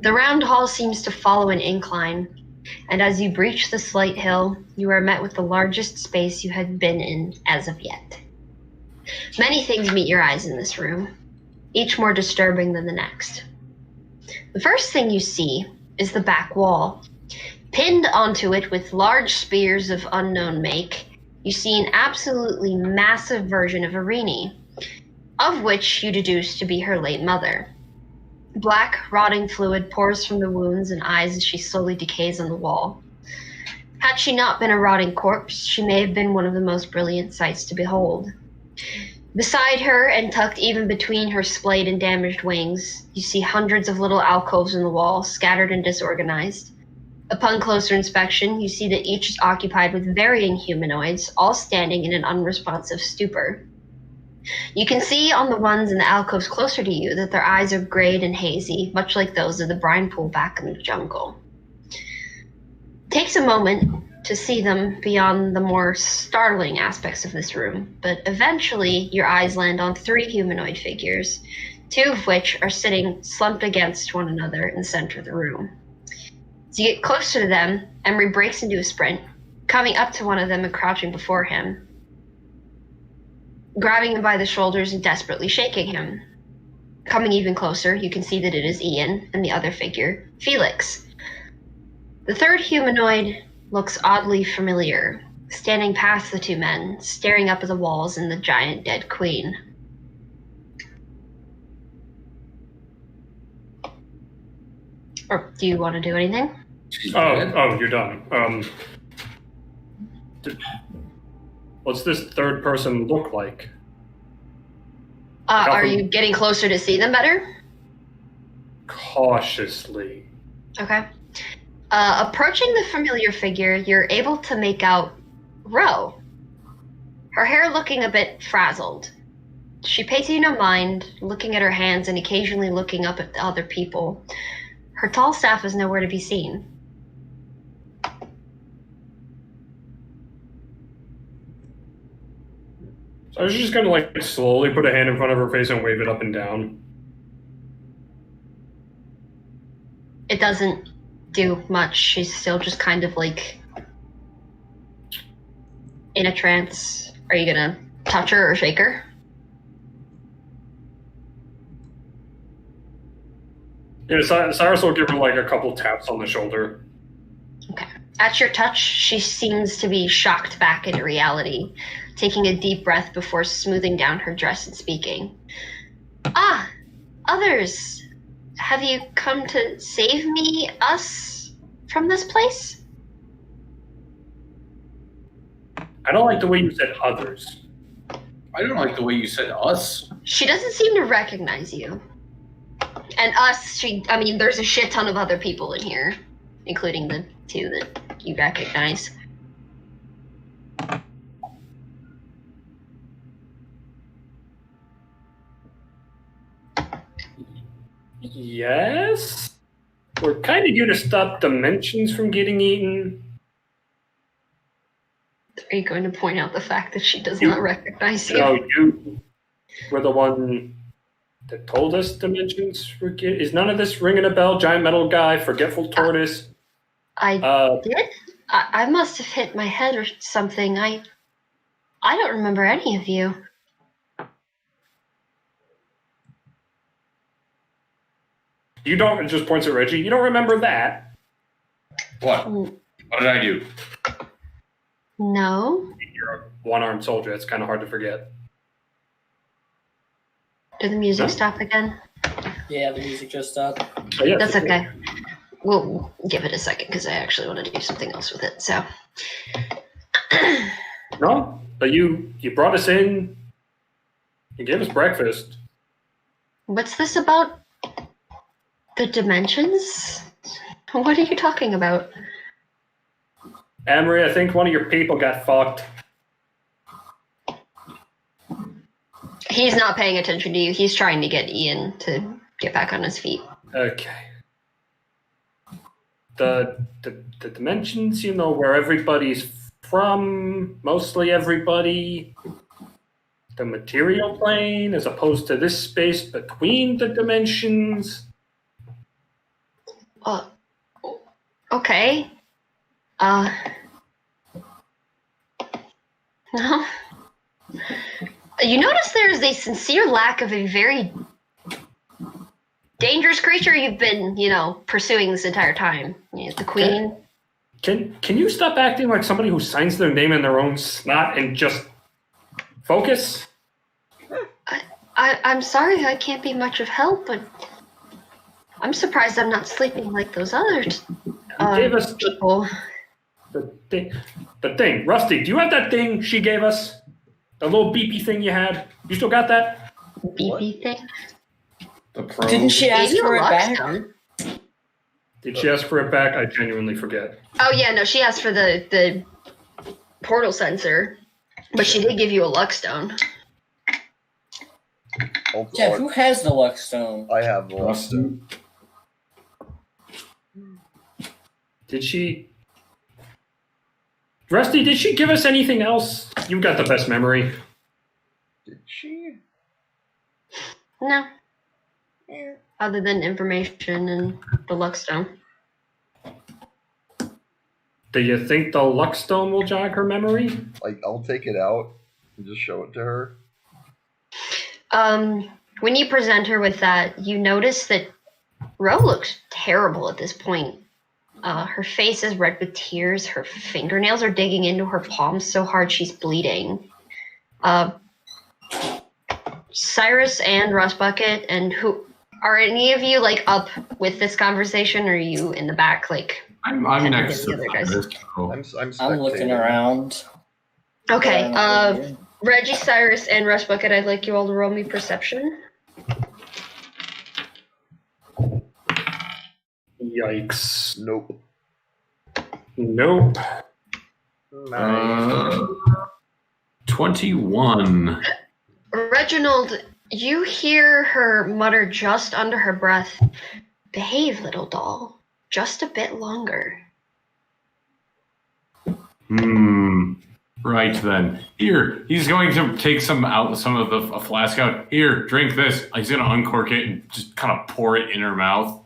The round hall seems to follow an incline, and as you breach the slight hill, you are met with the largest space you had been in as of yet. Many things meet your eyes in this room, each more disturbing than the next. The first thing you see is the back wall. Pinned onto it with large spears of unknown make, you see an absolutely massive version of Irini, of which you deduce to be her late mother. Black, rotting fluid pours from the wounds and eyes as she slowly decays on the wall. Had she not been a rotting corpse, she may have been one of the most brilliant sights to behold. Beside her, and tucked even between her splayed and damaged wings, you see hundreds of little alcoves in the wall, scattered and disorganized. Upon closer inspection, you see that each is occupied with varying humanoids, all standing in an unresponsive stupor. You can see on the ones in the alcoves closer to you that their eyes are grayed and hazy, much like those of the brine pool back in the jungle. It takes a moment to see them beyond the more startling aspects of this room, but eventually your eyes land on 3 humanoid figures, 2 of which are sitting slumped against one another in the center of the room. As you get closer to them, Emery breaks into a sprint, coming up to one of them and crouching before him, grabbing him by the shoulders and desperately shaking him. Coming even closer, you can see that it is Ian, and the other figure, Felix. The third humanoid looks oddly familiar, standing past the 2 men, staring up at the walls and the giant dead queen. Or do you want to do anything? Oh, you're done. What's this third person look like? Are you getting closer to see them better? Cautiously. Okay. Approaching the familiar figure, you're able to make out Ro. Her hair looking a bit frazzled. She pays you no mind, looking at her hands and occasionally looking up at the other people. Her tall staff is nowhere to be seen. So I was just gonna like slowly put a hand in front of her face and wave it up and down. It doesn't do much. She's still just kind of like in a trance. Are you gonna touch her or shake her? Yeah, Cyrus will give her like a couple taps on the shoulder. Okay. At your touch, she seems to be shocked back into reality, taking a deep breath before smoothing down her dress and speaking. Ah, others! Have you come to save me, us, from this place? I don't like the way you said others. I don't like the way you said us. She doesn't seem to recognize you. And us, there's a shit ton of other people in here, including the two that you recognize. Yes? We're kind of here to stop dimensions from getting eaten. Are you going to point out the fact that she does not recognize you? No, you were the one that told us dimensions were getting... Is none of this ringing a bell? Giant metal guy, forgetful tortoise. I did? I must have hit my head or something. I don't remember any of you. You don't... It just points at Reggie. You don't remember that? What? What did I do? No. You're a one-armed soldier. It's kind of hard to forget. Did the music stop again? Yeah, the music just stopped. Oh, yeah, That's okay. We'll give it a second because I actually want to do something else with it. So, No, but you brought us in. You gave us breakfast. what's this about? The dimensions? What are you talking about? Amory, I think one of your people got fucked. He's not paying attention to you. He's trying to get Ian to get back on his feet. Okay. The dimensions, where everybody's from, mostly everybody. The material plane, as opposed to this space between the dimensions. Okay. No. You notice there's a sincere lack of a very dangerous creature you've been, pursuing this entire time. The queen. Can you stop acting like somebody who signs their name in their own snot and just focus? I'm sorry I can't be much of help, but I'm surprised I'm not sleeping like those other Gave us people. The thing. Rusty, do you have that thing she gave us? The little beepy thing you had? You still got that? Beepy thing? The pro. Didn't she ask Maybe for a it back? lockstone. Did she ask for it back? I genuinely forget. Oh yeah, no, she asked for the portal sensor, but she did give you a luckstone. Yeah, who has the luck stone? I have the Rusty. Did she... Rusty, did she give us anything else? You got the best memory. Did she? No. Other than information and the luckstone. Do you think the Luckstone will jog her memory? Like, I'll take it out and just show it to her. When you present her with that, you notice that Ro looks terrible at this point. Her face is red with tears. Her fingernails are digging into her palms so hard she's bleeding. Cyrus and Rust Bucket, and who are any of you up with this conversation? Or are you in the back I'm next to the other guys? this. So. I'm looking around. Okay, Reggie, Cyrus, and Rust Bucket, I'd like you all to roll me perception. Yikes. Nope. Nope. 21. Reginald, you hear her mutter just under her breath, "Behave, little doll. Just a bit longer." Right then. Here, he's going to take some of the flask out. Here, drink this. He's going to uncork it and just kind of pour it in her mouth.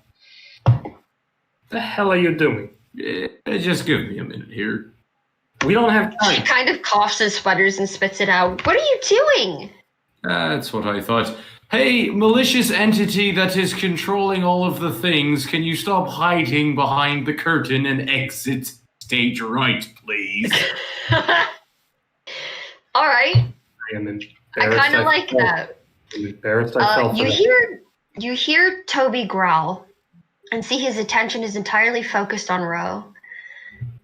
The hell are you doing? Just give me a minute here. We don't have She time. kind of coughs and sputters and spits it out. What are you doing? That's what I thought. Hey, malicious entity that is controlling all of the things, can you stop hiding behind the curtain and exit stage right, please? All right. I am embarrassed. I kind of like felt- that. I'm embarrassed I fell for that. You hear Toby growl and see his attention is entirely focused on Ro.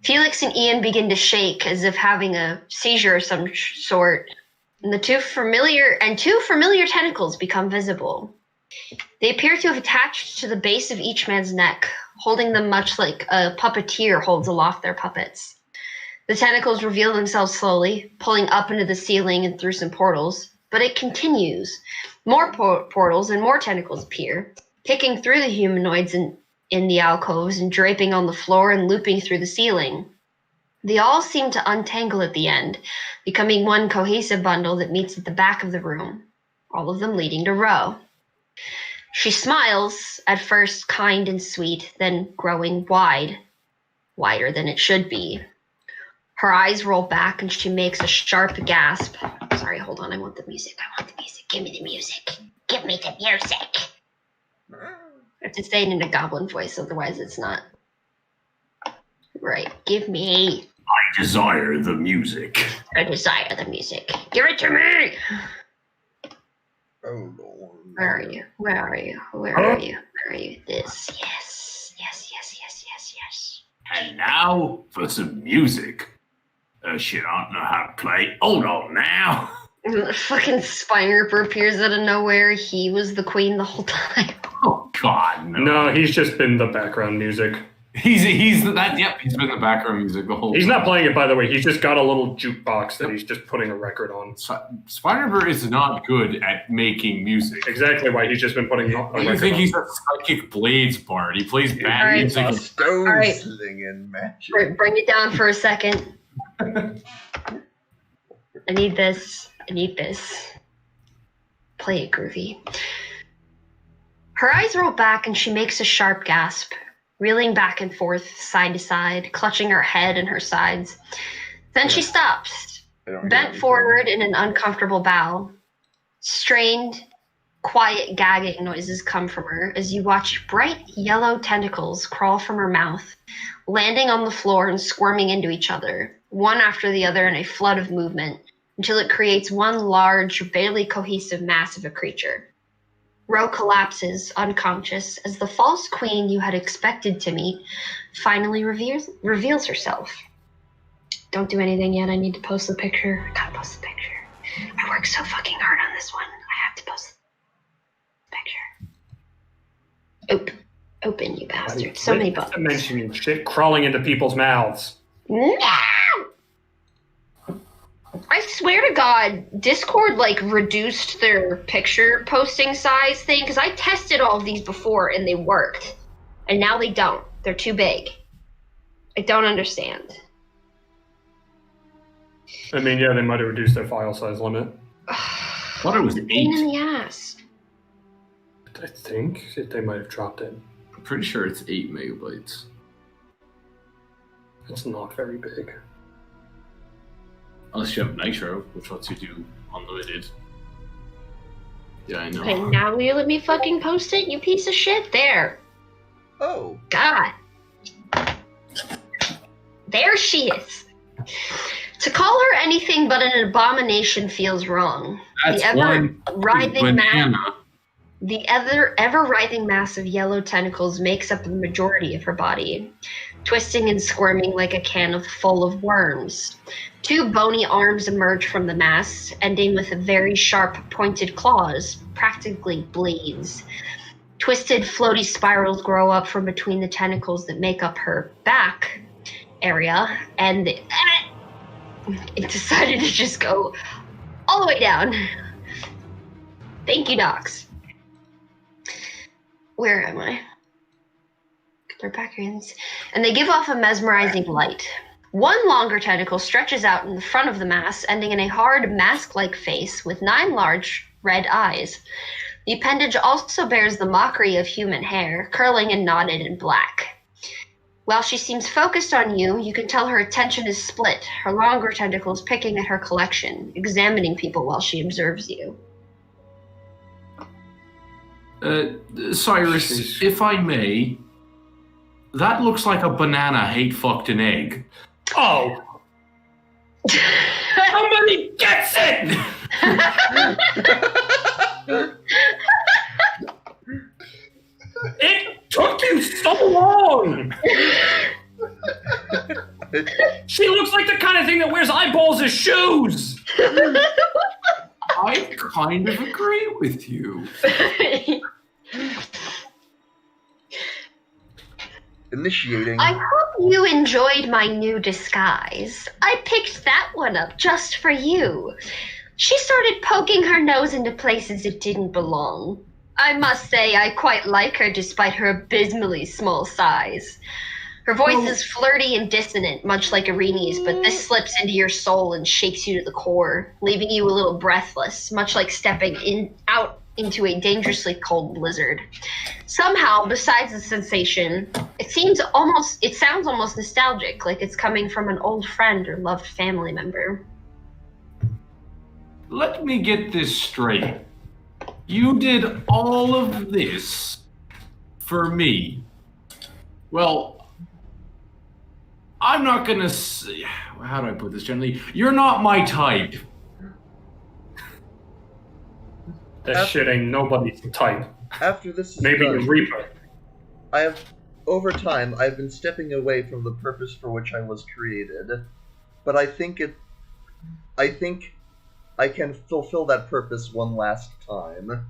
Felix and Ian begin to shake as if having a seizure of some sort, and two familiar tentacles become visible. They appear to have attached to the base of each man's neck, holding them much like a puppeteer holds aloft their puppets. The tentacles reveal themselves slowly, pulling up into the ceiling and through some portals, but it continues. More portals and more tentacles appear, kicking through the humanoids in the alcoves and draping on the floor and looping through the ceiling. They all seem to untangle at the end, becoming one cohesive bundle that meets at the back of the room, all of them leading to Ro. She smiles, at first kind and sweet, then growing wider than it should be. Her eyes roll back and she makes a sharp gasp. Sorry, hold on, I want the music. Give me the music. Give me the music. I have to say it in a goblin voice, otherwise it's not. Right, give me. I desire the music. I desire the music. Give it to me! Oh, Lord. Where are you? Where are you? Where are you? Where are you? This. Yes. Yes, yes, yes, yes, yes. And now for some music. Shit, I don't know how to play. Hold on now. And the fucking spine ripper appears out of nowhere. He was the queen the whole time. Oh God, no. No, he's just been the background music. He's been the background music the whole He's time. not playing it, by the way. He's just got a little jukebox that he's just putting a record on. Spider-Man is not good at making music. Exactly why he's just been putting a record You think on. he's a psychic blades bard? He plays bad Alright. music. Stone Alright. slinging magic. Bring it down for a second. I need this. Play it, Groovy. Her eyes roll back and she makes a sharp gasp, reeling back and forth, side to side, clutching her head and her sides. Then she stops, I don't hear bent anything. forward in an uncomfortable bow. Strained, quiet gagging noises come from her as you watch bright yellow tentacles crawl from her mouth, landing on the floor and squirming into each other, one after the other in a flood of movement, until it creates one large, barely cohesive mass of a creature. Ro collapses, unconscious, as the false queen you had expected to meet finally reveals herself. Don't do anything yet. I need to post the picture. I gotta post the picture. I worked so fucking hard on this one. I have to post the picture. Open, you bastard. So many buttons. Mentioning shit crawling into people's mouths. No! I swear to God, Discord reduced their picture posting size thing because I tested all of these before and they worked, and now they don't. They're too big. I don't understand. I mean, yeah, they might have reduced their file size limit. I thought it was 8. Pain in the ass. I think they might have dropped it. I'm pretty sure it's 8 megabytes. It's not very big. Unless you have Nitro, which lets you do unlimited. Yeah, I know. Okay, now will you let me fucking post it, you piece of shit? There. Oh. God. There she is. To call her anything but an abomination feels wrong. That's the one ever-writhing mass. banana. The ever-writhing mass of yellow tentacles makes up the majority of her body, twisting and squirming like a can full of worms. 2 bony arms emerge from the mass, ending with very sharp, pointed claws, practically blades. Twisted, floaty spirals grow up from between the tentacles that make up her back area, and it decided to just go all the way down. Thank you, Docs. Where am I? They're back ends. And they give off a mesmerizing light. One longer tentacle stretches out in the front of the mass, ending in a hard mask-like face with 9 large red eyes. The appendage also bears the mockery of human hair, curling and knotted in black. While she seems focused on you, you can tell her attention is split, her longer tentacles picking at her collection, examining people while she observes you. Cyrus, if I may, that looks like a banana hate-fucked an egg. Oh! Somebody gets it! It took you so long! She looks like the kind of thing that wears eyeballs as shoes! I kind of agree with you. Initiating. I hope you enjoyed my new disguise. I picked that one up just for you. She started poking her nose into places it didn't belong. I must say I quite like her despite her abysmally small size. Her voice is flirty and dissonant, much like Irini's, but this slips into your soul and shakes you to the core, leaving you a little breathless, much like stepping out into a dangerously cold blizzard. Somehow, besides the sensation, it sounds almost nostalgic, like it's coming from an old friend or loved family member. Let me get this straight. You did all of this for me. Well, I'm not gonna say, how do I put this gently? You're not my type. That shit ain't nobody's type. After this is Maybe done, the Reaper. over time, I've been stepping away from the purpose for which I was created, but I think I can fulfill that purpose one last time.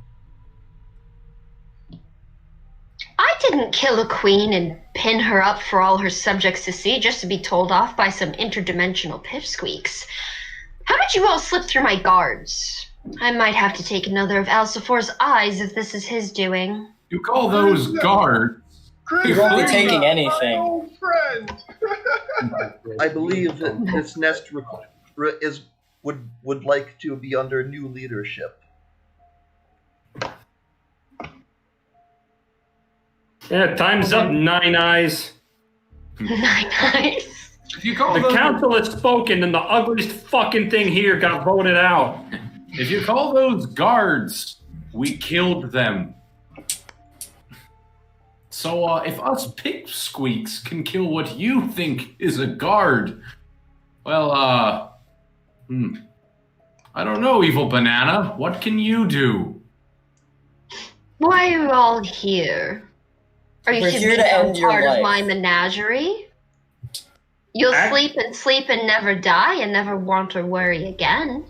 I didn't kill a queen and pin her up for all her subjects to see just to be told off by some interdimensional pipsqueaks. How did you all slip through my guards? I might have to take another of Alcifor's eyes if this is his doing. You call those guards? You won't be taking anything. My old friend. I believe that this nest would like to be under new leadership. Yeah, time's up, Nine Eyes. 9 eyes. If you call The those, council has spoken and the ugliest fucking thing here got voted out. if you call those guards, we killed them. So if us pipsqueaks can kill what you think is a guard, well, I don't know, evil banana. What can you do? Why are you all here? Are you We're to here to end become your part life. of my menagerie? You'll sleep and never die and never want to worry again.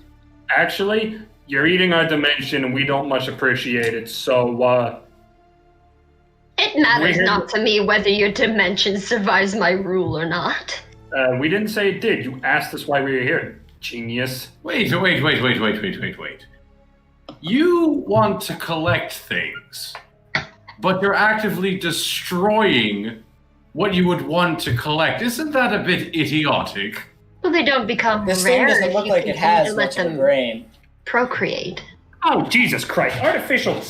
Actually, you're eating our dimension and we don't much appreciate it, so, It matters We're- not to me whether your dimension survives my rule or not. we didn't say it did. You asked us why we were here. Genius. Wait. You want to collect things, but you're actively destroying what you would want to collect. Isn't that a bit idiotic? Well, they don't become This thing rare doesn't if look you like it continue has to let much of a them brain. procreate. Oh, Jesus Christ. Artificial.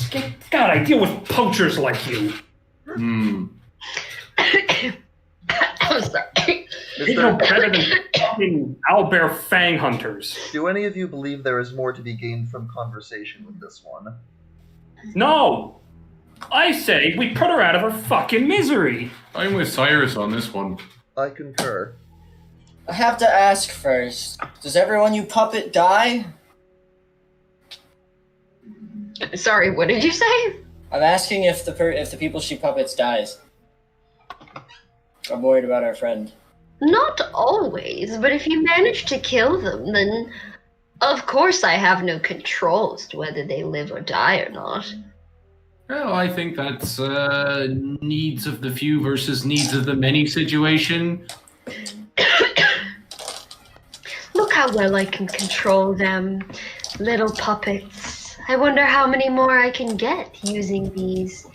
God, I deal with poachers like you. I'm sorry. You're no better than fucking owlbear fang hunters. Do any of you believe there is more to be gained from conversation with this one? No! I say we put her out of her fucking misery. I'm with Cyrus on this one. I concur. I have to ask first. Does everyone you puppet die? Sorry, what did you say? I'm asking if the people she puppets dies. I'm worried about our friend. Not always, but if you manage to kill them, then of course I have no control as to whether they live or die or not. Well, I think that's needs of the few versus needs of the many situation. Look how well I can control them, little puppets. I wonder how many more I can get using these.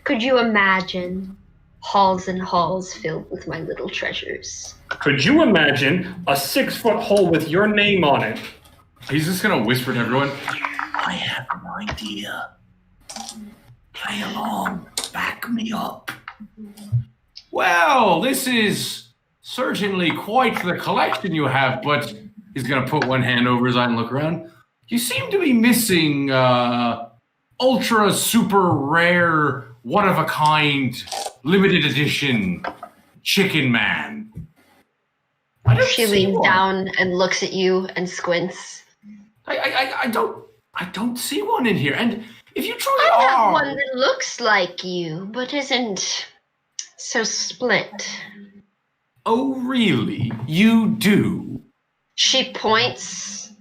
Could you imagine? halls and halls filled with my little treasures. Could you imagine a 6-foot hole with your name on it? He's just gonna whisper to everyone, I have an idea. Play along. Back me up. well, this is certainly quite the collection you have, but he's gonna put one hand over his eye and look around. You seem to be missing ultra super rare, one-of-a-kind, limited edition Chicken Man. I don't She see leans one. down and looks at you and squints. I don't see one in here. And if you truly I have are, one that looks like you, but isn't so split. oh really? You do? She points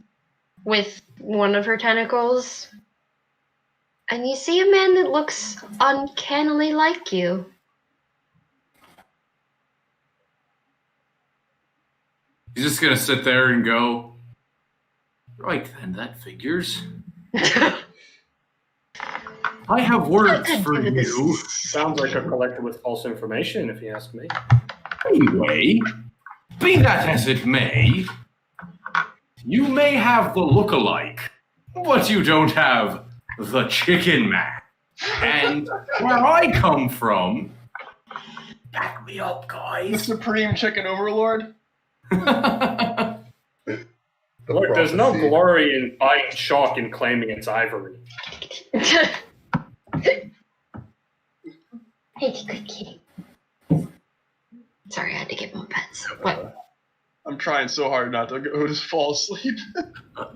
with one of her tentacles, and you see a man that looks uncannily like you. He's just gonna sit there and go, right then, that figures. I have words for you. Sounds like a collector with false information, if you ask me. Anyway, be that as it may, you may have the look-alike, but you don't have the Chicken Man. And where I come from, Back me up, The guys. Supreme Chicken Overlord? The Look, there's no prophecy. glory in buying chalk and claiming it's ivory. Hey, good kitty. Sorry, I had to get more pets. What? I'm trying so hard not to go to fall asleep.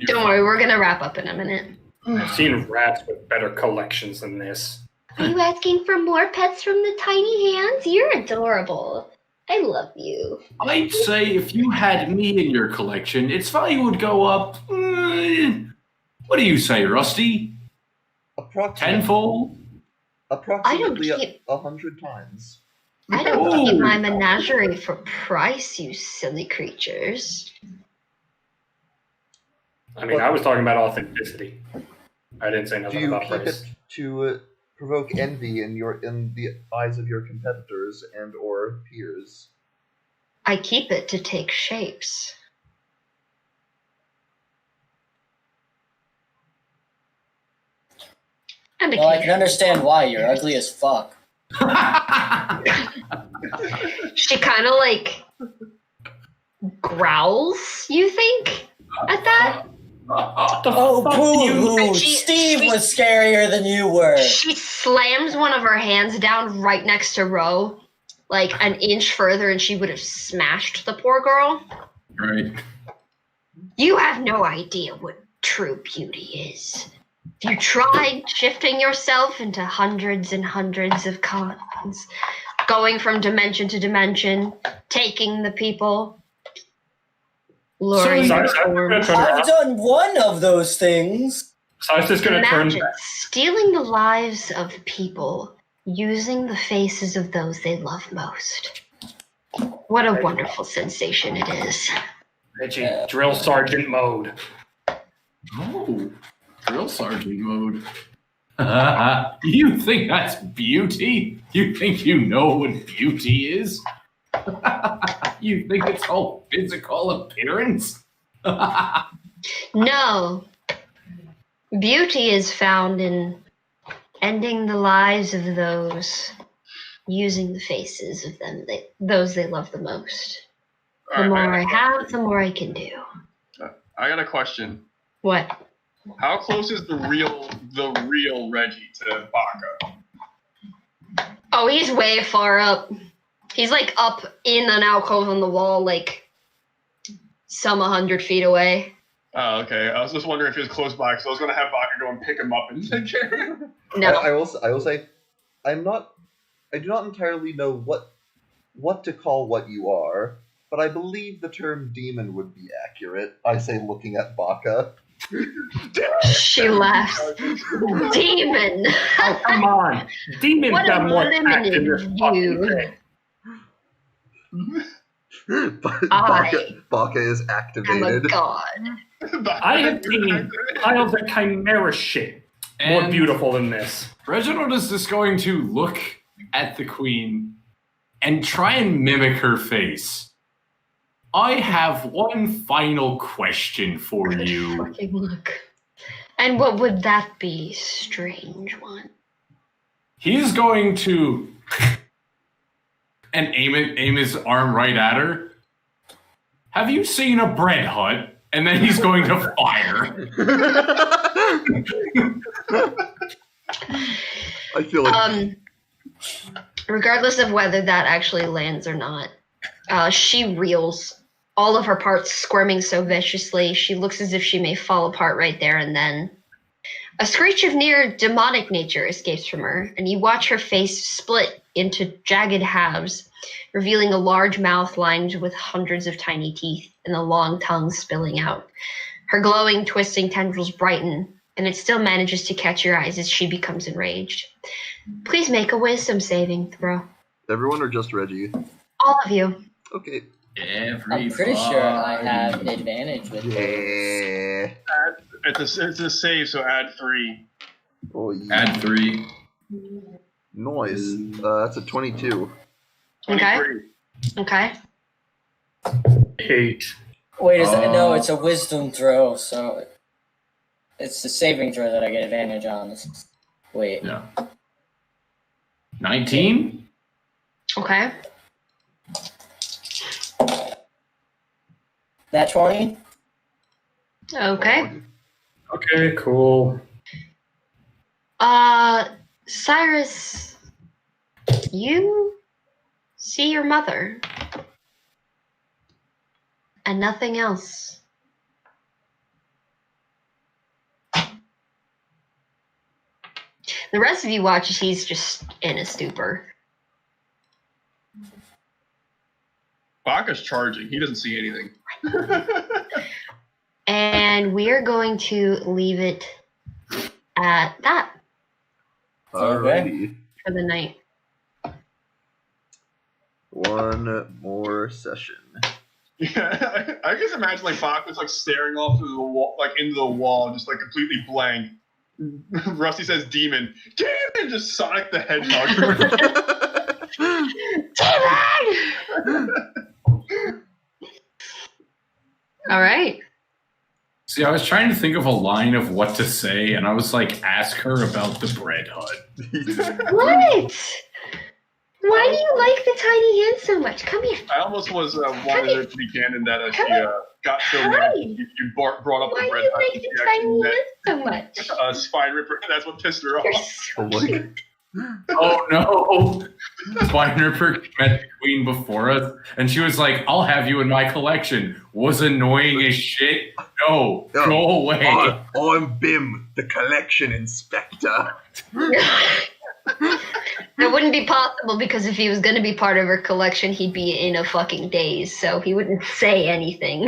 Don't worry, we're gonna wrap up in a minute. I've seen rats with better collections than this. Are you asking for more pets from the tiny hands? You're adorable. I love you. I'd say if you had me in your collection, its value would go up. What do you say, Rusty? Approximately, Tenfold? approximately I don't keep- 100 times. I don't Oh. keep my menagerie for price, you silly creatures. I mean, I was talking about authenticity. I didn't say Do nothing you about keep price. it to provoke envy in the eyes of your competitors and or peers? I keep it to take shapes. And Well, I can occasionally- understand why. You're ugly as fuck. She kind of like growls, you think, at that? Oh, boo-hoo! She- Steve she- was scarier than you were. She slams one of her hands down right next to Ro, like an inch further, and she would have smashed the poor girl. Right. You have no idea what true beauty is. You tried shifting yourself into hundreds and hundreds of cons, going from dimension to dimension, taking the people, luring So- their so- forms. I've done one of those things. So I was just going to turn Imagine back. stealing the lives of people using the faces of those they love most. What a wonderful sensation it is. Reggie, drill sergeant mode. Oh, drill sergeant mode. You think that's beauty? You think you know what beauty is? You think it's all physical appearance? No. Beauty is found in ending the lives of those using the faces of them those they love the most. The more I have, the more I can do. I got a question. What? How close is the real Reggie to Baka? Oh, he's way far up. He's like up in an alcove on the wall, like some 100 feet away. Oh, okay. I was just wondering if he was close by, because I was going to have Baka go and pick him up and take care of him. No. I will say, I do not entirely know what to call what you are, but I believe the term demon would be accurate. I say, looking at Baka. She laughs. Demon! Oh, come on. Demons What a got more tact in limited this fucking view. thing. Baka is I'm a activated. god. I have seen piles of chimera shit more And beautiful than this. Reginald is just going to look at the queen and try and mimic her face. I have one final question for you. Fucking look. And what would that be, strange one? He's going to and aim his arm right at her. Have you seen a bread hut? And then he's going to fire. I feel like regardless of whether that actually lands or not, she reels, all of her parts squirming so viciously. She looks as if she may fall apart right there and then. A screech of near demonic nature escapes from her, and you watch her face split into jagged halves, revealing a large mouth lined with hundreds of tiny teeth and a long tongue spilling out. Her glowing, twisting tendrils brighten, and it still manages to catch your eyes as she becomes enraged. Please make a wisdom saving throw. everyone or just Reggie? All of you. Okay. I'm pretty sure I have advantage with this. Yeah. It's a save, so add 3. Oh, yeah. Add 3. Noise. That's a 22. Okay. 23. Okay. 8. Wait, no, it's a wisdom throw, so it's the saving throw that I get advantage on. Wait. Yeah. 19? Okay. That 20? Okay. Okay, cool. Cyrus, you see your mother. And nothing else. The rest of you watch as he's just in a stupor. Baka's charging. He doesn't see anything. And we're going to leave it at that Alrighty. for the night. One more session. Yeah, I just imagine like Baka's like staring off to the wall, like into the wall, just like completely blank. Rusty says, "Demon, demon!" Just Sonic the Hedgehog. All right. See, I was trying to think of a line of what to say, and I was like, ask her about the bread hut. What? Why do you like the tiny hand so much? Come here. I almost was wanted it to be canon that she got so Hi. mad you brought up Why the do bread you hut. like She the actually tiny met hand so much? Spine Ripper, and that's what pissed her You're off. Oh my. Oh no! Spine Ripper met the queen before us, and she was like, "I'll have you in my collection." Was annoying as shit. No, Yeah. go away. I'm Bim, the collection inspector. It wouldn't be possible because if he was going to be part of her collection, he'd be in a fucking daze, so he wouldn't say anything.